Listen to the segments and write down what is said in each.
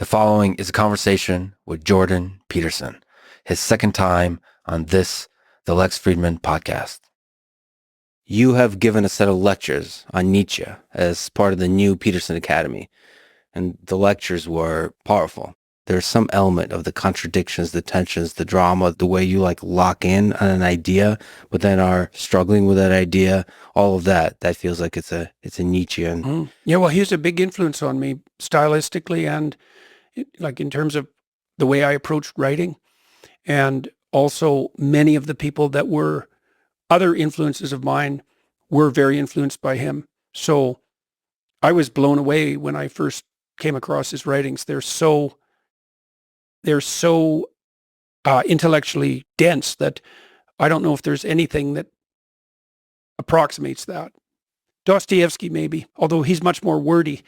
The following is a conversation with Jordan Peterson, his second time on the Lex Friedman podcast. You have given a set of lectures on Nietzsche as part of the new Peterson Academy, and the lectures were powerful. There's some element of the contradictions, the tensions, the drama, the way you lock in on an idea, but then are struggling with that idea. All of that feels like it's a Nietzschean. Yeah, well, he's a big influence on me stylistically and in terms of the way I approached writing. And also many of the people that were other influences of mine were very influenced by him. So I was blown away when I first came across his writings. They're so intellectually dense that I don't know if there's anything that approximates that. Dostoevsky maybe, although he's much more wordy.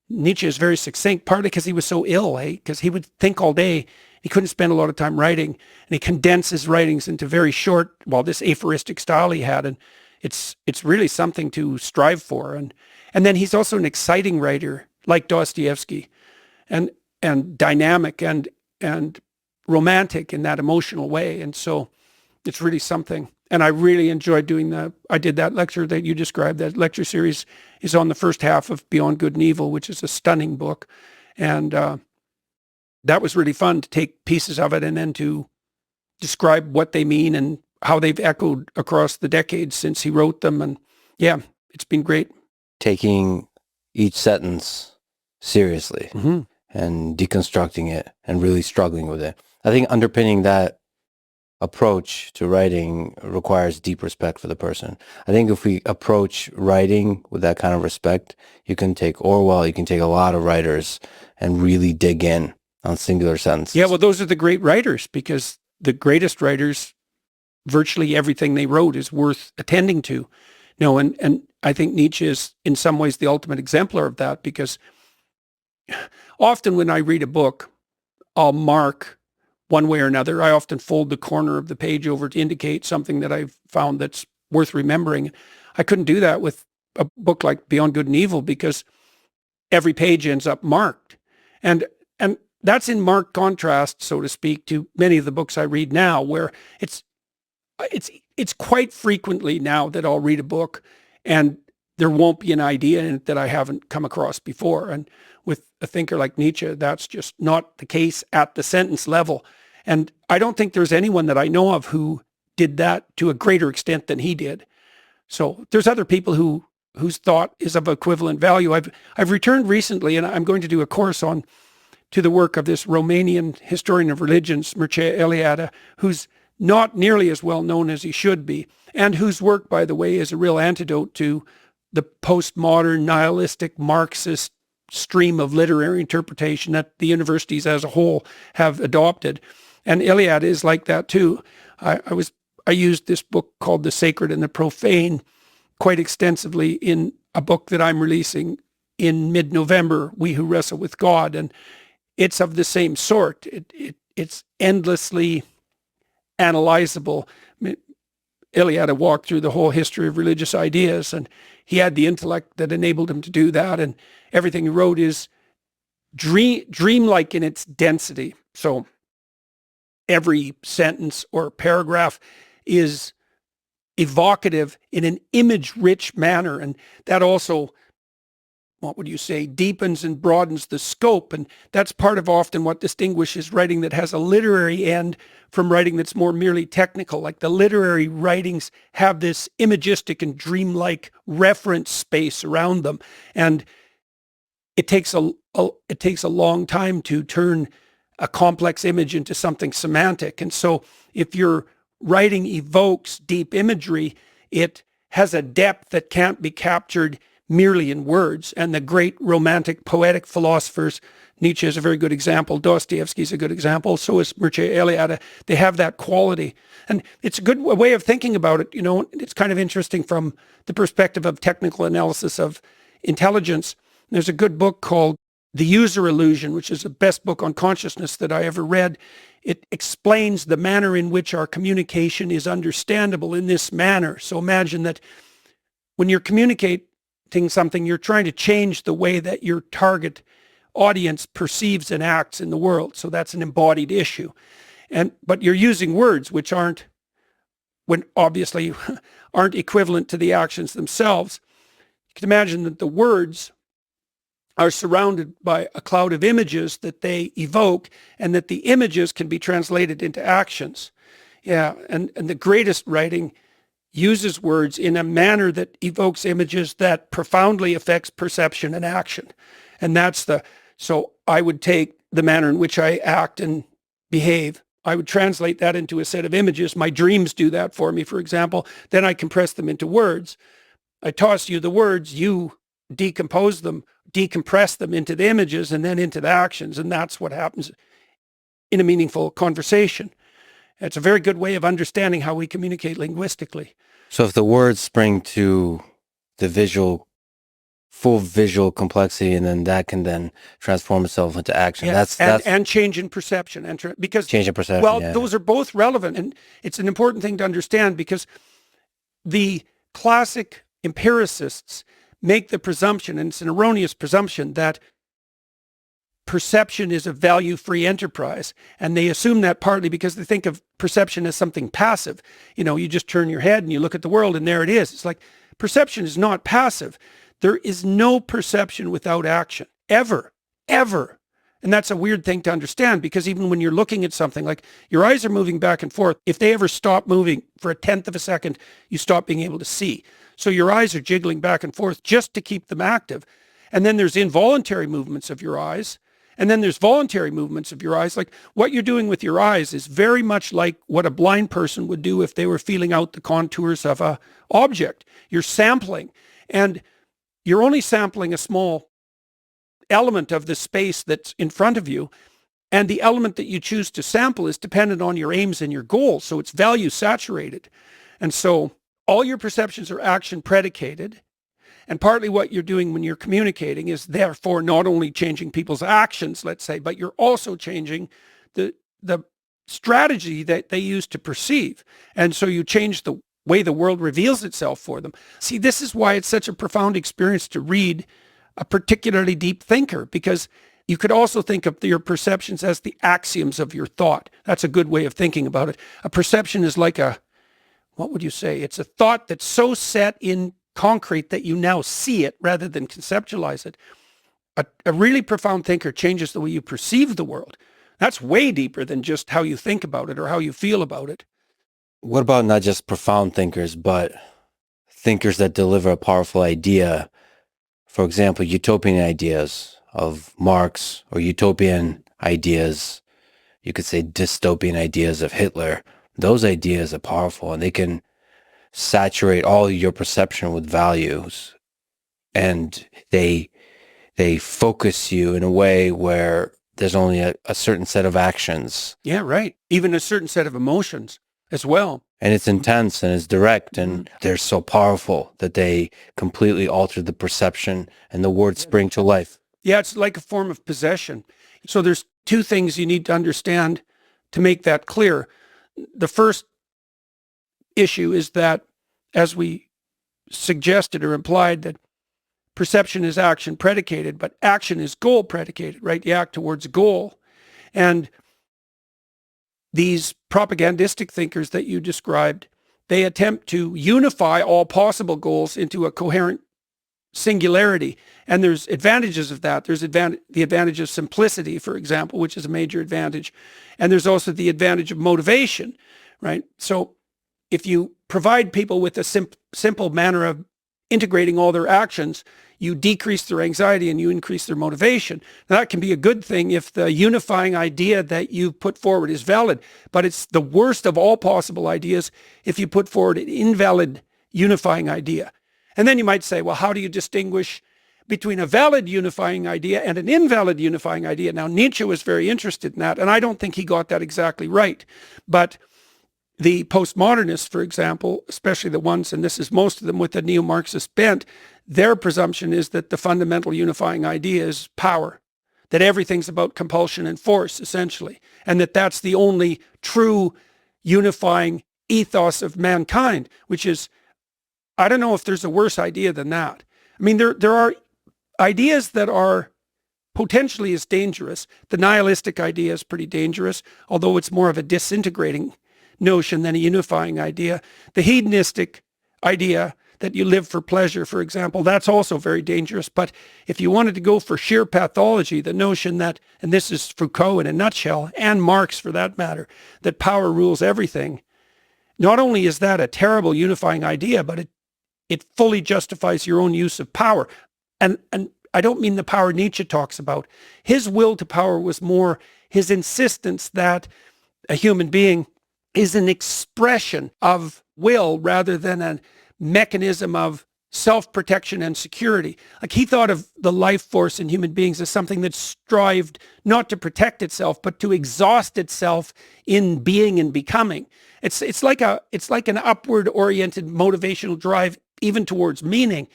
Nietzsche is very succinct, partly because he was so ill, because he would think all day. He couldn't spend a lot of time writing, and he condensed his writings into very short, this aphoristic style he had, and it's really something to strive for. And then he's also an exciting writer, like Dostoevsky, and dynamic and romantic in that emotional way. And so it's really something. And I really enjoyed I did that lecture that you described. That lecture series is on the first half of Beyond Good and Evil, which is a stunning book. And that was really fun to take pieces of it and then to describe what they mean and how they've echoed across the decades since he wrote them. And yeah, it's been great. Taking each sentence seriously and deconstructing it and really struggling with it. I think underpinning that approach to writing requires deep respect for the person. I think if we approach writing with that kind of respect, you can take Orwell, you can take a lot of writers and really dig in on singular sentences. Yeah, well, those are the great writers, because the greatest writers, virtually everything they wrote is worth attending to. And I think Nietzsche is in some ways the ultimate exemplar of that, because often when I read a book, I'll mark one way or another. I often fold the corner of the page over to indicate something that I've found that's worth remembering. I couldn't do that with a book like Beyond Good and Evil, because every page ends up marked. And that's in marked contrast, so to speak, to many of the books I read now, where it's quite frequently now that I'll read a book and there won't be an idea in it that I haven't come across before. And with a thinker like Nietzsche, that's just not the case at the sentence level. And I don't think there's anyone that I know of who did that to a greater extent than he did. So there's other people whose thought is of equivalent value. I've returned recently, and I'm going to do a course to the work of this Romanian historian of religions, Mircea Eliade, who's not nearly as well known as he should be, and whose work, by the way, is a real antidote to the postmodern, nihilistic, Marxist stream of literary interpretation that the universities as a whole have adopted. And Eliade is like that too. I used this book called The Sacred and the Profane quite extensively in a book that I'm releasing in mid-November, We Who Wrestle with God, and it's of the same sort. It's endlessly analyzable. Eliade walked through the whole history of religious ideas, and he had the intellect that enabled him to do that, and everything he wrote is dreamlike in its density. So every sentence or paragraph is evocative in an image-rich manner, and that also, deepens and broadens the scope. And that's part of often what distinguishes writing that has a literary end from writing that's more merely technical. Like the literary writings have this imagistic and dreamlike reference space around them. And it takes a long time to turn a complex image into something semantic. And so if your writing evokes deep imagery, it has a depth that can't be captured merely in words. And the great romantic poetic philosophers, Nietzsche is a very good example, Dostoevsky is a good example, so is Mircea Eliade. They have that quality. And it's a good way of thinking about it. It's kind of interesting from the perspective of technical analysis of intelligence. There's a good book called The User Illusion, which is the best book on consciousness that I ever read. It explains the manner in which our communication is understandable in this manner. So imagine that when you're communicating something, you're trying to change the way that your target audience perceives and acts in the world. So that's an embodied issue. But you're using words which obviously aren't equivalent to the actions themselves. You can imagine that the words are surrounded by a cloud of images that they evoke, and that the images can be translated into actions. Yeah, and the greatest writing uses words in a manner that evokes images that profoundly affects perception and action. And so I would take the manner in which I act and behave. I would translate that into a set of images. My dreams do that for me, for example. Then I compress them into words. I toss you the words, you decompress them into the images and then into the actions. And that's what happens in a meaningful conversation. It's a very good way of understanding how we communicate linguistically. So if the words spring to the full visual complexity, and then that can then transform itself into action. Yeah, and change in perception. Because change in perception. Well, those are both relevant, and it's an important thing to understand, because the classic empiricists make the presumption, and it's an erroneous presumption, that perception is a value-free enterprise. And they assume that partly because they think of perception as something passive. You just turn your head and you look at the world and there it is. It's like, perception is not passive. There is no perception without action, ever. And that's a weird thing to understand, because even when you're looking at something, like your eyes are moving back and forth. If they ever stop moving for a tenth of a second, you stop being able to see. So your eyes are jiggling back and forth just to keep them active. And then there's involuntary movements of your eyes. And then there's voluntary movements of your eyes. Like, what you're doing with your eyes is very much like what a blind person would do if they were feeling out the contours of an object. You're sampling, and you're only sampling a small element of the space that's in front of you. And the element that you choose to sample is dependent on your aims and your goals. So it's value saturated. And so all your perceptions are action predicated. And partly what you're doing when you're communicating is therefore not only changing people's actions, let's say, but you're also changing the strategy that they use to perceive. And so you change the way the world reveals itself for them. See, this is why it's such a profound experience to read a particularly deep thinker, because you could also think of your perceptions as the axioms of your thought. That's a good way of thinking about it. A perception is like what would you say? It's a thought that's so set in concrete that you now see it rather than conceptualize it. A really profound thinker changes the way you perceive the world. That's way deeper than just how you think about it or how you feel about it. What about not just profound thinkers, but thinkers that deliver a powerful idea? For example, utopian ideas of Marx, or utopian ideas, you could say dystopian ideas of Hitler. Those ideas are powerful, and they can saturate all your perception with values, and they focus you in a way where there's only a certain set of actions. Yeah, right. Even a certain set of emotions as well. And it's intense and it's direct, and they're so powerful that they completely alter the perception, and the words spring to life. Yeah, it's like a form of possession. So there's two things you need to understand to make that clear. The first issue is that, as we suggested or implied, that perception is action predicated, but action is goal predicated, right? You act towards a goal. And these propagandistic thinkers that you described, they attempt to unify all possible goals into a coherent singularity. And there's advantages of that. There's the advantage of simplicity, for example, which is a major advantage. And there's also the advantage of motivation, right? So if you provide people with a simple manner of integrating all their actions, you decrease their anxiety and you increase their motivation. Now, that can be a good thing if the unifying idea that you put forward is valid, but it's the worst of all possible ideas if you put forward an invalid unifying idea. And then you might say, well, how do you distinguish between a valid unifying idea and an invalid unifying idea? Now, Nietzsche was very interested in that, and I don't think he got that exactly right. But the postmodernists, for example, especially the ones, and this is most of them with the neo-Marxist bent, their presumption is that the fundamental unifying idea is power, that everything's about compulsion and force, essentially, and that that's the only true unifying ethos of mankind, which is, I don't know if there's a worse idea than that. I mean, there are ideas that are potentially is dangerous. The nihilistic idea is pretty dangerous, although it's more of a disintegrating notion than a unifying idea. The hedonistic idea that you live for pleasure, for example, that's also very dangerous. But if you wanted to go for sheer pathology, the notion that, and this is Foucault in a nutshell, and Marx for that matter, that power rules everything, not only is that a terrible unifying idea, but it fully justifies your own use of power. And I don't mean the power Nietzsche talks about. His will to power was more his insistence that a human being is an expression of will rather than a mechanism of self-protection and security. Like, he thought of the life force in human beings as something that strived not to protect itself, but to exhaust itself in being and becoming. It's like an upward oriented motivational drive, even towards meaning.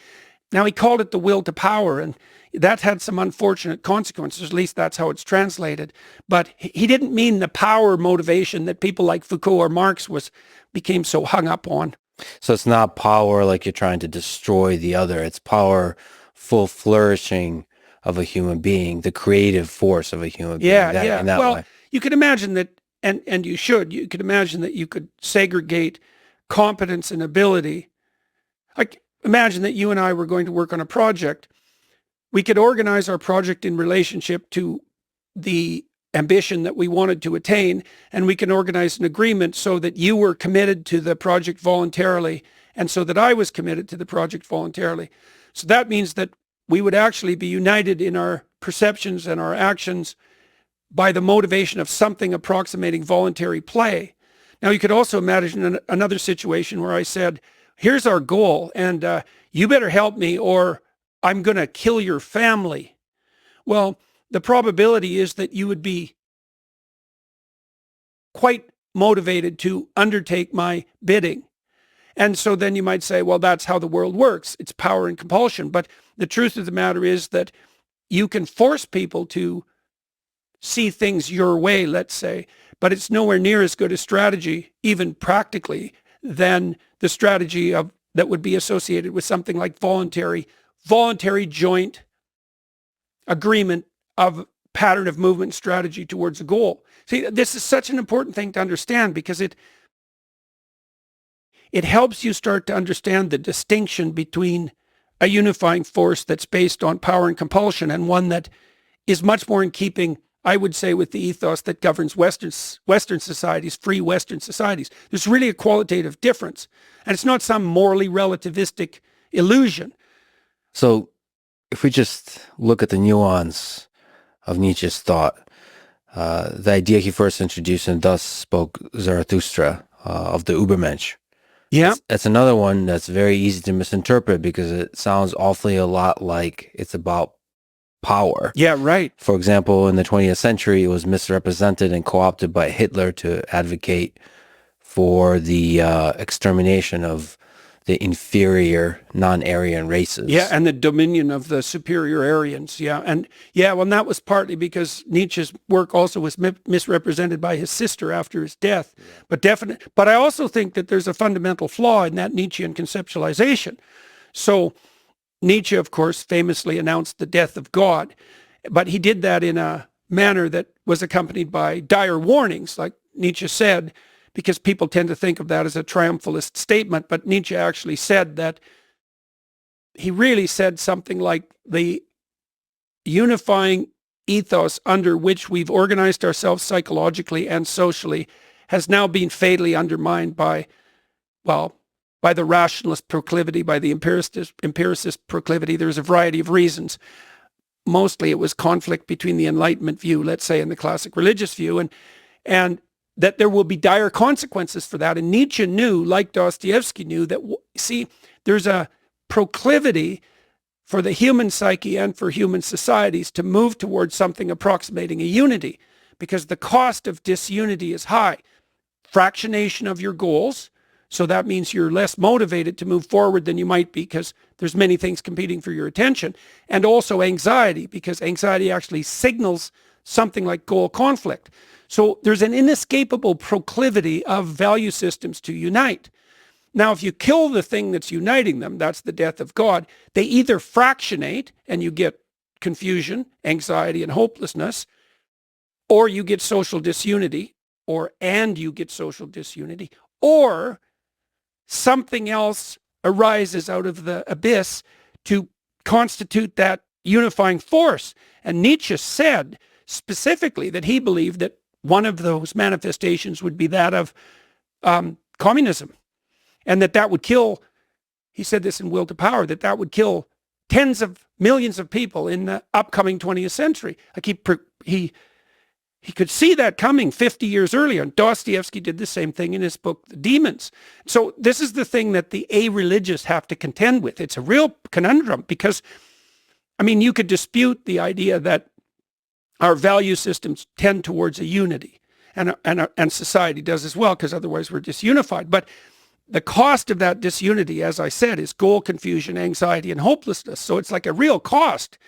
Now, he called it the will to power, and that had some unfortunate consequences. At least that's how it's translated. But he didn't mean the power motivation that people like Foucault or Marx became so hung up on. So it's not power like you're trying to destroy the other. It's power, full flourishing of a human being, the creative force of a human being. Yeah. In that Well, way. you could imagine that, and you could imagine that you could segregate competence and ability. Like, imagine that you and I were going to work on a project. We could organize our project in relationship to the ambition that we wanted to attain, and we can organize an agreement so that you were committed to the project voluntarily and so that I was committed to the project voluntarily. So that means that we would actually be united in our perceptions and our actions by the motivation of something approximating voluntary play. Now, you could also imagine another situation where I said, here's our goal, and you better help me or I'm going to kill your family. Well, the probability is that you would be quite motivated to undertake my bidding. And so then you might say, well, that's how the world works. It's power and compulsion. But the truth of the matter is that you can force people to see things your way, let's say, but it's nowhere near as good a strategy, even practically, than the strategy that would be associated with something like voluntary joint agreement of pattern of movement strategy towards a goal. See, this is such an important thing to understand because it helps you start to understand the distinction between a unifying force that's based on power and compulsion and one that is much more in keeping, I would say, with the ethos that governs Western societies, free Western societies. There's really a qualitative difference, and it's not some morally relativistic illusion. So if we just look at the nuance of Nietzsche's thought, the idea he first introduced and thus spoke Zarathustra of the Übermensch. Yeah. It's another one that's very easy to misinterpret because it sounds awfully a lot like it's about power. Yeah, right. For example, in the 20th century, it was misrepresented and co-opted by Hitler to advocate for the extermination of the inferior non-Aryan races. Yeah, and the dominion of the superior Aryans. Yeah, and that was partly because Nietzsche's work also was misrepresented by his sister after his death. Yeah. But I also think that there's a fundamental flaw in that Nietzschean conceptualization. So Nietzsche, of course, famously announced the death of God, but he did that in a manner that was accompanied by dire warnings, like Nietzsche said, because people tend to think of that as a triumphalist statement. But Nietzsche actually said that he really said something like the unifying ethos under which we've organized ourselves psychologically and socially has now been fatally undermined by the rationalist proclivity, by the empiricist proclivity. There's a variety of reasons. Mostly it was conflict between the Enlightenment view, let's say, and the classic religious view, and that there will be dire consequences for that. And Nietzsche knew, like Dostoevsky knew, that, there's a proclivity for the human psyche and for human societies to move towards something approximating a unity, because the cost of disunity is high. Fractionation of your goals, so that means you're less motivated to move forward than you might be because there's many things competing for your attention, and also anxiety, because anxiety actually signals something like goal conflict. So there's an inescapable proclivity of value systems to unite. Now, if you kill the thing that's uniting them, that's the death of God, they either fractionate and you get confusion, anxiety, and hopelessness, or you get social disunity, or something else arises out of the abyss to constitute that unifying force. And Nietzsche said specifically that he believed that one of those manifestations would be that of communism, and that would kill, he said this in Will to Power, that would kill tens of millions of people in the upcoming 20th century. Like he could see that coming 50 years earlier. And Dostoevsky did the same thing in his book, The Demons. So this is the thing that the a-religious have to contend with. It's a real conundrum because, I mean, you could dispute the idea that our value systems tend towards a unity, and society does as well, because otherwise we're disunified. But the cost of that disunity, as I said, is goal confusion, anxiety, and hopelessness. So it's like a real cost.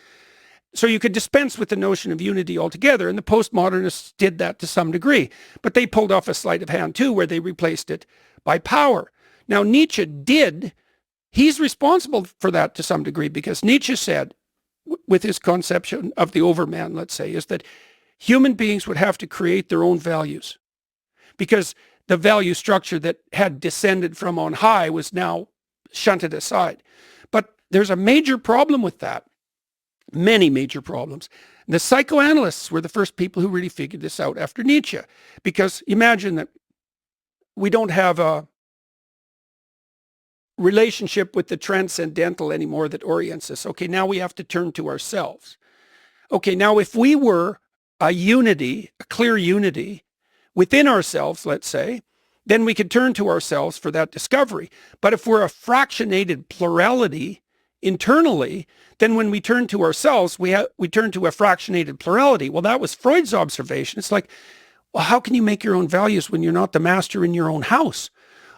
So you could dispense with the notion of unity altogether, and the postmodernists did that to some degree. But they pulled off a sleight of hand too, where they replaced it by power. Now Nietzsche he's responsible for that to some degree, because Nietzsche said, with his conception of the overman, let's say, is that human beings would have to create their own values, because the value structure that had descended from on high was now shunted aside. But there's a major problem with that. Many major problems. The psychoanalysts were the first people who really figured this out after Nietzsche, because imagine that we don't have a relationship with the transcendental anymore that orients us. Okay, now we have to turn to ourselves. Okay, now if we were a clear unity within ourselves, let's say, then we could turn to ourselves for that discovery. But if we're a fractionated plurality internally, then when we turn to ourselves, we turn to a fractionated plurality. Well, that was Freud's observation. It's like, well, how can you make your own values when you're not the master in your own house?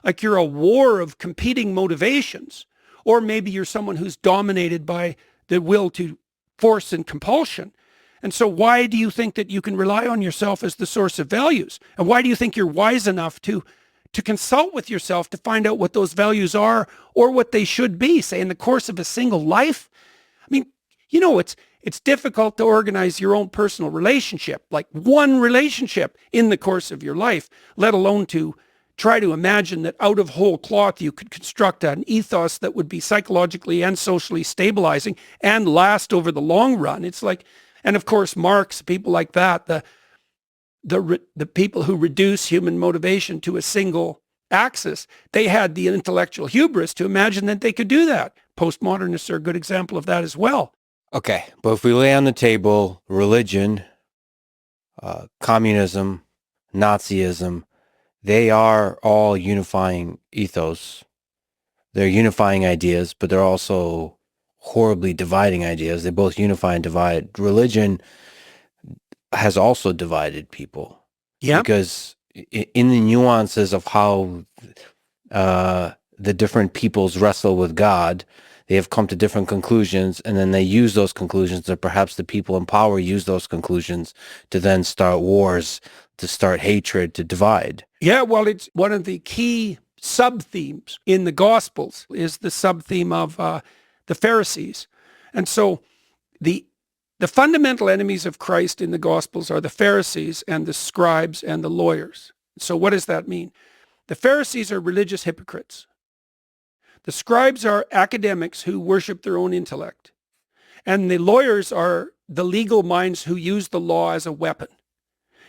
Like you're a war of competing motivations. Or maybe you're someone who's dominated by the will to force and compulsion. And so why do you think that you can rely on yourself as the source of values? And why do you think you're wise enough to consult with yourself to find out what those values are or what they should be, say, in the course of a single life? I mean, you know, it's difficult to organize your own personal relationship, like one relationship in the course of your life, let alone to try to imagine that out of whole cloth you could construct an ethos that would be psychologically and socially stabilizing and last over the long run. It's like, and of course, Marx, people like that, the people who reduce human motivation to a single axis, they had the intellectual hubris to imagine that they could do that. Postmodernists are a good example of that as well. Okay, but if we lay on the table religion, communism, Nazism, they are all unifying ethos. They're unifying ideas, but they're also horribly dividing ideas. They both unify and divide. Religion has also divided people. Yeah. Because in the nuances of how the different peoples wrestle with God, they have come to different conclusions, and then they use those conclusions, or perhaps the people in power use those conclusions to then start wars, to start hatred, to divide. Yeah, well, it's one of the key sub-themes in the Gospels is the sub-theme of the Pharisees. And so the fundamental enemies of Christ in the Gospels are the Pharisees and the scribes and the lawyers. So what does that mean? The Pharisees are religious hypocrites. The scribes are academics who worship their own intellect. And the lawyers are the legal minds who use the law as a weapon.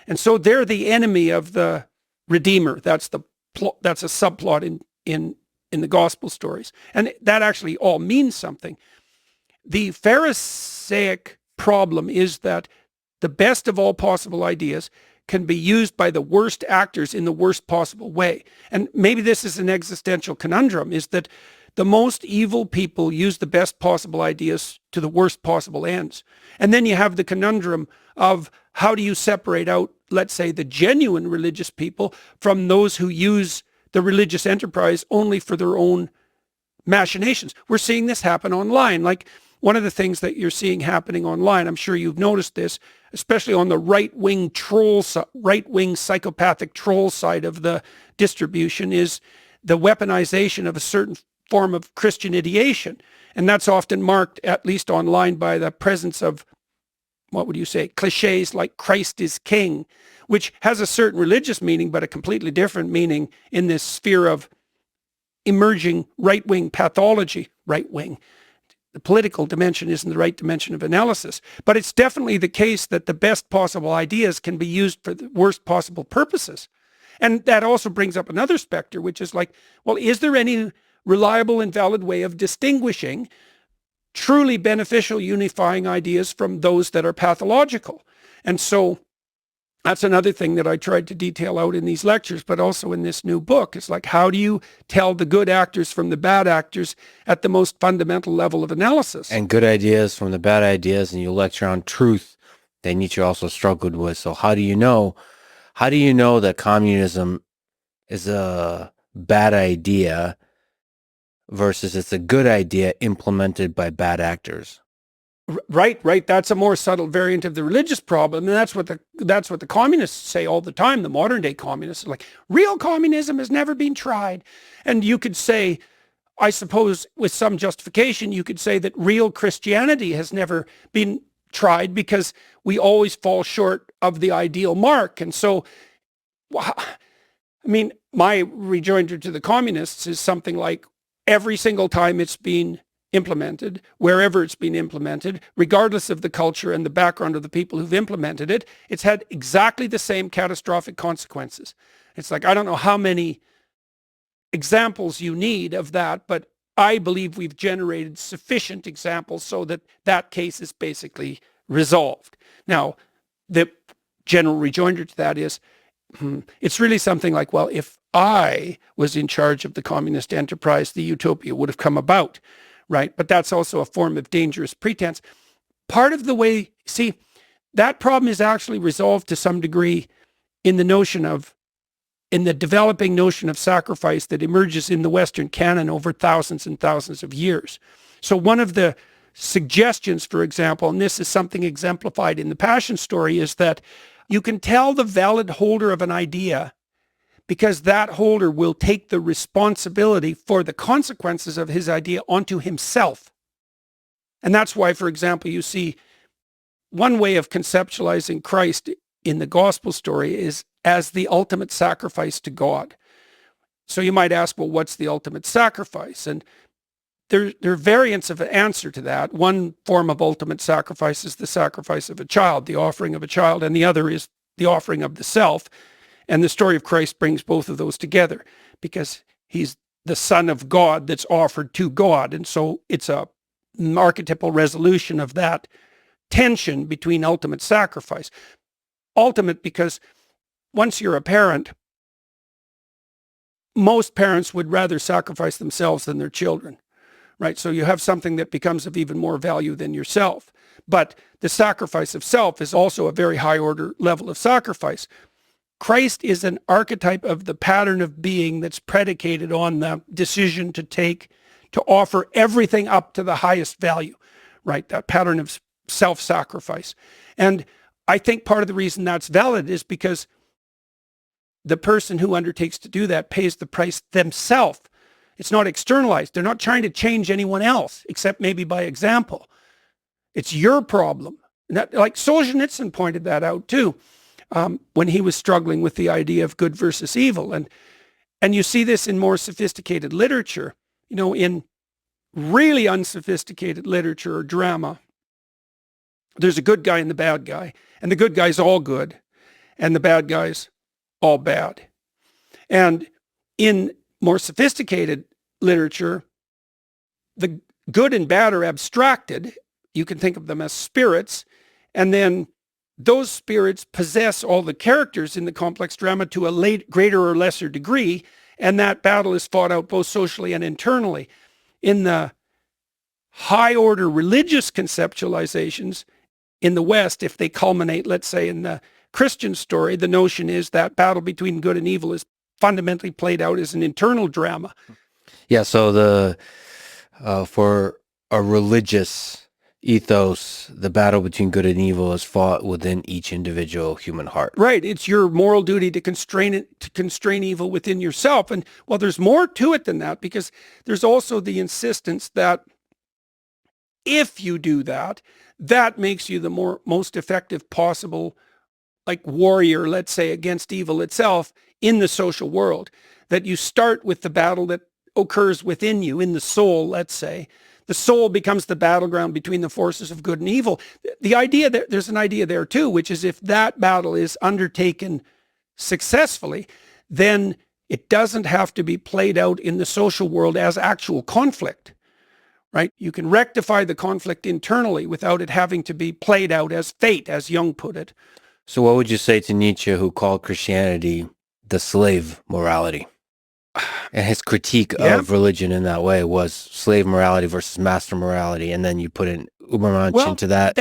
And so they're the enemy of the Redeemer. That's a subplot in the gospel stories. And that actually all means something. The Pharisaic problem is that the best of all possible ideas can be used by the worst actors in the worst possible way. And maybe this is an existential conundrum, is that the most evil people use the best possible ideas to the worst possible ends. And then you have the conundrum of how do you separate out, let's say, the genuine religious people from those who use the religious enterprise only for their own machinations. We're seeing this happen online. Like one of the things that you're seeing happening online, I'm sure you've noticed this, especially on the right-wing psychopathic troll side of the distribution, is the weaponization of a certain form of Christian ideation. And that's often marked, at least online, by the presence of, what would you say, cliches like Christ is king, which has a certain religious meaning, but a completely different meaning in this sphere of emerging right-wing pathology. Right-wing. The political dimension isn't the right dimension of analysis, but it's definitely the case that the best possible ideas can be used for the worst possible purposes. And that also brings up another specter, which is like, well, is there any reliable and valid way of distinguishing truly beneficial unifying ideas from those that are pathological? And so that's another thing that I tried to detail out in these lectures, but also in this new book. It's like, how do you tell the good actors from the bad actors at the most fundamental level of analysis? And good ideas from the bad ideas, and you lecture on truth that Nietzsche also struggled with. So how do you know that communism is a bad idea versus it's a good idea implemented by bad actors? Right. That's a more subtle variant of the religious problem, and that's what the communists say all the time. The modern day communists are like, real communism has never been tried, and you could say, I suppose, with some justification, you could say that real Christianity has never been tried because we always fall short of the ideal mark. And so, I mean, my rejoinder to the communists is something like, every single time it's been implemented, wherever it's been implemented, regardless of the culture and the background of the people who've implemented it, it's had exactly the same catastrophic consequences. It's like, I don't know how many examples you need of that, but I believe we've generated sufficient examples so that that case is basically resolved. Now, the general rejoinder to that is, it's really something like, well, if I was in charge of the communist enterprise, the utopia would have come about. Right. But that's also a form of dangerous pretense. Part of the way, see, that problem is actually resolved to some degree in the developing notion of sacrifice that emerges in the Western canon over thousands and thousands of years. So one of the suggestions, for example, and this is something exemplified in the Passion story, is that you can tell the valid holder of an idea because that holder will take the responsibility for the consequences of his idea onto himself. And that's why, for example, you see one way of conceptualizing Christ in the gospel story is as the ultimate sacrifice to God. So you might ask, well, what's the ultimate sacrifice? And there are variants of an answer to that. One form of ultimate sacrifice is the sacrifice of a child, the offering of a child, and the other is the offering of the self. And the story of Christ brings both of those together because he's the Son of God that's offered to God. And so it's an archetypal resolution of that tension between ultimate sacrifice. Ultimate because once you're a parent, most parents would rather sacrifice themselves than their children, right? So you have something that becomes of even more value than yourself. But the sacrifice of self is also a very high order level of sacrifice. Christ is an archetype of the pattern of being that's predicated on the decision to offer everything up to the highest value, right? That pattern of self-sacrifice. And I think part of the reason that's valid is because the person who undertakes to do that pays the price themselves. It's not externalized. They're not trying to change anyone else, except maybe by example. It's your problem. And that, like Solzhenitsyn pointed that out too. When he was struggling with the idea of good versus evil. And you see this in more sophisticated literature, in really unsophisticated literature or drama. There's a good guy and the bad guy, and the good guy's all good, and the bad guy's all bad. And in more sophisticated literature, the good and bad are abstracted. You can think of them as spirits, and then those spirits possess all the characters in the complex drama to a greater or lesser degree, and that battle is fought out both socially and internally. In the high-order religious conceptualizations in the West, if they culminate, let's say, in the Christian story, the notion is that battle between good and evil is fundamentally played out as an internal drama. Yeah, so for a religious ethos, the battle between good and evil is fought within each individual human heart. Right. It's your moral duty to constrain evil within yourself. And well, there's more to it than that, because there's also the insistence that if you do that, that makes you the most effective possible, like, warrior, let's say, against evil itself in the social world. That you start with the battle that occurs within you, in the soul, let's say. The soul becomes the battleground between the forces of good and evil. The idea that there's an idea there too, which is if that battle is undertaken successfully, then it doesn't have to be played out in the social world as actual conflict, right? You can rectify the conflict internally without it having to be played out as fate, as Jung put it. So what would you say to Nietzsche, who called Christianity the slave morality? And his critique of religion in that way was slave morality versus master morality. And then you put in Ubermensch into that.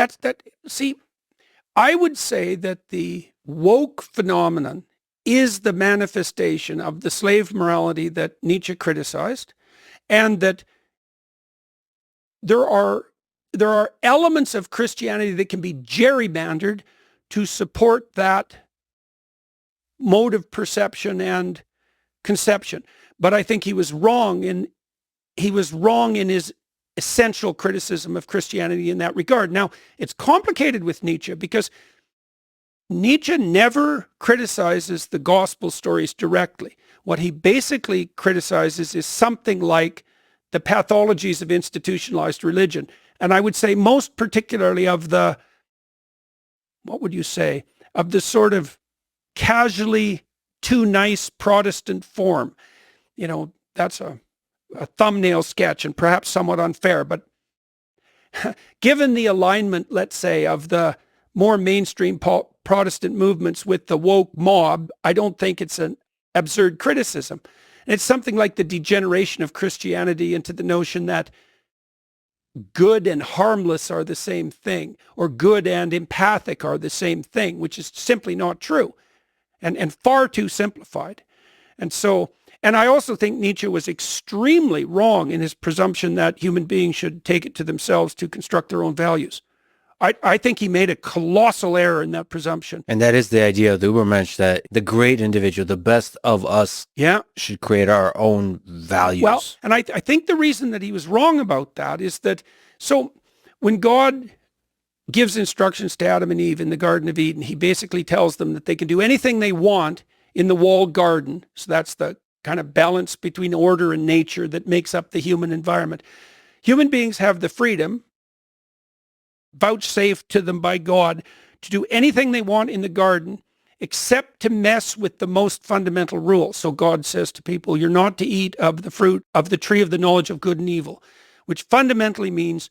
See, I would say that the woke phenomenon is the manifestation of the slave morality that Nietzsche criticized, and that there are elements of Christianity that can be gerrymandered to support that mode of perception and conception. But I think he was wrong in his essential criticism of Christianity in that regard. Now, it's complicated with Nietzsche, because Nietzsche never criticizes the gospel stories directly. What he basically criticizes is something like the pathologies of institutionalized religion. And I would say most particularly of the, what would you say, of the sort of casually too nice Protestant form. You know, that's a thumbnail sketch and perhaps somewhat unfair, but given the alignment, let's say, of the more mainstream Protestant movements with the woke mob, I don't think it's an absurd criticism. And it's something like the degeneration of Christianity into the notion that good and harmless are the same thing, or good and empathic are the same thing, which is simply not true. And far too simplified. And I also think Nietzsche was extremely wrong in his presumption that human beings should take it to themselves to construct their own values. I think he made a colossal error in that presumption. And that is the idea of the Ubermensch, that the great individual, the best of us, should create our own values. Well, and I think the reason that he was wrong about that is that, so when God gives instructions to Adam and Eve in the Garden of Eden, he basically tells them that they can do anything they want in the walled garden. So that's the kind of balance between order and nature that makes up the human environment. Human beings have the freedom, vouchsafed to them by God, to do anything they want in the garden except to mess with the most fundamental rule. So God says to people, you're not to eat of the fruit of the tree of the knowledge of good and evil, which fundamentally means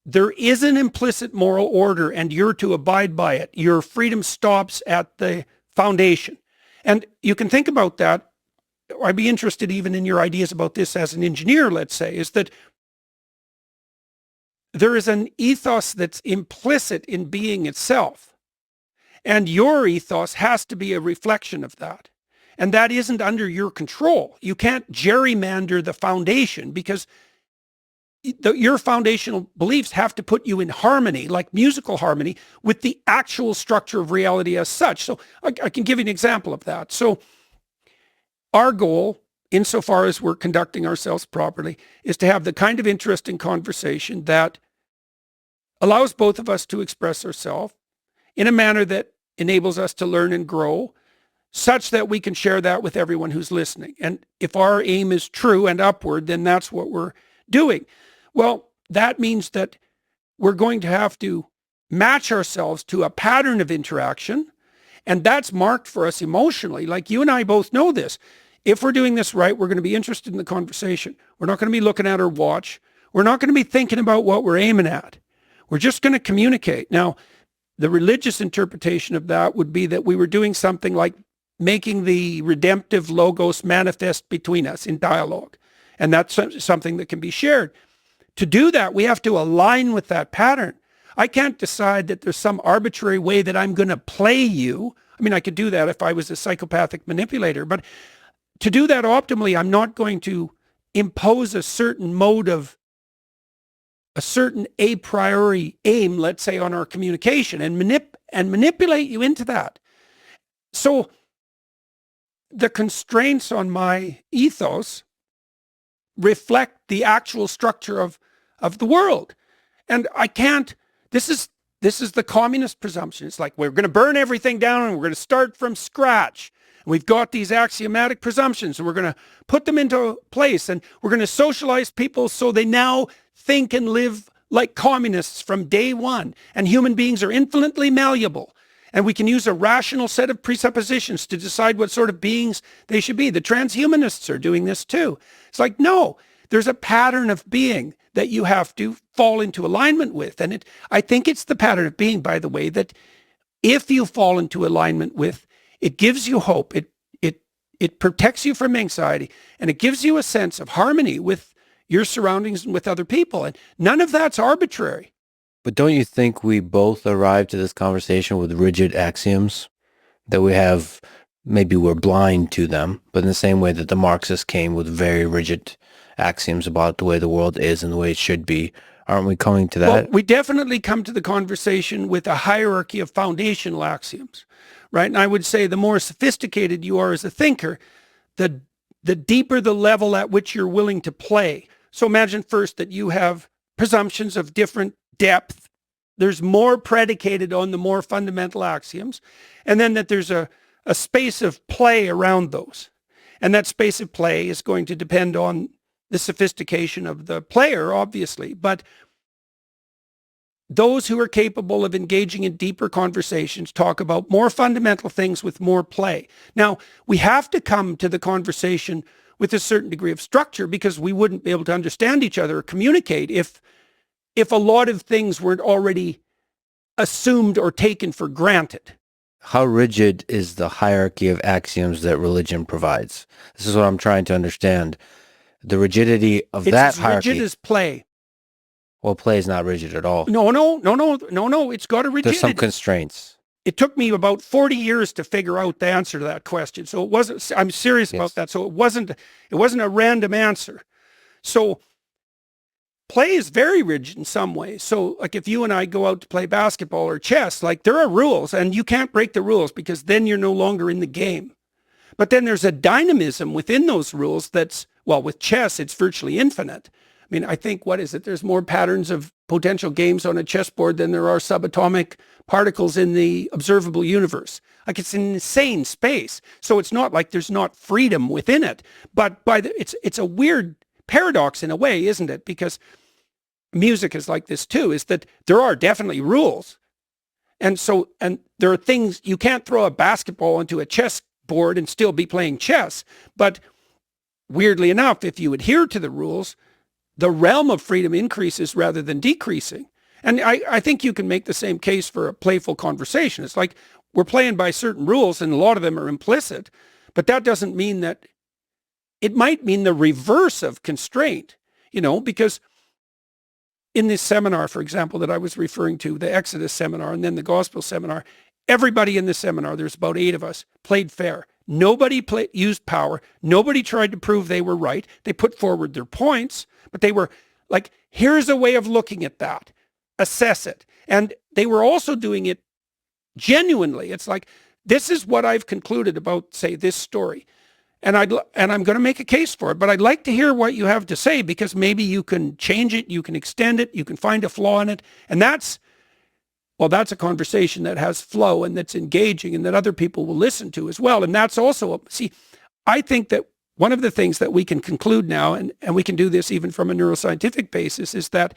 there is an implicit moral order and you're to abide by it. Your freedom stops at the foundation. And you can think about that. I'd be interested even in your ideas about this as an engineer, let's say, is that there is an ethos that's implicit in being itself. And your ethos has to be a reflection of that. And that isn't under your control. You can't gerrymander the foundation, because your foundational beliefs have to put you in harmony, like musical harmony, with the actual structure of reality as such. So I can give you an example of that. So our goal, insofar as we're conducting ourselves properly, is to have the kind of interesting conversation that allows both of us to express ourselves in a manner that enables us to learn and grow, such that we can share that with everyone who's listening. And if our aim is true and upward, then that's what we're doing. Well, that means that we're going to have to match ourselves to a pattern of interaction, and that's marked for us emotionally. Like you and I both know this. If we're doing this right, we're going to be interested in the conversation. We're not going to be looking at our watch. We're not going to be thinking about what we're aiming at. We're just going to communicate. Now, the religious interpretation of that would be that we were doing something like making the redemptive logos manifest between us in dialogue. And that's something that can be shared. To do that, we have to align with that pattern. I can't decide that there's some arbitrary way that I'm going to play you. I mean, I could do that if I was a psychopathic manipulator, but to do that optimally, I'm not going to impose a certain mode of a certain a priori aim, let's say, on our communication and manipulate you into that. So the constraints on my ethos reflect the actual structure of the world. And I can't, this is the communist presumption. It's like, we're going to burn everything down and we're going to start from scratch. And we've got these axiomatic presumptions and we're going to put them into place and we're going to socialize people so they now think and live like communists from day one. And human beings are infinitely malleable. And we can use a rational set of presuppositions to decide what sort of beings they should be. The transhumanists are doing this too. It's like, no, there's a pattern of being that you have to fall into alignment with. And I think it's the pattern of being, by the way, that if you fall into alignment with, it gives you hope. It protects you from anxiety, and it gives you a sense of harmony with your surroundings and with other people. And none of that's arbitrary. But don't you think we both arrived to this conversation with rigid axioms that we have, maybe we're blind to them, but in the same way that the Marxists came with very rigid axioms about the way the world is and the way it should be? Aren't we coming to that? Well, we definitely come to the conversation with a hierarchy of foundational axioms, right? And I would say the more sophisticated you are as a thinker, the deeper the level at which you're willing to play. So imagine first that you have presumptions of different depth. There's more predicated on the more fundamental axioms. And then that there's a space of play around those. And that space of play is going to depend on the sophistication of the player, obviously. But those who are capable of engaging in deeper conversations talk about more fundamental things with more play. Now, we have to come to the conversation with a certain degree of structure because we wouldn't be able to understand each other or communicate if a lot of things weren't already assumed or taken for granted. How rigid is the hierarchy of axioms that religion provides? This is what I'm trying to understand. The rigidity of that hierarchy. It's rigid as play. Well, play is not rigid at all. No. It's got a rigidity. There's some constraints. It took me about 40 years to figure out the answer to that question. So it wasn't, I'm serious about that. So it wasn't a random answer. So play is very rigid in some ways. So like if you and I go out to play basketball or chess, like there are rules and you can't break the rules because then you're no longer in the game. But then there's a dynamism within those rules that's, well, with chess, it's virtually infinite. I mean, I think, what is it? There's more patterns of potential games on a chessboard than there are subatomic particles in the observable universe. Like it's an insane space. So it's not like there's not freedom within it. But it's a weird paradox in a way, isn't it? Because music is like this too, is that there are definitely rules. And there are things, you can't throw a basketball into a chessboard and still be playing chess. But weirdly enough, if you adhere to the rules, the realm of freedom increases rather than decreasing. And I think you can make the same case for a playful conversation. It's like we're playing by certain rules and a lot of them are implicit, but that doesn't mean that it might mean the reverse of constraint, because in this seminar, for example, that I was referring to, the Exodus seminar and then the Gospel seminar, everybody in the seminar, there's about 8 of us, played fair. Nobody used power. Nobody tried to prove they were right. They put forward their points, but they were like, here's a way of looking at that. Assess it. And they were also doing it genuinely. It's like, this is what I've concluded about, say, this story. And I'm going to make a case for it, but I'd like to hear what you have to say because maybe you can change it, you can extend it, you can find a flaw in it. And that's a conversation that has flow and that's engaging and that other people will listen to as well. And that's also, I think that one of the things that we can conclude now, and we can do this even from a neuroscientific basis, is that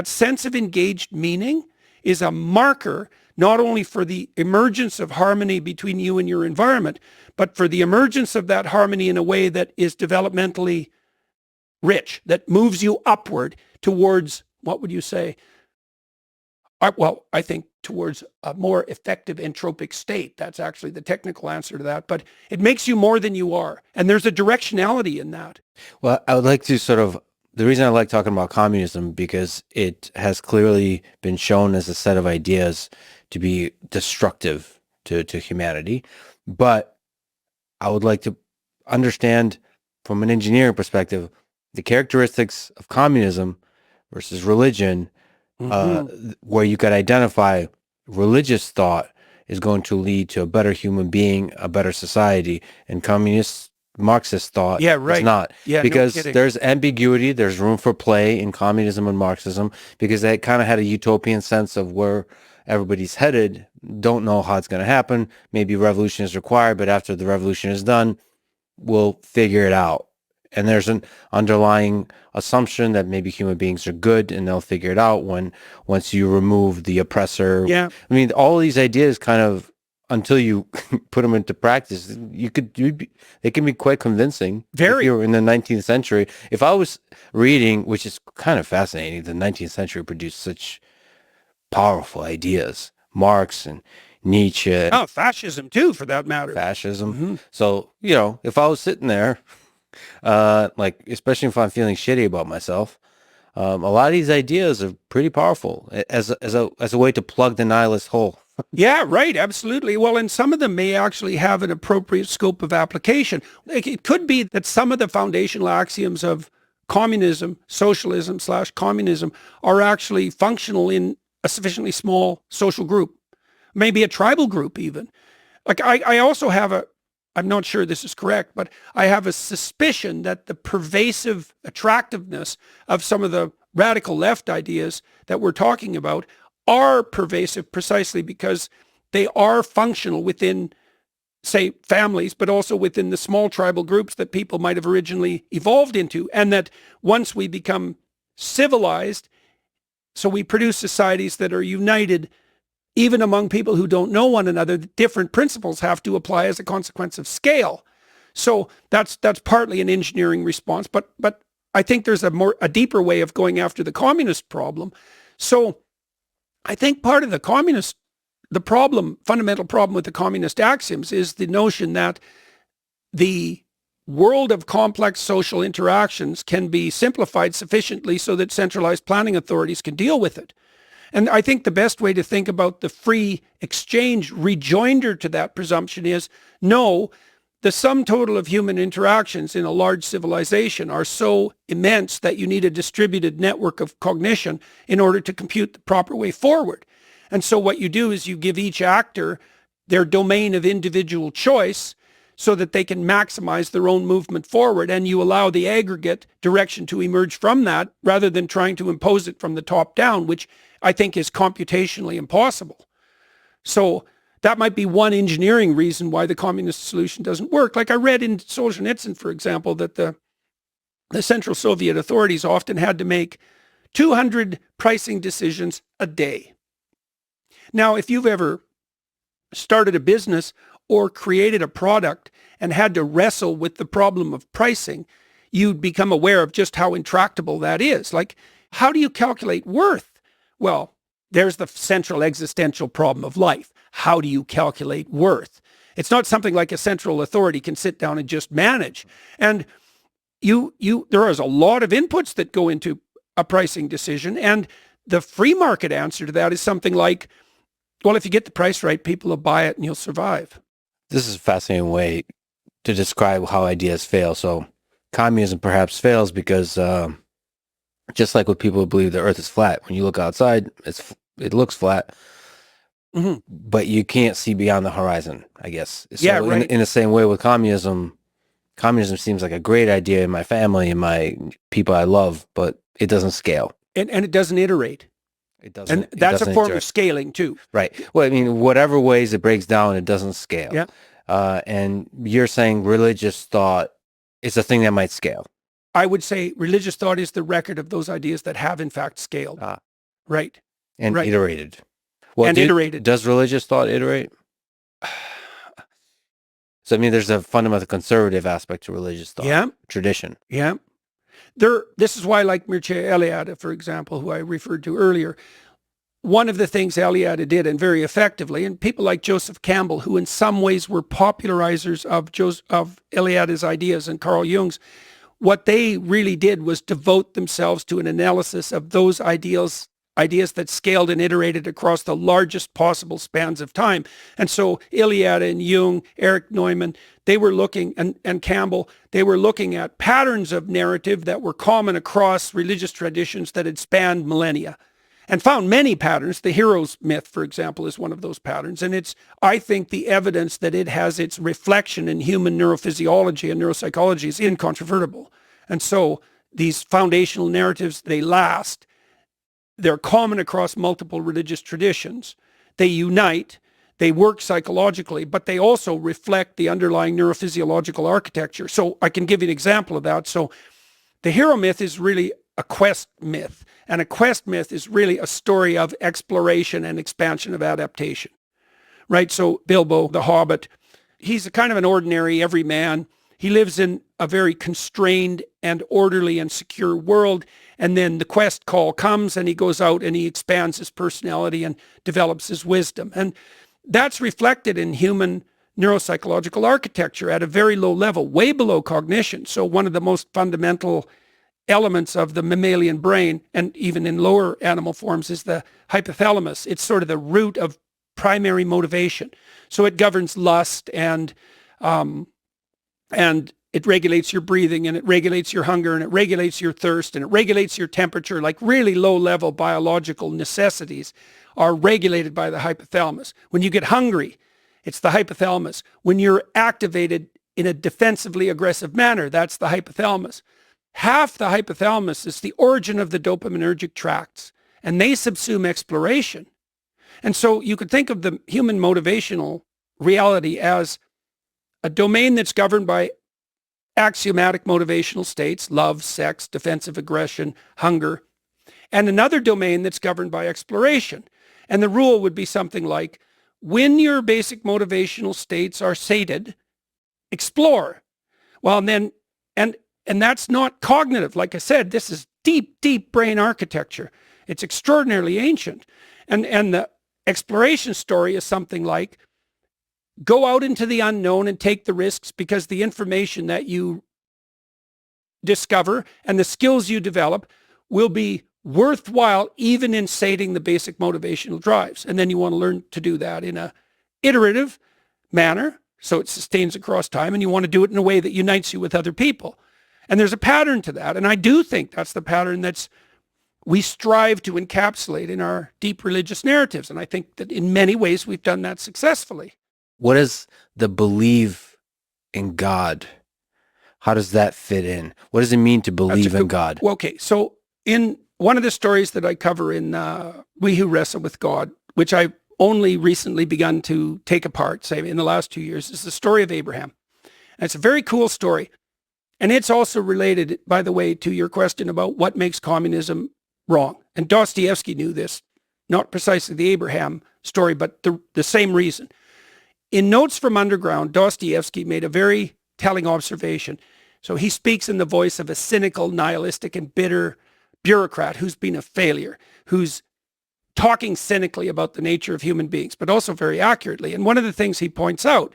sense of engaged meaning is a marker not only for the emergence of harmony between you and your environment, but for the emergence of that harmony in a way that is developmentally rich, that moves you upward towards, what would you say? Well, I think towards a more effective entropic state. That's actually the technical answer to that. But it makes you more than you are. And there's a directionality in that. Well, I would like to the reason I like talking about communism, because it has clearly been shown as a set of ideas to be destructive to humanity. But I would like to understand from an engineering perspective the characteristics of communism versus religion, where you could identify religious thought is going to lead to a better human being, a better society, and communist Marxist thought is not. Because there's ambiguity, there's room for play in communism and Marxism, because they kind of had a utopian sense of where everybody's headed, don't know how it's going to happen. Maybe revolution is required, but after the revolution is done, we'll figure it out. And there's an underlying assumption that maybe human beings are good and they'll figure it out once you remove the oppressor. Yeah. I mean, all these ideas kind of, until you put them into practice, they can be quite convincing. Very. If you were in the 19th century. If I was reading, which is kind of fascinating, the 19th century produced such powerful ideas. Marx and Nietzsche. Oh, fascism too, for that matter. Fascism. So, if I was sitting there, especially if I'm feeling shitty about myself, a lot of these ideas are pretty powerful as a way to plug the nihilist hole. Yeah, right. Absolutely. Well, and some of them may actually have an appropriate scope of application. It could be that some of the foundational axioms of communism, socialism / communism are actually functional in a sufficiently small social group, maybe a tribal group even. Like I also have I'm not sure this is correct, but I have a suspicion that the pervasive attractiveness of some of the radical left ideas that we're talking about are pervasive precisely because they are functional within, say, families, but also within the small tribal groups that people might have originally evolved into. And that once we become civilized, so we produce societies that are united, even among people who don't know one another, different principles have to apply as a consequence of scale. So that's partly an engineering response, but I think there's a deeper way of going after the communist problem. So I think part of the fundamental problem with the communist axioms is the notion that the world of complex social interactions can be simplified sufficiently so that centralized planning authorities can deal with it. And I think the best way to think about the free exchange rejoinder to that presumption is, no, the sum total of human interactions in a large civilization are so immense that you need a distributed network of cognition in order to compute the proper way forward. And so what you do is you give each actor their domain of individual choice so that they can maximize their own movement forward, and you allow the aggregate direction to emerge from that rather than trying to impose it from the top down, which I think is computationally impossible. So that might be one engineering reason why the communist solution doesn't work. Like I read in Solzhenitsyn, for example, that the Central Soviet authorities often had to make 200 pricing decisions a day. Now, if you've ever started a business or created a product and had to wrestle with the problem of pricing, you'd become aware of just how intractable that is. Like, how do you calculate worth? Well, there's the central existential problem of life. How do you calculate worth? It's not something like a central authority can sit down and just manage. And there is a lot of inputs that go into a pricing decision. And the free market answer to that is something like, well, if you get the price right, people will buy it and you'll survive. This is a fascinating way to describe how ideas fail. So communism perhaps fails because just like with people who believe the earth is flat, when you look outside, it looks flat, but you can't see beyond the horizon, I guess. So yeah, right. In the same way with communism seems like a great idea in my family and my people I love, but it doesn't scale. And it doesn't iterate. It doesn't. And that's a form of scaling too. Right. Well, I mean, whatever ways it breaks down, it doesn't scale. Yeah. And you're saying religious thought is a thing that might scale. I would say religious thought is the record of those ideas that have in fact scaled. Right. And right. iterated. Well, iterated. Does religious thought iterate? So, I mean, there's a fundamental conservative aspect to religious thought. Yeah. Tradition. Yeah. This is why I like Mircea Eliade, for example, who I referred to earlier. One of the things Eliade did, and very effectively, and people like Joseph Campbell, who in some ways were popularizers of Eliade's ideas and Carl Jung's, what they really did was devote themselves to an analysis of those ideals ideas that scaled and iterated across the largest possible spans of time. And so Iliad and Jung, Eric Neumann, they were looking, and Campbell, they were looking at patterns of narrative that were common across religious traditions that had spanned millennia, and found many patterns. The hero's myth, for example, is one of those patterns. And it's, I think, the evidence that it has its reflection in human neurophysiology and neuropsychology is incontrovertible. And so these foundational narratives, they last. They're common across multiple religious traditions. They unite. They work psychologically, but they also reflect the underlying neurophysiological architecture. So I can give you an example of that. So the hero myth is really a quest myth. And a quest myth is really a story of exploration and expansion of adaptation, right? So Bilbo, the Hobbit, he's a kind of an ordinary everyman. He lives in a very constrained and orderly and secure world. And then the quest call comes and he goes out and he expands his personality and develops his wisdom. And that's reflected in human neuropsychological architecture at a very low level, way below cognition. So one of the most fundamental elements of the mammalian brain, and even in lower animal forms, is the hypothalamus. It's sort of the root of primary motivation. So it governs lust, and it regulates your breathing, and it regulates your hunger, and it regulates your thirst, and it regulates your temperature. Like really low-level biological necessities are regulated by the hypothalamus. When you get hungry, it's the hypothalamus. When you're activated in a defensively aggressive manner, that's the hypothalamus. Half the hypothalamus is the origin of the dopaminergic tracts, and they subsume exploration. And so you could think of the human motivational reality as a domain that's governed by axiomatic motivational states, love, sex, defensive aggression, hunger, and another domain that's governed by exploration. And the rule would be something like, when your basic motivational states are sated, explore. Well, and then, and that's not cognitive. Like I said, this is deep, deep brain architecture. It's extraordinarily ancient. And the exploration story is something like, go out into the unknown and take the risks, because the information that you discover and the skills you develop will be worthwhile even in sating the basic motivational drives. And then you want to learn to do that in a iterative manner, so it sustains across time, and you want to do it in a way that unites you with other people. And there's a pattern to that. And I do think that's the pattern that's we strive to encapsulate in our deep religious narratives. And I think that in many ways we've done that successfully. What is the belief in God? How does that fit in? What does it mean to believe in God? Well, okay, so in one of the stories that I cover in We Who Wrestle with God, which I've only recently begun to take apart, say in the last 2 years, is the story of Abraham. And it's a very cool story. And it's also related, by the way, to your question about what makes communism wrong. And Dostoevsky knew this, not precisely the Abraham story, but the same reason. In Notes from Underground, Dostoevsky made a very telling observation. So he speaks in the voice of a cynical, nihilistic, and bitter bureaucrat who's been a failure, who's talking cynically about the nature of human beings, but also very accurately. And one of the things he points out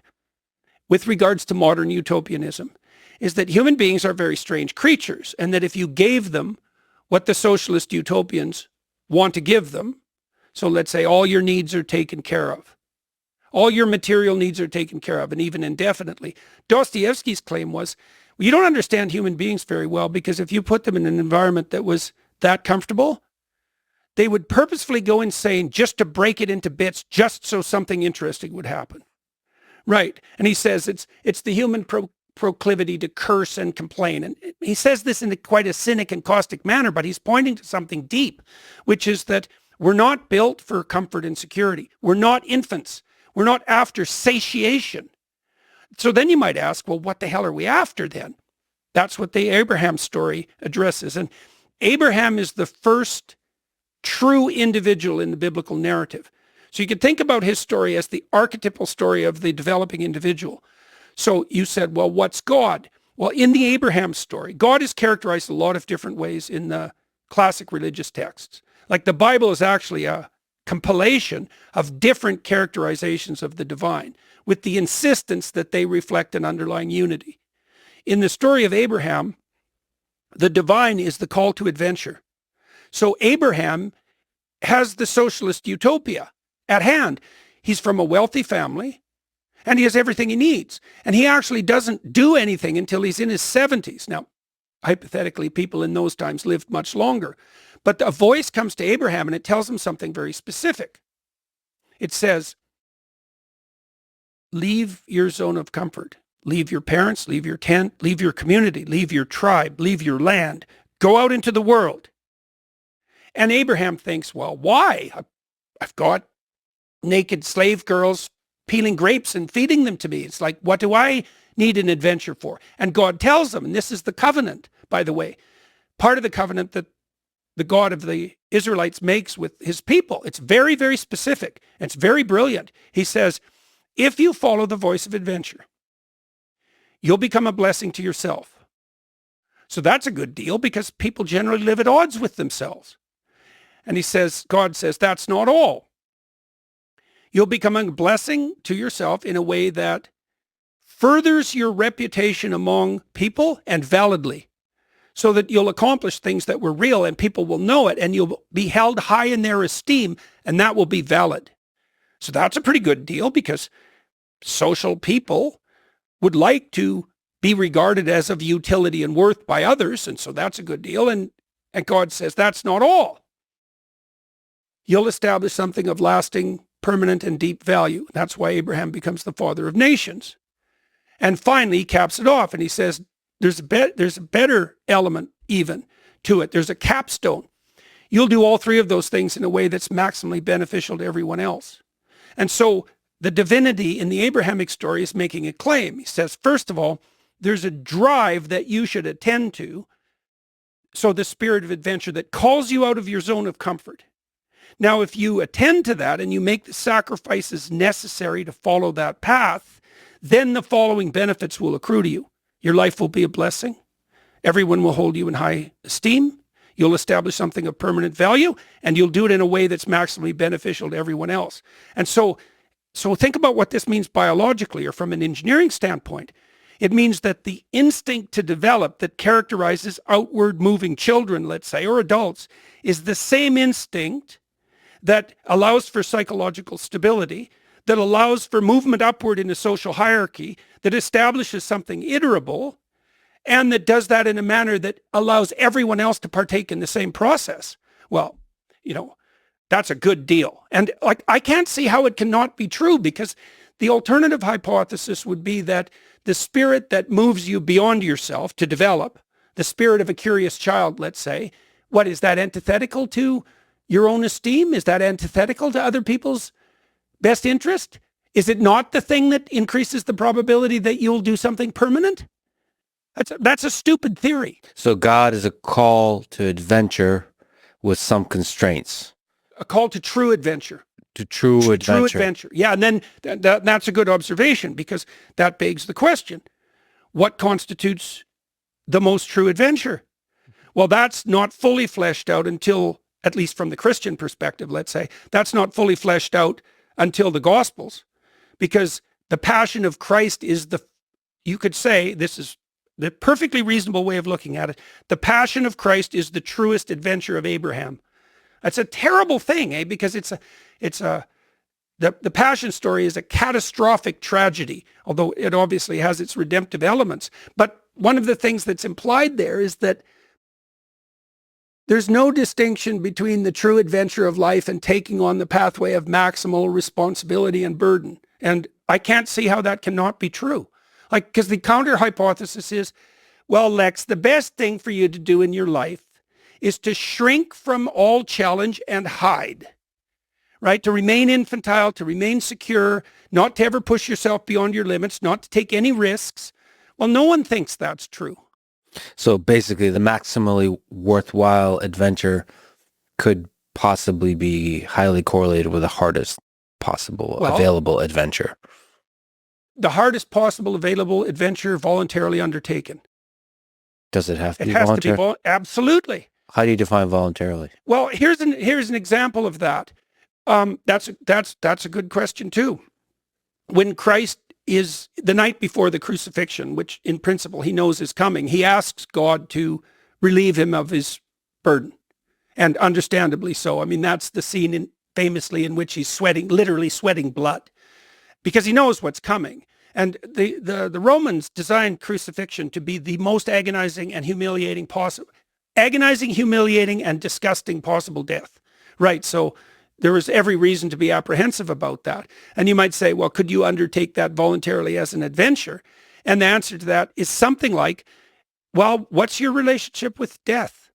with regards to modern utopianism is that human beings are very strange creatures, and that if you gave them what the socialist utopians want to give them, so let's say all your needs are taken care of, all your material needs are taken care of, and even indefinitely. Dostoevsky's claim was, well, you don't understand human beings very well, because if you put them in an environment that was that comfortable, they would purposefully go insane just to break it into bits, just so something interesting would happen. Right. And he says it's the human proclivity to curse and complain. And he says this in quite a cynic and caustic manner, but he's pointing to something deep, which is that we're not built for comfort and security. We're not infants. We're not after satiation. So then you might ask, well, what the hell are we after then? That's what the Abraham story addresses. And Abraham is the first true individual in the biblical narrative. So you could think about his story as the archetypal story of the developing individual. So you said, well, what's God? Well, in the Abraham story, God is characterized a lot of different ways in the classic religious texts. Like the Bible is actually a compilation of different characterizations of the divine, with the insistence that they reflect an underlying unity. In the story of Abraham, the divine is the call to adventure. So Abraham has the socialist utopia at hand. He's from a wealthy family, and he has everything he needs. And he actually doesn't do anything until he's in his 70s. Now, hypothetically, people in those times lived much longer. But a voice comes to Abraham, and it tells him something very specific. It says, leave your zone of comfort. Leave your parents, leave your tent, leave your community, leave your tribe, leave your land. Go out into the world. And Abraham thinks, well, why? I've got naked slave girls peeling grapes and feeding them to me. It's like, what do I need an adventure for? And God tells him, and this is the covenant, by the way, part of the covenant that the God of the Israelites makes with his people. It's very, very specific. It's very brilliant. He says, if you follow the voice of adventure, you'll become a blessing to yourself. So that's a good deal because people generally live at odds with themselves. And he says, God says, that's not all. You'll become a blessing to yourself in a way that furthers your reputation among people and validly, so that you'll accomplish things that were real and people will know it and you'll be held high in their esteem and that will be valid. So that's a pretty good deal because social people would like to be regarded as of utility and worth by others. And so that's a good deal. And God says, that's not all. You'll establish something of lasting, permanent, and deep value. That's why Abraham becomes the father of nations. And finally, he caps it off and he says, there's a better element even to it. There's a capstone. You'll do all three of those things in a way that's maximally beneficial to everyone else. And so the divinity in the Abrahamic story is making a claim. He says, first of all, there's a drive that you should attend to. So the spirit of adventure that calls you out of your zone of comfort. Now, if you attend to that and you make the sacrifices necessary to follow that path, then the following benefits will accrue to you. Your life will be a blessing. Everyone will hold you in high esteem. You'll establish something of permanent value, and you'll do it in a way that's maximally beneficial to everyone else. And so think about what this means biologically or from an engineering standpoint. It means that the instinct to develop that characterizes outward moving children, let's say, or adults, is the same instinct that allows for psychological stability, that allows for movement upward in a social hierarchy, that establishes something iterable, and that does that in a manner that allows everyone else to partake in the same process. Well, that's a good deal. And I can't see how it cannot be true, because the alternative hypothesis would be that the spirit that moves you beyond yourself to develop, the spirit of a curious child, let's say, what is that antithetical to your own esteem? Is that antithetical to other people's best interest? Is it not the thing that increases the probability that you'll do something permanent? That's a stupid theory. So God is a call to adventure with some constraints. A call to true adventure. To true adventure. True adventure. Yeah, and then that's a good observation, because that begs the question, what constitutes the most true adventure? Well, that's not fully fleshed out until, at least from the Christian perspective, let's say, that's not fully fleshed out until the Gospels, because the passion of Christ is you could say, this is the perfectly reasonable way of looking at it, the passion of Christ is the truest adventure of Abraham. That's a terrible thing, because the passion story is a catastrophic tragedy, although it obviously has its redemptive elements. But one of the things that's implied there is that there's no distinction between the true adventure of life and taking on the pathway of maximal responsibility and burden. And I can't see how that cannot be true. Because the counter hypothesis is, well, Lex, the best thing for you to do in your life is to shrink from all challenge and hide, right? To remain infantile, to remain secure, not to ever push yourself beyond your limits, not to take any risks. Well, no one thinks that's true. So basically, the maximally worthwhile adventure could possibly be highly correlated with the hardest possible available adventure. The hardest possible available adventure voluntarily undertaken. Does it have to be voluntary? voluntary? It has to be absolutely. How do you define voluntarily? Well, here's an example of that. That's a good question too. When Christ is the night before the crucifixion, which in principle he knows is coming, he asks God to relieve him of his burden. And understandably so. I mean, that's the scene famously in which he's literally sweating blood, because he knows what's coming. And the Romans designed crucifixion to be the most agonizing, humiliating, and disgusting possible death. Right. So there was every reason to be apprehensive about that. And you might say, well, could you undertake that voluntarily as an adventure? And the answer to that is something like, well, what's your relationship with death?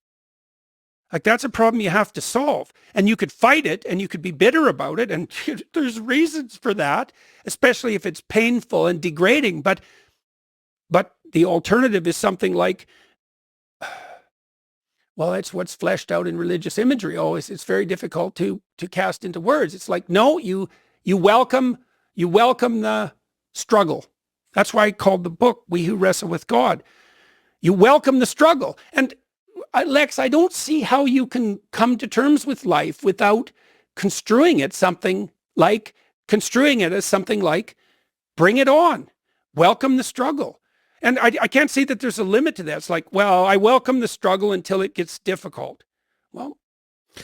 Like, that's a problem you have to solve. And you could fight it, and you could be bitter about it. And there's reasons for that, especially if it's painful and degrading. But the alternative is something like, well, it's what's fleshed out in religious imagery always. It's very difficult to cast into words. It's like, no, you welcome the struggle. That's why I called the book We Who Wrestle with God. You welcome the struggle. And Lex, I don't see how you can come to terms with life without construing it as something like, bring it on, welcome the struggle. And I can't see that there's a limit to that. It's like, well, I welcome the struggle until it gets difficult. Well,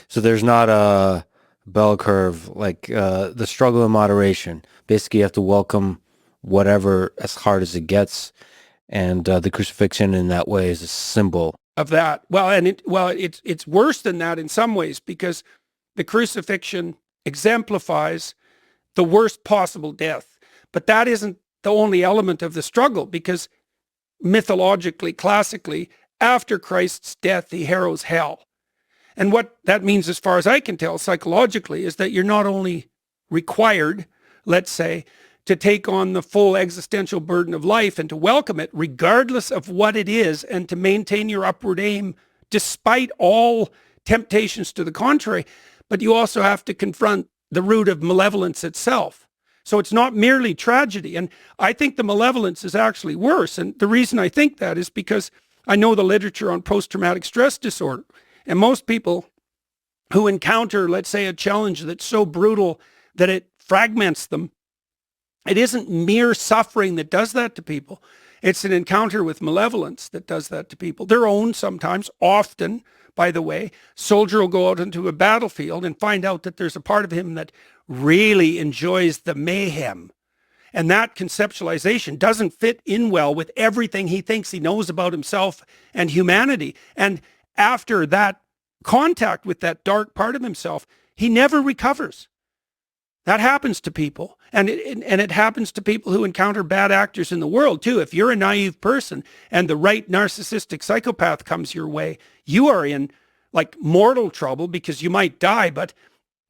so there's not a bell curve, like the struggle in moderation. Basically, you have to welcome whatever as hard as it gets. And the crucifixion in that way is a symbol of that. Well, and it's worse than that in some ways, because the crucifixion exemplifies the worst possible death. But that isn't the only element of the struggle, because mythologically, classically, after Christ's death, he harrows hell. And what that means, as far as I can tell, psychologically, is that you're not only required, let's say, to take on the full existential burden of life and to welcome it, regardless of what it is, and to maintain your upward aim despite all temptations to the contrary, but you also have to confront the root of malevolence itself. So it's not merely tragedy. And I think the malevolence is actually worse. And the reason I think that is because I know the literature on post-traumatic stress disorder. And most people who encounter, let's say, a challenge that's so brutal that it fragments them, it isn't mere suffering that does that to people. It's an encounter with malevolence that does that to people. Their own sometimes, often, by the way. Soldier will go out into a battlefield and find out that there's a part of him that really enjoys the mayhem. And that conceptualization doesn't fit in well with everything he thinks he knows about himself and humanity. And after that contact with that dark part of himself, he never recovers. That happens to people. And it happens to people who encounter bad actors in the world too. If you're a naive person and the right narcissistic psychopath comes your way, you are in like mortal trouble, because you might die, but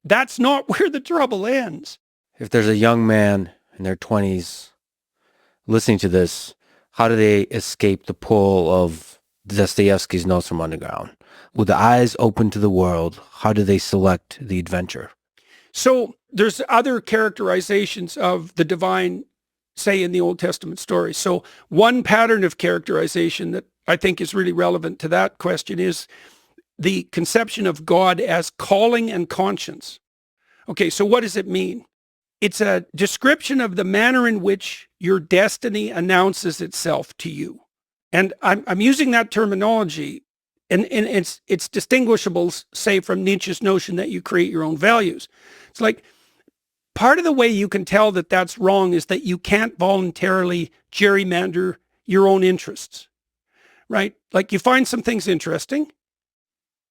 that's not where the trouble ends. If there's a young man in their 20s listening to this, how do they escape the pull of Dostoevsky's Notes from Underground? With the eyes open to the world, how do they select the adventure? So there's other characterizations of the divine, say, in the Old Testament stories. So one pattern of characterization that I think is really relevant to that question is the conception of God as calling and conscience. Okay, so what does it mean? It's a description of the manner in which your destiny announces itself to you. And I'm using that terminology, and it's distinguishable, say, from Nietzsche's notion that you create your own values. It's like, part of the way you can tell that that's wrong is that you can't voluntarily gerrymander your own interests, right? Like, you find some things interesting,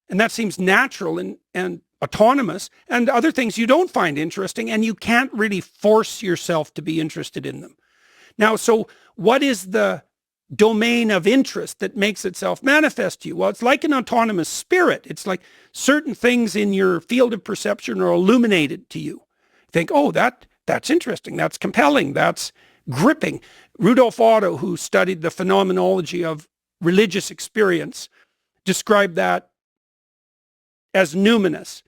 and that seems natural and autonomous, and other things you don't find interesting, and you can't really force yourself to be interested in them. Now, so what is the domain of interest that makes itself manifest to you? Well, it's like an autonomous spirit. It's like certain things in your field of perception are illuminated to you. You think, oh, that's interesting, that's compelling, that's gripping. Rudolf Otto, who studied the phenomenology of religious experience, described that as numinous.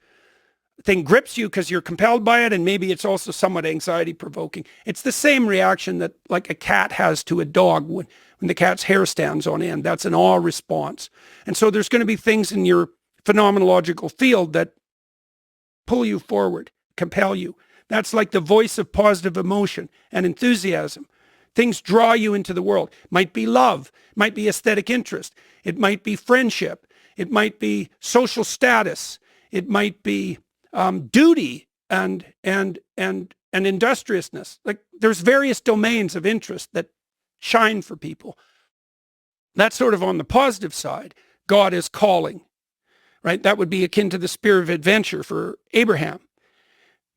The thing grips you because you're compelled by it, and maybe it's also somewhat anxiety-provoking. It's the same reaction that like a cat has to a dog when the cat's hair stands on end. That's an awe response. And so there's going to be things in your phenomenological field that pull you forward, compel you. That's like the voice of positive emotion and enthusiasm. Things draw you into the world. Might be love, might be aesthetic interest, it might be friendship, It might be social status. It might be duty and industriousness. Like there's various domains of interest that shine for people. That's sort of on the positive side. God is calling, right? That would be akin to the spirit of adventure for Abraham.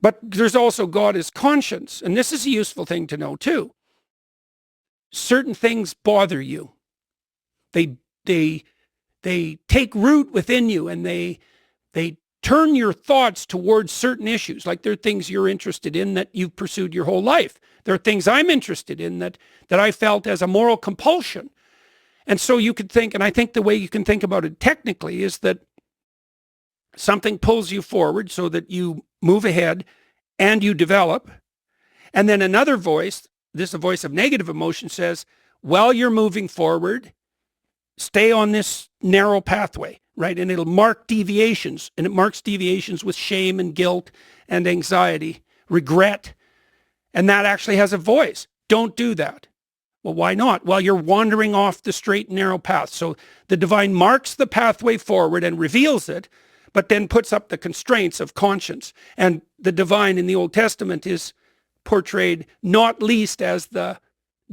But there's also God is conscience. And this is a useful thing to know too. Certain things bother you. They take root within you, and they turn your thoughts towards certain issues. Like there are things you're interested in that you've pursued your whole life. There are things I'm interested in that I felt as a moral compulsion. And so you could think, and I think the way you can think about it technically is that something pulls you forward so that you move ahead and you develop. And then another voice, this is a voice of negative emotion, says, while you're moving forward, stay on this narrow pathway, right? And it'll mark deviations, and it marks deviations with shame and guilt and anxiety, regret. And that actually has a voice. Don't do that. Well, why not? Well, you're wandering off the straight and narrow path. So the divine marks the pathway forward and reveals it, but then puts up the constraints of conscience. And the divine in the Old Testament is portrayed not least as the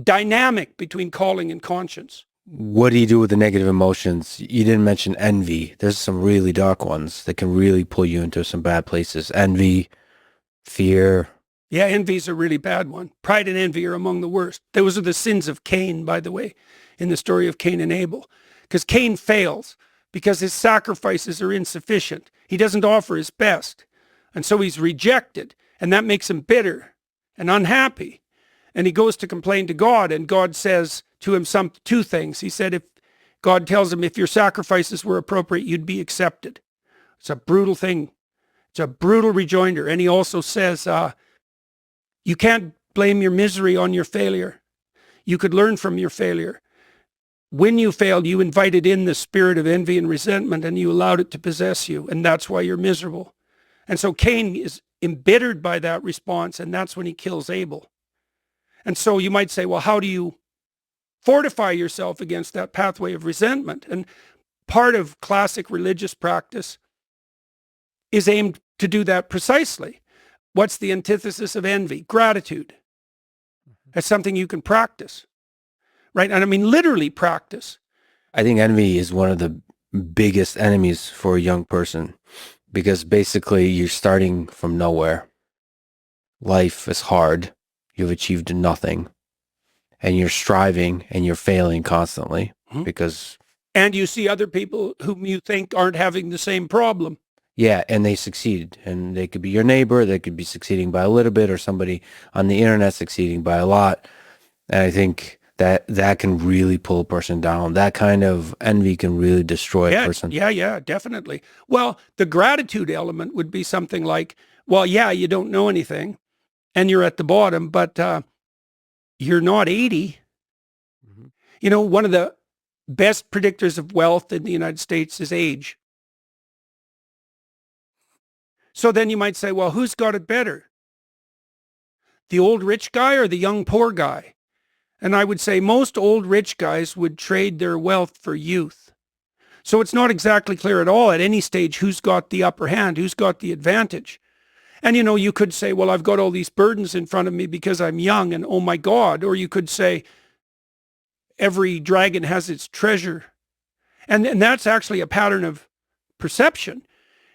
dynamic between calling and conscience. What do you do with the negative emotions? You didn't mention envy. There's some really dark ones that can really pull you into some bad places. Envy, fear. Yeah, envy is a really bad one. Pride and envy are among the worst. Those are the sins of Cain, by the way, in the story of Cain and Abel. Because Cain fails because his sacrifices are insufficient. He doesn't offer his best. And so he's rejected. And that makes him bitter and unhappy. And he goes to complain to God, and God says to him two things. He said, if God tells him, if your sacrifices were appropriate, you'd be accepted. It's a brutal thing. It's a brutal rejoinder. And he also says, you can't blame your misery on your failure. You could learn from your failure. When you failed, you invited in the spirit of envy and resentment, and you allowed it to possess you. And that's why you're miserable. And so Cain is embittered by that response, and that's when he kills Abel. And so you might say, well, how do you fortify yourself against that pathway of resentment? And part of classic religious practice is aimed to do that precisely. What's the antithesis of envy? Gratitude. That's something you can practice, right? And I mean, literally practice. I think envy is one of the biggest enemies for a young person, because basically you're starting from nowhere. Life is hard. You've achieved nothing, and you're striving and you're failing constantly because... And you see other people whom you think aren't having the same problem. Yeah, and they succeed, and they could be your neighbor, they could be succeeding by a little bit, or somebody on the internet succeeding by a lot. And I think that can really pull a person down. That kind of envy can really destroy a person. Yeah, definitely. Well, the gratitude element would be something like, well, yeah, you don't know anything, and you're at the bottom, but you're not 80. Mm-hmm. You know, one of the best predictors of wealth in the United States is age. So then you might say, well, who's got it better? The old rich guy or the young poor guy? And I would say most old rich guys would trade their wealth for youth. So it's not exactly clear at all at any stage who's got the upper hand, who's got the advantage. And, you know, you could say, well, I've got all these burdens in front of me because I'm young and oh my God. Or you could say, every dragon has its treasure. And that's actually a pattern of perception.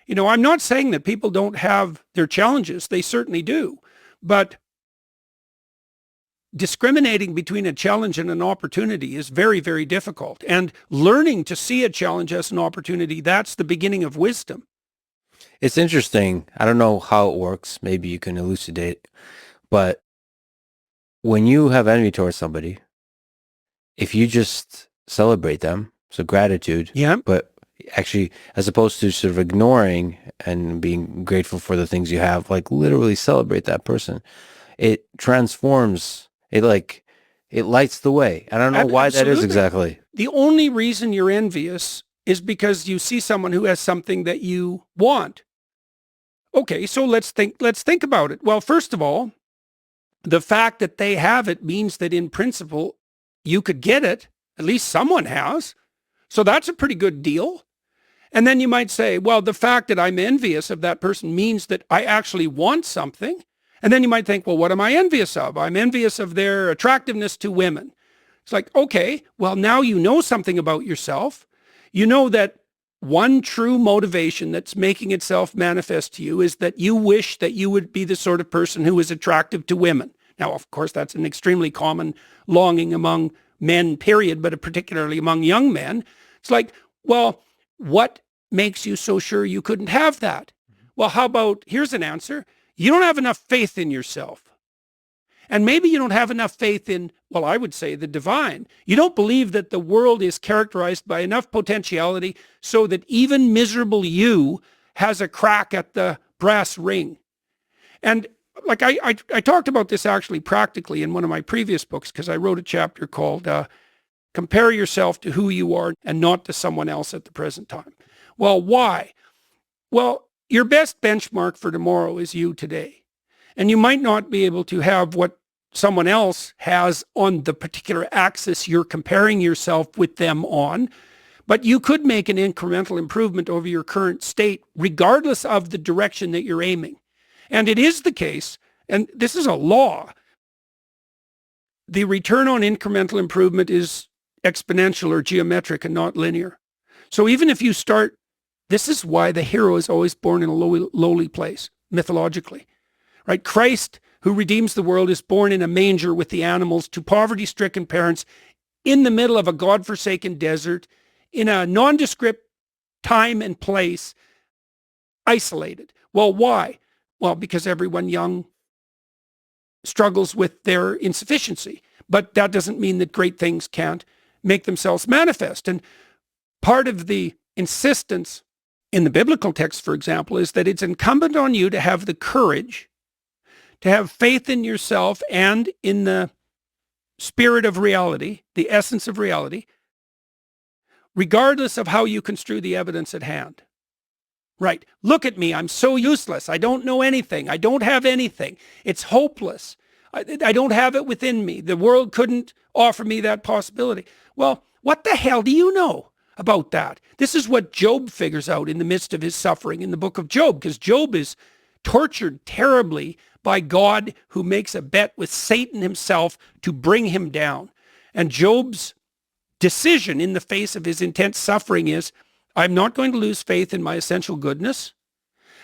You know, I'm not saying that people don't have their challenges. They certainly do. But discriminating between a challenge and an opportunity is very, very difficult. And learning to see a challenge as an opportunity, that's the beginning of wisdom. It's interesting. I don't know how it works. Maybe you can elucidate. But when you have envy towards somebody, if you just celebrate them, so gratitude, but actually, as opposed to sort of ignoring and being grateful for the things you have, like literally celebrate that person, it transforms, it lights the way. I don't know why that is exactly. The only reason you're envious is because you see someone who has something that you want. Okay, so let's think about it. Well, first of all, the fact that they have it means that in principle, you could get it. At least someone has. So that's a pretty good deal. And then you might say, well, the fact that I'm envious of that person means that I actually want something. And then you might think, well, what am I envious of? I'm envious of their attractiveness to women. It's like, okay, well, now you know something about yourself. You know that one true motivation that's making itself manifest to you is that you wish that you would be the sort of person who is attractive to women. Now, of course, that's an extremely common longing among men, period, but particularly among young men. It's like, well, what makes you so sure you couldn't have that? Well, how about, here's an answer. You don't have enough faith in yourself. And maybe you don't have enough faith in, well, I would say the divine. You don't believe that the world is characterized by enough potentiality so that even miserable you has a crack at the brass ring. And like I talked about this actually practically in one of my previous books, because I wrote a chapter called Compare Yourself to Who You Are and Not to Someone Else at the Present Time. Well, why? Well, your best benchmark for tomorrow is you today. And you might not be able to have what someone else has on the particular axis you're comparing yourself with them on, but you could make an incremental improvement over your current state, regardless of the direction that you're aiming. And it is the case, and this is a law, the return on incremental improvement is exponential or geometric and not linear. So even if you start, this is why the hero is always born in a lowly place, mythologically. Right? Christ, who redeems the world, is born in a manger with the animals to poverty-stricken parents in the middle of a God-forsaken desert in a nondescript time and place, isolated. Well, why? Well, because everyone young struggles with their insufficiency. But that doesn't mean that great things can't make themselves manifest. And part of the insistence in the biblical text, for example, is that it's incumbent on you to have the courage to have faith in yourself and in the spirit of reality, the essence of reality, regardless of how you construe the evidence at hand. Right. Look at me. I'm so useless. I don't know anything. I don't have anything. It's hopeless. I don't have it within me. The world couldn't offer me that possibility. Well, what the hell do you know about that? This is what Job figures out in the midst of his suffering in the book of Job, because Job is tortured terribly by God, who makes a bet with Satan himself to bring him down. And Job's decision in the face of his intense suffering is, I'm not going to lose faith in my essential goodness,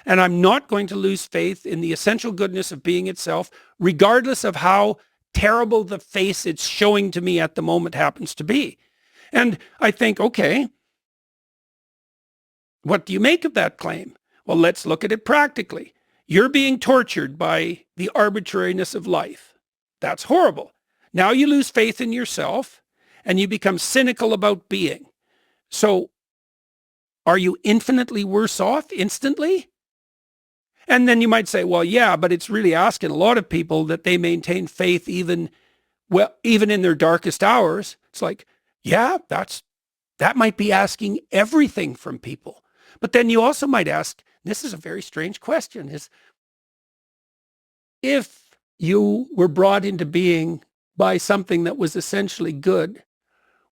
and I'm not going to lose faith in the essential goodness of being itself, regardless of how terrible the face it's showing to me at the moment happens to be. And I think, okay, what do you make of that claim? Well, let's look at it practically. You're being tortured by the arbitrariness of life. That's horrible. Now you lose faith in yourself and you become cynical about being. So are you infinitely worse off instantly? And then you might say, well, yeah, but it's really asking a lot of people that they maintain faith even in their darkest hours. It's like, yeah, that might be asking everything from people. But then you also might ask, this is a very strange question, is if you were brought into being by something that was essentially good,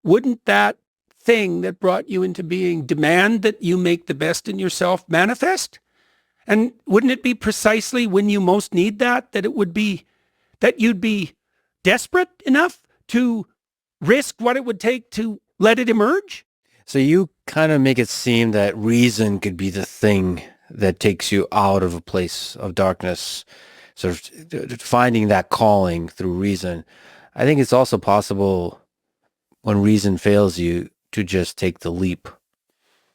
wouldn't that thing that brought you into being demand that you make the best in yourself manifest? And wouldn't it be precisely when you most need that you'd be desperate enough to risk what it would take to let it emerge? So you kind of make it seem that reason could be the thing that takes you out of a place of darkness, sort of finding that calling through reason. I think it's also possible when reason fails you to just take the leap.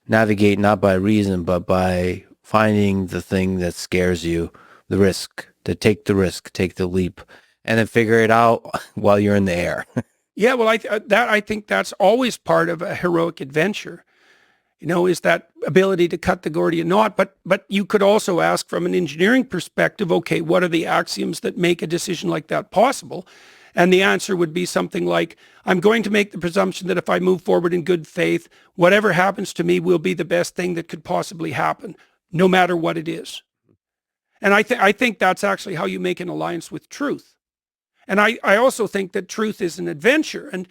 Navigate not by reason, but by finding the thing that scares you, the risk, to take the risk, take the leap, and then figure it out while you're in the air. Yeah, well, I think that's always part of a heroic adventure, is that ability to cut the Gordian knot. But you could also ask from an engineering perspective, okay, what are the axioms that make a decision like that possible? And the answer would be something like, I'm going to make the presumption that if I move forward in good faith, whatever happens to me will be the best thing that could possibly happen, no matter what it is. And I think that's actually how you make an alliance with truth. And I also think that truth is an adventure. And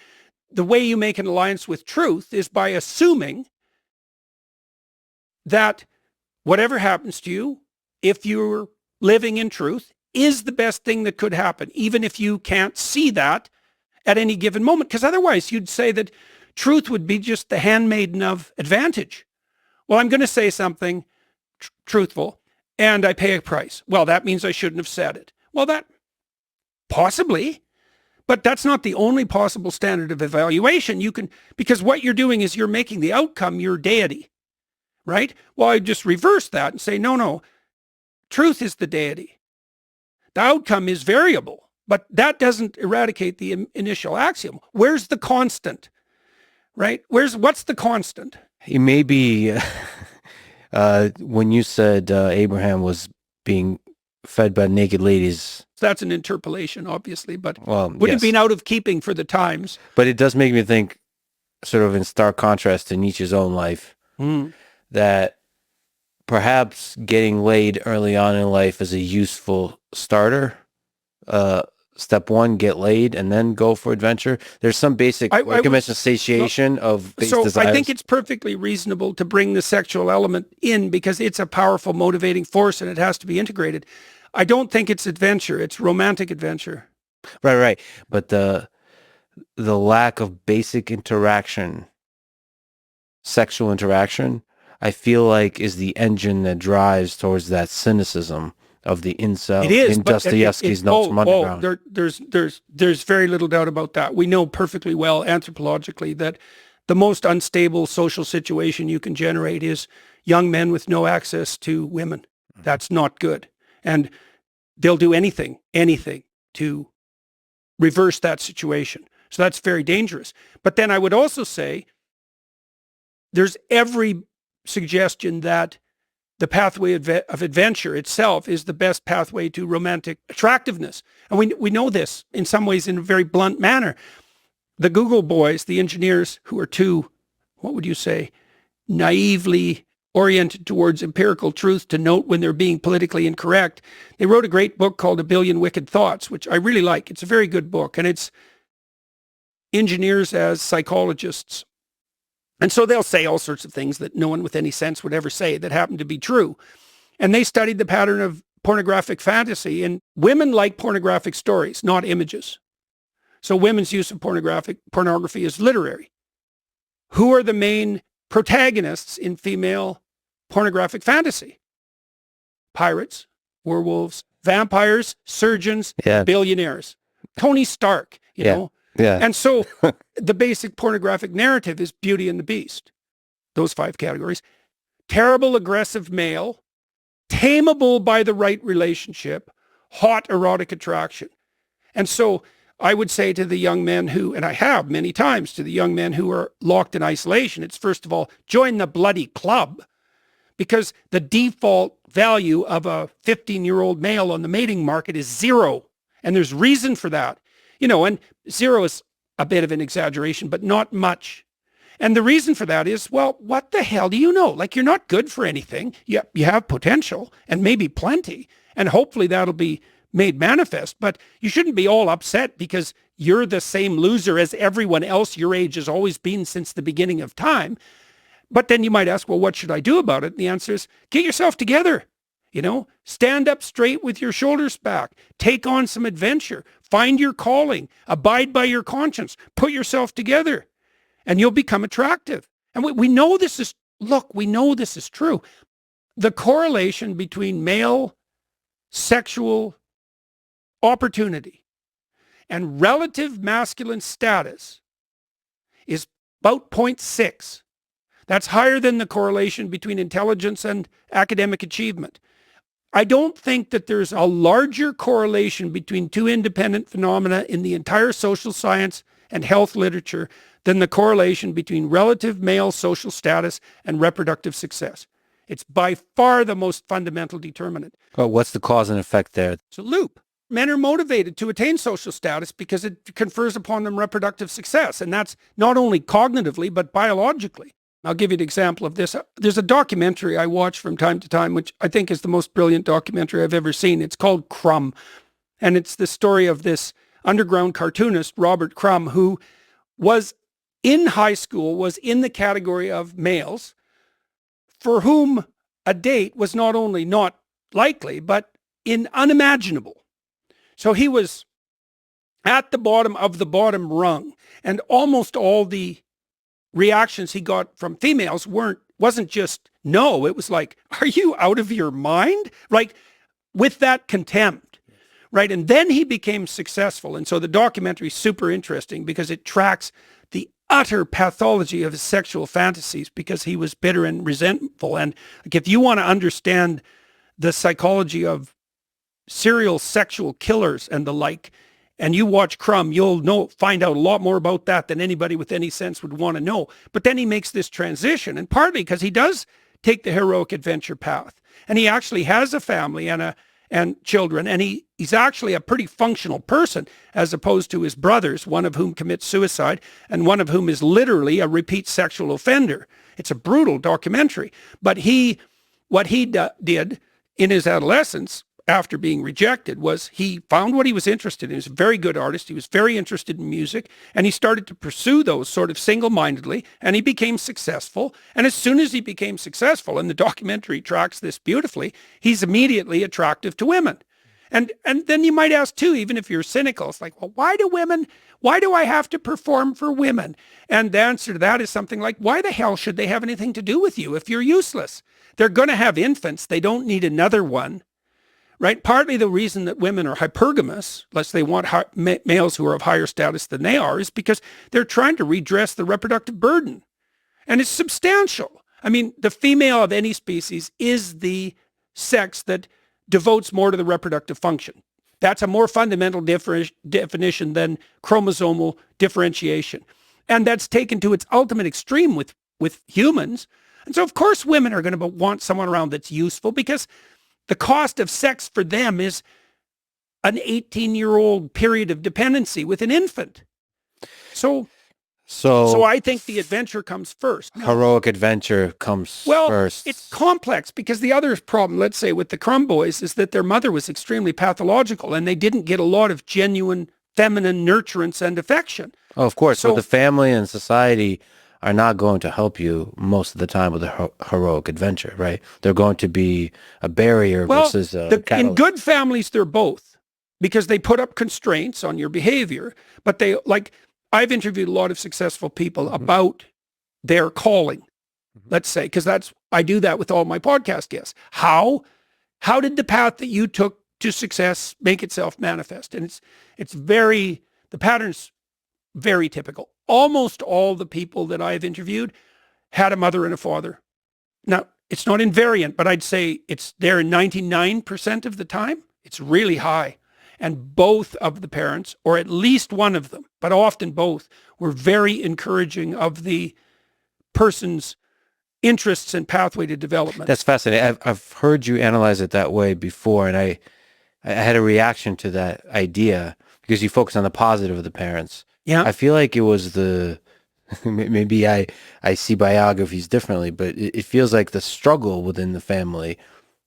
the way you make an alliance with truth is by assuming that whatever happens to you, if you're living in truth, is the best thing that could happen, even if you can't see that at any given moment. Because otherwise you'd say that truth would be just the handmaiden of advantage. Well, I'm going to say something truthful and I pay a price. Well, that means I shouldn't have said it. Well, that possibly, but that's not the only possible standard of evaluation. Because what you're doing is you're making the outcome your deity, right? Well, I just reverse that and say, no, truth is the deity. The outcome is variable, but that doesn't eradicate the initial axiom. Where's the constant, right? What's the constant? It may be when you said Abraham was being fed by naked ladies. That's an interpolation, obviously, but would yes. have been out of keeping for the times. But it does make me think, sort of in stark contrast to Nietzsche's own life, that perhaps getting laid early on in life is a useful starter. Step one, get laid and then go for adventure. There's some basic conventional satiation of base desires. I think it's perfectly reasonable to bring the sexual element in because it's a powerful motivating force and it has to be integrated. I don't think it's adventure. It's romantic adventure. Right. But the lack of basic interaction, sexual interaction, I feel like is the engine that drives towards that cynicism of the incel. It is in Dostoevsky's Notes from Underground. There's very little doubt about that. We know perfectly well anthropologically that the most unstable social situation you can generate is young men with no access to women. That's not good. And they'll do anything to reverse that situation. So that's very dangerous. But then I would also say there's every suggestion that the pathway of adventure itself is the best pathway to romantic attractiveness. And we know this in some ways in a very blunt manner. The Google boys, the engineers who are too, what would you say, naively oriented towards empirical truth to note when they're being politically incorrect, they wrote a great book called A Billion Wicked Thoughts, which I really like. It's a very good book, and it's engineers as psychologists. And so they'll say all sorts of things that no one with any sense would ever say that happen to be true. And they studied the pattern of pornographic fantasy, and women like pornographic stories, not images. So women's use of pornography is literary. Who are the main protagonists in female pornographic fantasy? Pirates, werewolves, vampires, surgeons, billionaires. Tony Stark, you know. Yeah. And so the basic pornographic narrative is Beauty and the Beast. Those 5 categories. Terrible, aggressive male, tameable by the right relationship, hot erotic attraction. And so I would say to the young men who, and I have many times to the young men who are locked in isolation, it's first of all, join the bloody club, because the default value of a 15-year-old male on the mating market is 0. And there's reason for that. You know, and 0 is a bit of an exaggeration, but not much. And the reason for that is, well, what the hell do you know? Like, you're not good for anything. You have potential and maybe plenty. And hopefully that'll be made manifest. But you shouldn't be all upset because you're the same loser as everyone else your age has always been since the beginning of time. But then you might ask, well, what should I do about it? And the answer is, get yourself together. You know, stand up straight with your shoulders back, take on some adventure, find your calling, abide by your conscience, put yourself together, and you'll become attractive. And we know this is, we know this is true. The correlation between male sexual opportunity and relative masculine status is about 0.6. That's higher than the correlation between intelligence and academic achievement. I don't think that there's a larger correlation between 2 independent phenomena in the entire social science and health literature than the correlation between relative male social status and reproductive success. It's by far the most fundamental determinant. Well, what's the cause and effect there? It's a loop. Men are motivated to attain social status because it confers upon them reproductive success. And that's not only cognitively, but biologically. I'll give you an example of this. There's a documentary I watch from time to time, which I think is the most brilliant documentary I've ever seen. It's called Crumb. And it's the story of this underground cartoonist, Robert Crumb, who was in high school, was in the category of males, for whom a date was not only not likely, but unimaginable. So he was at the bottom of the bottom rung, and almost all the reactions he got from females wasn't just no, it was like, are you out of your mind? Like, with that contempt, right? And then he became successful. And so the documentary is super interesting because it tracks the utter pathology of his sexual fantasies because he was bitter and resentful. And like, if you want to understand the psychology of serial sexual killers and the like, and you watch Crumb, you'll find out a lot more about that than anybody with any sense would want to know. But then he makes this transition, and partly because he does take the heroic adventure path, and he actually has a family and children, and he's actually a pretty functional person, as opposed to his brothers, one of whom commits suicide, and one of whom is literally a repeat sexual offender. It's a brutal documentary. But what he did in his adolescence, after being rejected, was he found what he was interested in. He was a very good artist. He was very interested in music, and he started to pursue those sort of single-mindedly, and he became successful. And as soon as he became successful, and the documentary tracks this beautifully, he's immediately attractive to women. And then you might ask too, even if you're cynical, it's like, well, why do I have to perform for women? And the answer to that is something like, why the hell should they have anything to do with you if you're useless? They're going to have infants. They don't need another one. Right? Partly the reason that women are hypergamous, unless they want males who are of higher status than they are, is because they're trying to redress the reproductive burden. And it's substantial. I mean, the female of any species is the sex that devotes more to the reproductive function. That's a more fundamental definition than chromosomal differentiation. And that's taken to its ultimate extreme with humans. And so, of course, women are going to want someone around that's useful because the cost of sex for them is an 18-year-old period of dependency with an infant. So I think the adventure comes first. Heroic adventure comes first. Well, it's complex because the other problem, let's say, with the Crumb Boys is that their mother was extremely pathological and they didn't get a lot of genuine feminine nurturance and affection. Oh, of course. So the family and society are not going to help you most of the time with a heroic adventure, right? They're going to be a barrier versus a catalyst. In good families, they're both because they put up constraints on your behavior. But I've interviewed a lot of successful people about their calling, let's say, because I do that with all my podcast guests. How did the path that you took to success make itself manifest? And the pattern's very typical. Almost all the people that I've interviewed had a mother and a father. Now, it's not invariant, but I'd say it's there 99% of the time. It's really high. And both of the parents, or at least one of them, but often both, were very encouraging of the person's interests and pathway to development. That's fascinating. I've heard you analyze it that way before, and I had a reaction to that idea because you focus on the positive of the parents. Yeah. I feel like it was maybe I see biographies differently, but it feels like the struggle within the family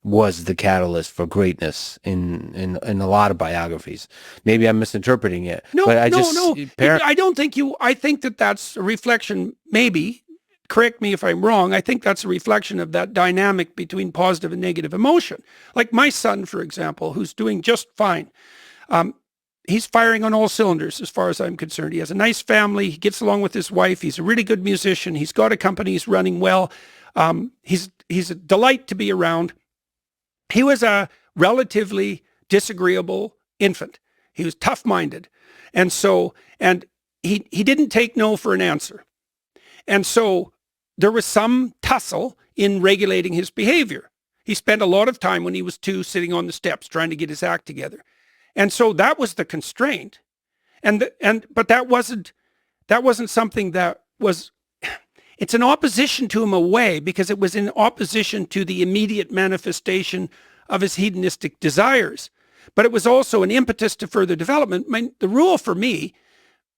was the catalyst for greatness in a lot of biographies. Maybe I'm misinterpreting it. No. I don't think I think that's a reflection, maybe, correct me if I'm wrong, I think that's a reflection of that dynamic between positive and negative emotion. Like my son, for example, who's doing just fine. He's firing on all cylinders as far as I'm concerned. He has a nice family. He gets along with his wife. He's a really good musician. He's got a company. He's running well. He's a delight to be around. He was a relatively disagreeable infant. He was tough-minded. And he didn't take no for an answer. And so there was some tussle in regulating his behavior. He spent a lot of time when he was 2 sitting on the steps trying to get his act together. And so that was the constraint. But that wasn't something that was, it's an opposition to him away because it was in opposition to the immediate manifestation of his hedonistic desires. But it was also an impetus to further development. I mean, the rule for me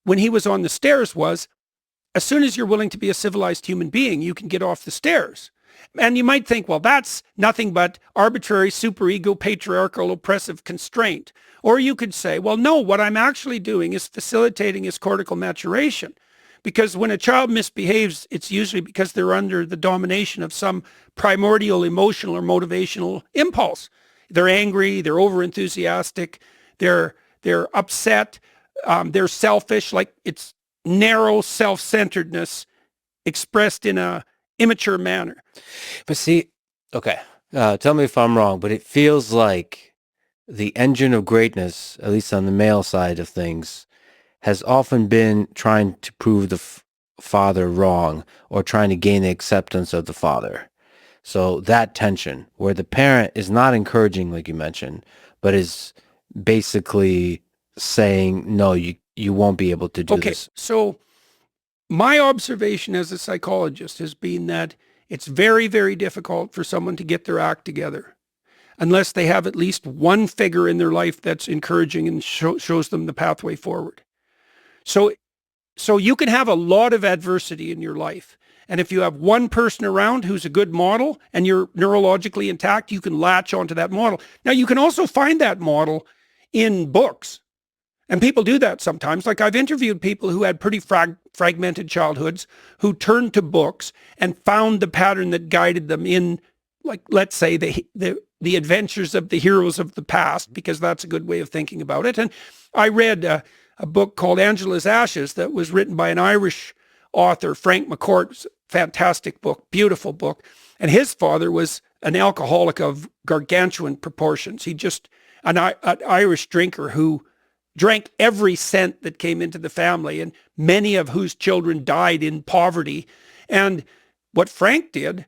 when he was on the stairs was, as soon as you're willing to be a civilized human being, you can get off the stairs. And you might think, well, that's nothing but arbitrary, superego, patriarchal, oppressive constraint. Or you could say, well, no, what I'm actually doing is facilitating his cortical maturation. Because when a child misbehaves, it's usually because they're under the domination of some primordial emotional or motivational impulse. They're angry, they're overenthusiastic, they're upset, they're selfish, like it's narrow self-centeredness expressed in a immature manner. But see, okay, tell me if I'm wrong, but it feels like the engine of greatness, at least on the male side of things, has often been trying to prove the father wrong or trying to gain the acceptance of the father. So that tension where the parent is not encouraging, like you mentioned, but is basically saying, no, you won't be able to do this. So my observation as a psychologist has been that it's very, very difficult for someone to get their act together unless they have at least one figure in their life that's encouraging and shows them the pathway forward. So you can have a lot of adversity in your life. And if you have one person around who's a good model and you're neurologically intact, you can latch onto that model. Now, you can also find that model in books. And people do that sometimes. Like I've interviewed people who had pretty fragmented childhoods who turned to books and found the pattern that guided them in, like, let's say, the adventures of the heroes of the past, because that's a good way of thinking about it. And I read a book called Angela's Ashes that was written by an Irish author, Frank McCourt. Fantastic book, beautiful book. And his father was an alcoholic of gargantuan proportions. He just, an Irish drinker who drank every cent that came into the family, and many of whose children died in poverty. And what Frank did,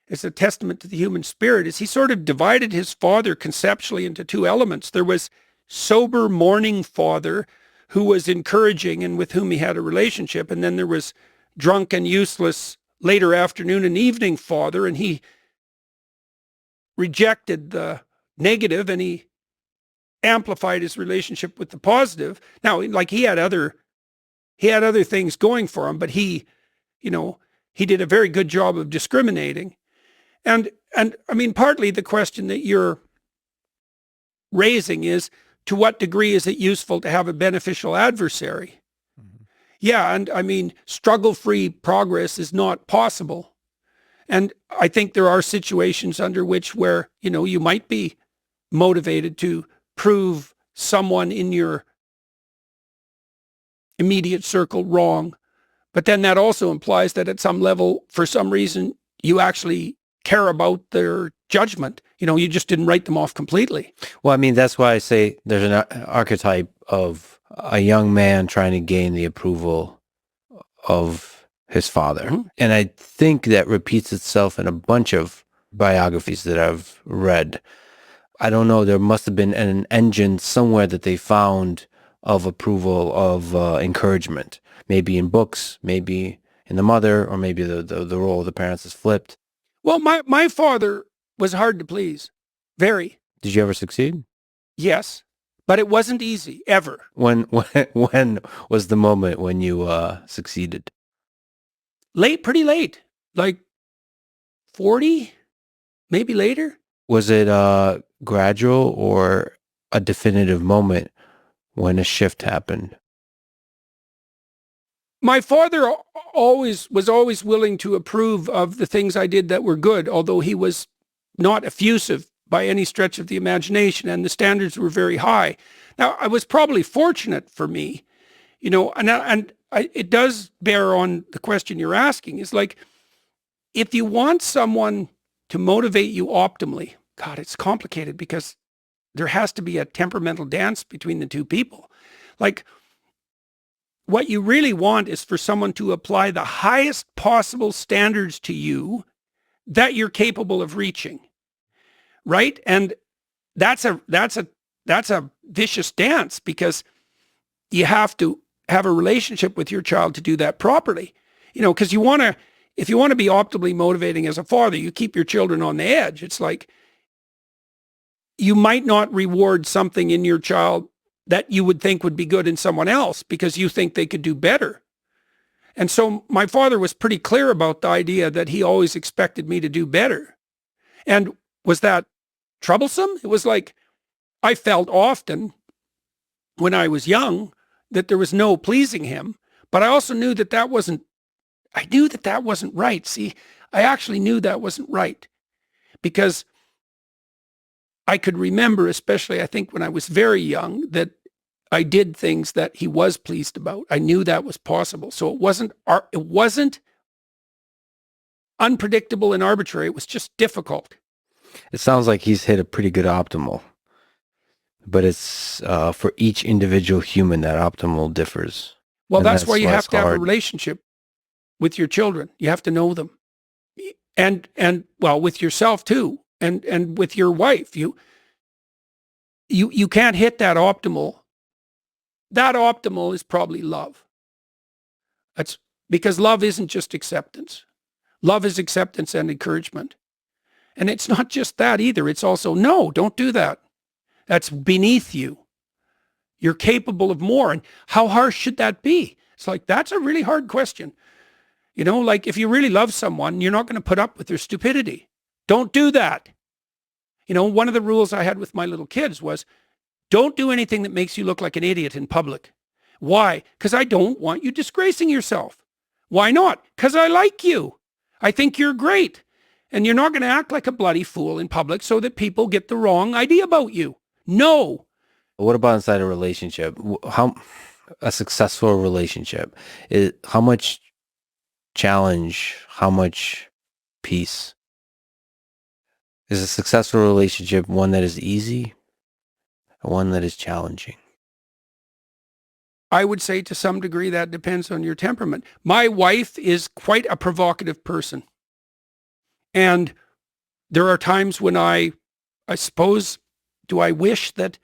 is a testament to the human spirit, is he sort of divided his father conceptually into two elements. There was sober morning father who was encouraging and with whom he had a relationship. And then there was drunk and useless later afternoon and evening father, and he rejected the negative and he amplified his relationship with the positive. Now, like he had other things going for him, but he did a very good job of discriminating. And I mean, partly the question that you're raising is, to what degree is it useful to have a beneficial adversary? Mm-hmm. Yeah, and I mean, struggle-free progress is not possible. And I think there are situations under which where, you might be motivated to prove someone in your immediate circle wrong. But then that also implies that at some level, for some reason, you actually care about their judgment. You just didn't write them off completely. Well, I mean, that's why I say there's an archetype of a young man trying to gain the approval of his father. Mm-hmm. And I think that repeats itself in a bunch of biographies that I've read. I don't know, there must have been an engine somewhere that they found of approval, of encouragement. Maybe in books, maybe in the mother, or maybe the role of the parents is flipped. Well, my father was hard to please. Very. Did you ever succeed? Yes, but it wasn't easy, ever. When was the moment when you succeeded? Pretty late, like 40, maybe later. Was it gradual or a definitive moment when a shift happened? My father was always willing to approve of the things I did that were good, although he was not effusive by any stretch of the imagination, and the standards were very high. Now, I was probably fortunate for me, it does bear on the question you're asking, is like, if you want someone to motivate you optimally, God, it's complicated because there has to be a temperamental dance between the two people. Like, what you really want is for someone to apply the highest possible standards to you that you're capable of reaching, right? And that's a vicious dance, because you have to have a relationship with your child to do that properly. Because if you want to be optimally motivating as a father, you keep your children on the edge. It's like you might not reward something in your child that you would think would be good in someone else because you think they could do better. And so my father was pretty clear about the idea that he always expected me to do better. And was that troublesome? It was like, I felt often when I was young that there was no pleasing him, But I also knew that that wasn't right. See, I actually knew that wasn't right because I could remember, especially I think when I was very young, that I did things that he was pleased about. I knew that was possible. So it wasn't unpredictable and arbitrary. It was just difficult. It sounds like he's hit a pretty good optimal, but it's for each individual human that optimal differs. Well, And that's why you why have it's to have a hard. relationship with your children. You have to know them. And well, with yourself too. And with your wife. You can't hit that optimal. That optimal is probably love. That's because love isn't just acceptance. Love is acceptance and encouragement. And it's not just that either. It's also, no, don't do that. That's beneath you. You're capable of more. And how harsh should that be? It's like, that's a really hard question. You know, like if you really love someone, you're not going to put up with their stupidity. Don't do that. You know, one of the rules I had with my little kids was, don't do anything that makes you look like an idiot in public. Why? Because I don't want you disgracing yourself. Why not? Because I like you. I think you're great. And you're not going to act like a bloody fool in public so that people get the wrong idea about you. No. What about inside a relationship? How a successful relationship is how much challenge, how much peace? Is a successful relationship one that is easy or one that is challenging? I would say to some degree that depends on your temperament. My wife is quite a provocative person. And there are times when I suppose, do I wish that,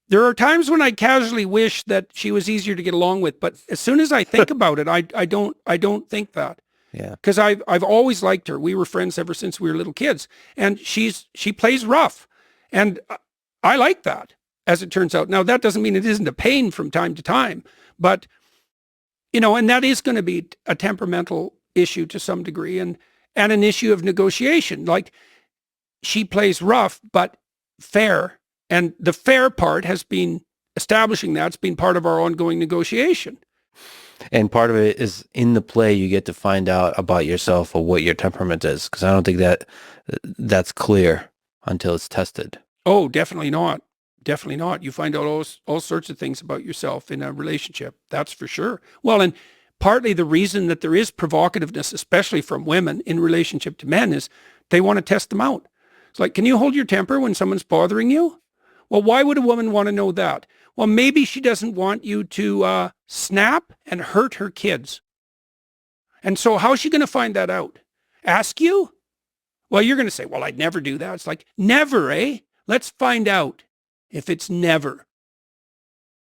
there are times when I casually wish that she was easier to get along with. But as soon as I think about it, I don't think that. Yeah. Because I've always liked her. We were friends ever since we were little kids. And she plays rough. And I like that, as it turns out. Now, that doesn't mean it isn't a pain from time to time. But, you know, and that is going to be a temperamental issue to some degree and an issue of negotiation. Like, she plays rough, but fair. And the fair part has been establishing that's been part of our ongoing negotiation. And part of it is in the play, you get to find out about yourself or what your temperament is. Because I don't think that's clear until it's tested. Oh, definitely not. Definitely not. You find out all sorts of things about yourself in a relationship. That's for sure. Well, and partly the reason that there is provocativeness, especially from women in relationship to men, is they want to test them out. It's like, can you hold your temper when someone's bothering you? Well, why would a woman want to know that? Well, maybe she doesn't want you to snap and hurt her kids. And so how's she going to find that out? Ask you? Well, you're going to say, well, I'd never do that. It's like, never, eh? Let's find out if it's never.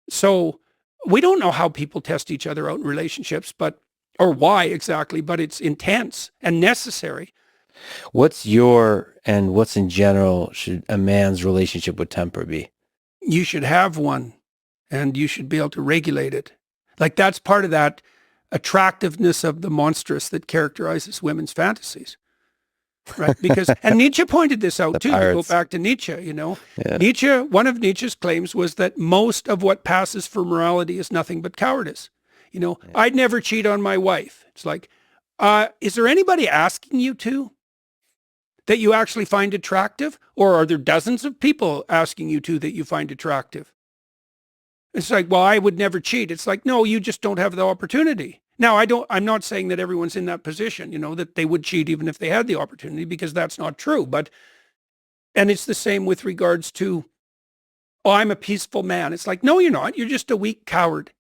So we don't know how people test each other out in relationships, or why exactly, but it's intense and necessary. What's in general should a man's relationship with temper be? You should have one, and you should be able to regulate it. Like, that's part of that attractiveness of the monstrous that characterizes women's fantasies. Right? Because, and Nietzsche pointed this out too. Go back to Nietzsche, you know. Yeah. One of Nietzsche's claims was that most of what passes for morality is nothing but cowardice. You know, yeah. I'd never cheat on my wife. It's like, is there anybody asking you to that you actually find attractive? Or are there dozens of people asking you to that you find attractive? It's like, well, I would never cheat. It's like, no, you just don't have the opportunity. Now, I'm not saying that everyone's in that position, you know, that they would cheat even if they had the opportunity, because that's not true. And it's the same with regards to, oh, I'm a peaceful man. It's like, no, you're not. You're just a weak coward.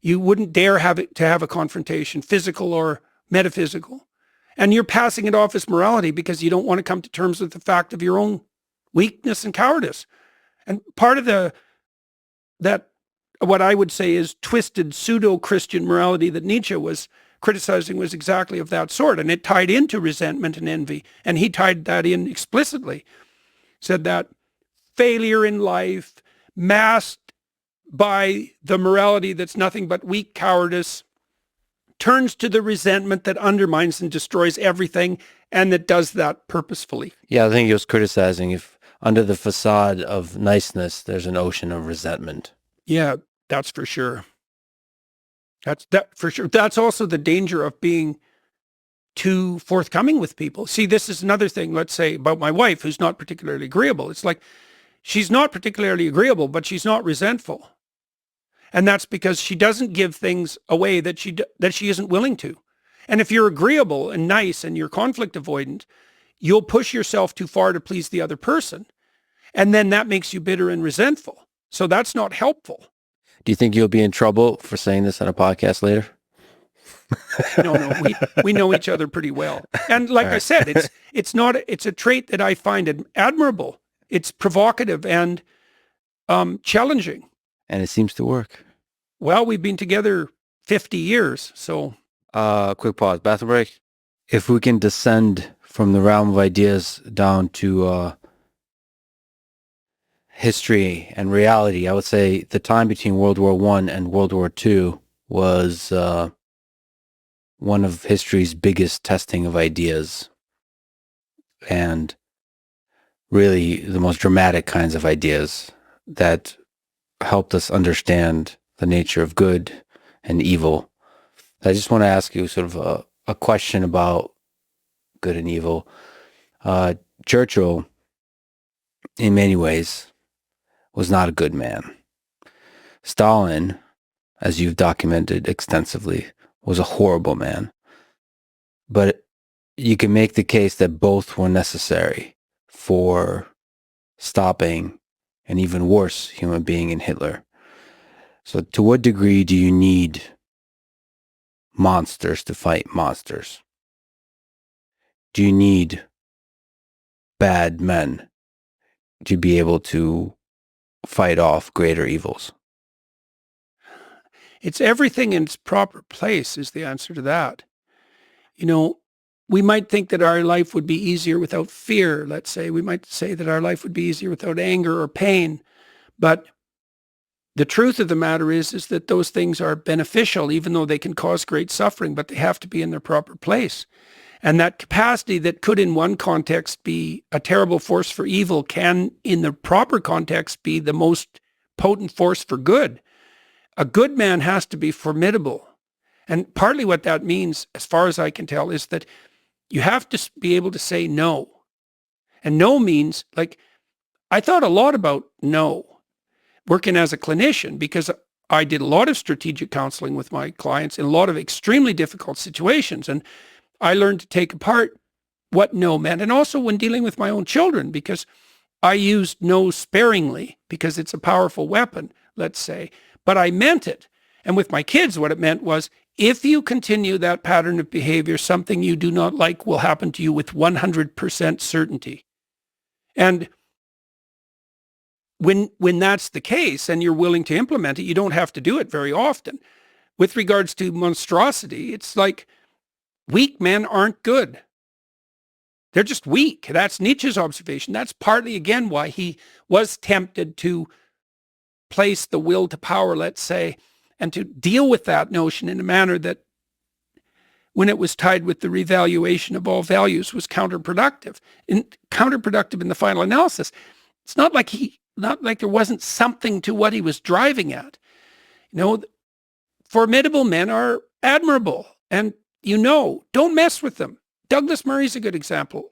You wouldn't dare have a confrontation, physical or metaphysical. And you're passing it off as morality because you don't want to come to terms with the fact of your own weakness and cowardice. And part of that what I would say is twisted pseudo-Christian morality that Nietzsche was criticizing was exactly of that sort. And it tied into resentment and envy. And he tied that in explicitly. Said that failure in life masked by the morality that's nothing but weak cowardice turns to the resentment that undermines and destroys everything, and that does that purposefully. Yeah, I think he was criticizing if under the facade of niceness, there's an ocean of resentment. Yeah, that's for sure. That for sure. That's also the danger of being too forthcoming with people. See, this is another thing, let's say, about my wife, who's not particularly agreeable. It's like, she's not particularly agreeable, but she's not resentful. And that's because she doesn't give things away that she isn't willing to. And if you're agreeable and nice and you're conflict avoidant, you'll push yourself too far to please the other person. And then that makes you bitter and resentful. So that's not helpful. Do you think you'll be in trouble for saying this on a podcast later? No, we know each other pretty well. And like I said, it's a trait that I find admirable. It's provocative and challenging. And it seems to work. Well, we've been together 50 years, so. Quick pause, bathroom break. If we can descend from the realm of ideas down to history and reality, I would say the time between World War I and World War II was one of history's biggest testing of ideas, and really the most dramatic kinds of ideas that helped us understand the nature of good and evil. I just want to ask you sort of a question about good and evil. Churchill, in many ways, was not a good man. Stalin, as you've documented extensively, was a horrible man. But you can make the case that both were necessary for stopping an even worse human being in Hitler. So to what degree do you need monsters to fight monsters? Do you need bad men to be able to fight off greater evils? It's everything in its proper place is the answer to that. You know, we might think that our life would be easier without fear, let's say. We might say that our life would be easier without anger or pain. But the truth of the matter is that those things are beneficial, even though they can cause great suffering, but they have to be in their proper place. And that capacity that could in one context be a terrible force for evil can, in the proper context, be the most potent force for good. A good man has to be formidable. And partly what that means, as far as I can tell, is that you have to be able to say no. And no means, like, I thought a lot about no, working as a clinician, because I did a lot of strategic counseling with my clients in a lot of extremely difficult situations. And I learned to take apart what no meant. And also when dealing with my own children, because I used no sparingly, because it's a powerful weapon, let's say. But I meant it. And with my kids, what it meant was, if you continue that pattern of behavior, something you do not like will happen to you with 100% certainty. And when that's the case and you're willing to implement it, you don't have to do it very often. With regards to monstrosity, it's like weak men aren't good. They're just weak. That's Nietzsche's observation. That's partly, again, why he was tempted to place the will to power, let's say, and to deal with that notion in a manner that, when it was tied with the revaluation of all values, was counterproductive. And counterproductive in the final analysis. It's not like there wasn't something to what he was driving at. You know, formidable men are admirable, and don't mess with them. Douglas Murray's a good example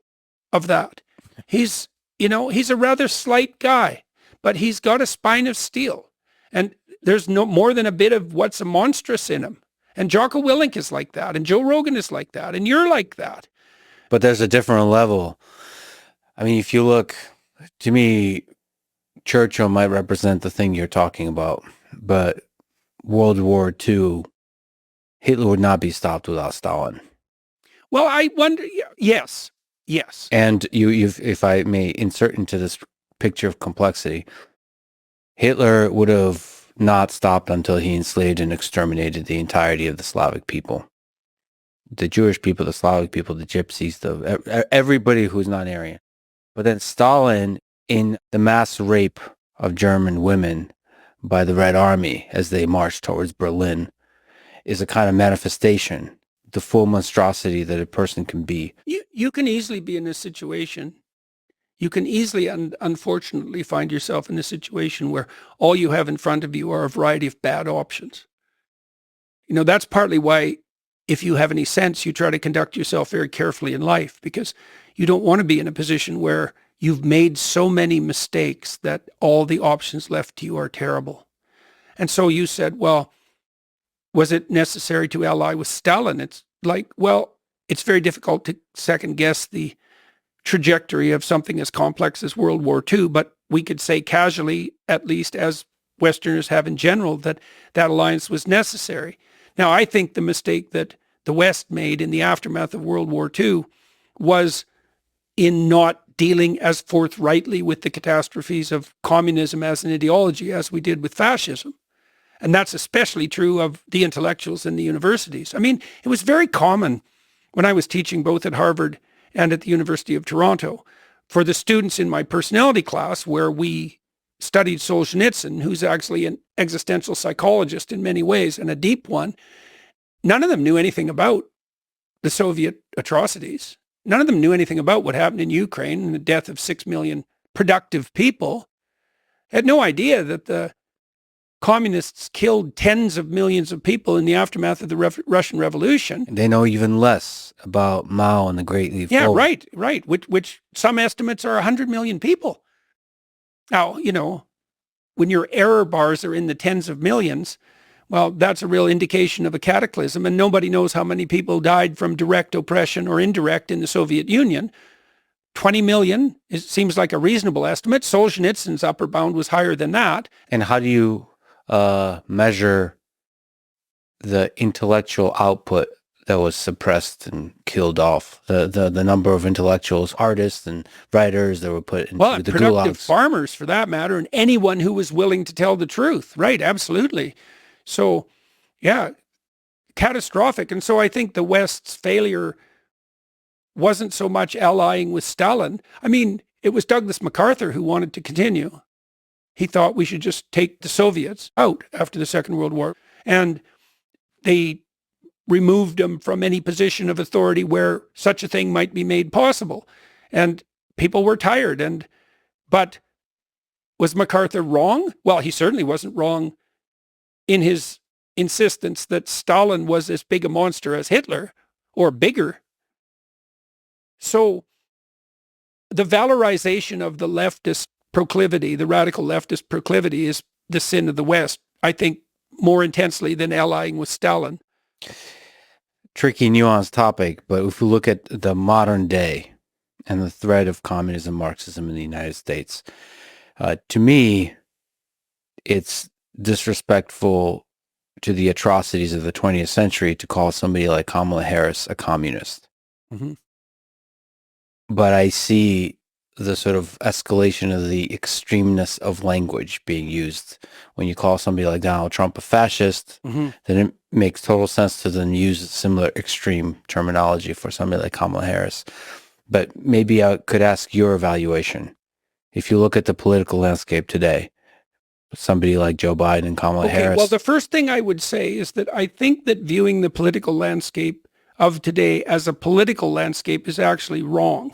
of that. He's a rather slight guy, but he's got a spine of steel, and there's no more than a bit of what's a monstrous in him. And Jocko Willink is like that, and Joe Rogan is like that, and you're like that. But there's a different level. I mean, if you look, to me, Churchill might represent the thing you're talking about, but World War II, Hitler would not be stopped without Stalin. Well, I wonder, yes. And if I may insert into this picture of complexity, Hitler would have not stopped until he enslaved and exterminated the entirety of the Slavic people. The Jewish people, the Slavic people, the Gypsies, everybody who's not Aryan. But then Stalin, in the mass rape of German women by the Red Army as they marched towards Berlin, is a kind of manifestation, the full monstrosity that a person can be. You can easily be in a situation. You can easily, unfortunately, find yourself in a situation where all you have in front of you are a variety of bad options. That's partly why, if you have any sense, you try to conduct yourself very carefully in life, because you don't want to be in a position where you've made so many mistakes that all the options left to you are terrible. And so you said, well, was it necessary to ally with Stalin? It's like, well, it's very difficult to second guess the trajectory of something as complex as World War II, but we could say casually, at least as Westerners have in general, that alliance was necessary. Now, I think the mistake that the West made in the aftermath of World War II was in not dealing as forthrightly with the catastrophes of communism as an ideology as we did with fascism. And that's especially true of the intellectuals in the universities. I mean, it was very common when I was teaching both at Harvard and at the University of Toronto for the students in my personality class, where we studied Solzhenitsyn, who's actually an existential psychologist in many ways and a deep one. None of them knew anything about the Soviet atrocities. None of them knew anything about what happened in Ukraine and the death of 6 million productive people. Had no idea that the communists killed tens of millions of people in the aftermath of the Russian Revolution. They know even less about Mao and the Great Leap Forward. Right. Which some estimates are 100 million people. Now, when your error bars are in the tens of millions, well, that's a real indication of a cataclysm, and nobody knows how many people died from direct oppression or indirect in the Soviet Union. 20 million seems like a reasonable estimate. Solzhenitsyn's upper bound was higher than that. And how do you measure the intellectual output that was suppressed and killed off? The number of intellectuals, artists and writers that were put into the productive gulags. Farmers, for that matter, and anyone who was willing to tell the truth. Right, absolutely. So, yeah, catastrophic. And so I think the West's failure wasn't so much allying with Stalin. I mean, it was Douglas MacArthur who wanted to continue. He thought we should just take the Soviets out after the Second World War. And they removed them from any position of authority where such a thing might be made possible. And people were tired. But was MacArthur wrong? Well, he certainly wasn't wrong in his insistence that Stalin was as big a monster as Hitler, or bigger. So the valorization of the leftist proclivity, the radical leftist proclivity, is the sin of the West, I think, more intensely than allying with Stalin. Tricky, nuanced topic, but if we look at the modern day and the threat of communism, Marxism in the United States, to me, it's disrespectful to the atrocities of the 20th century to call somebody like Kamala Harris a communist. Mm-hmm. But I see the sort of escalation of the extremeness of language being used. When you call somebody like Donald Trump a fascist, Mm-hmm. then it makes total sense to then use similar extreme terminology for somebody like Kamala Harris. But maybe I could ask your evaluation. If you look at the political landscape today, somebody like Joe Biden and Kamala Harris. Well, the first thing I would say is that I think that viewing the political landscape of today as a political landscape is actually wrong.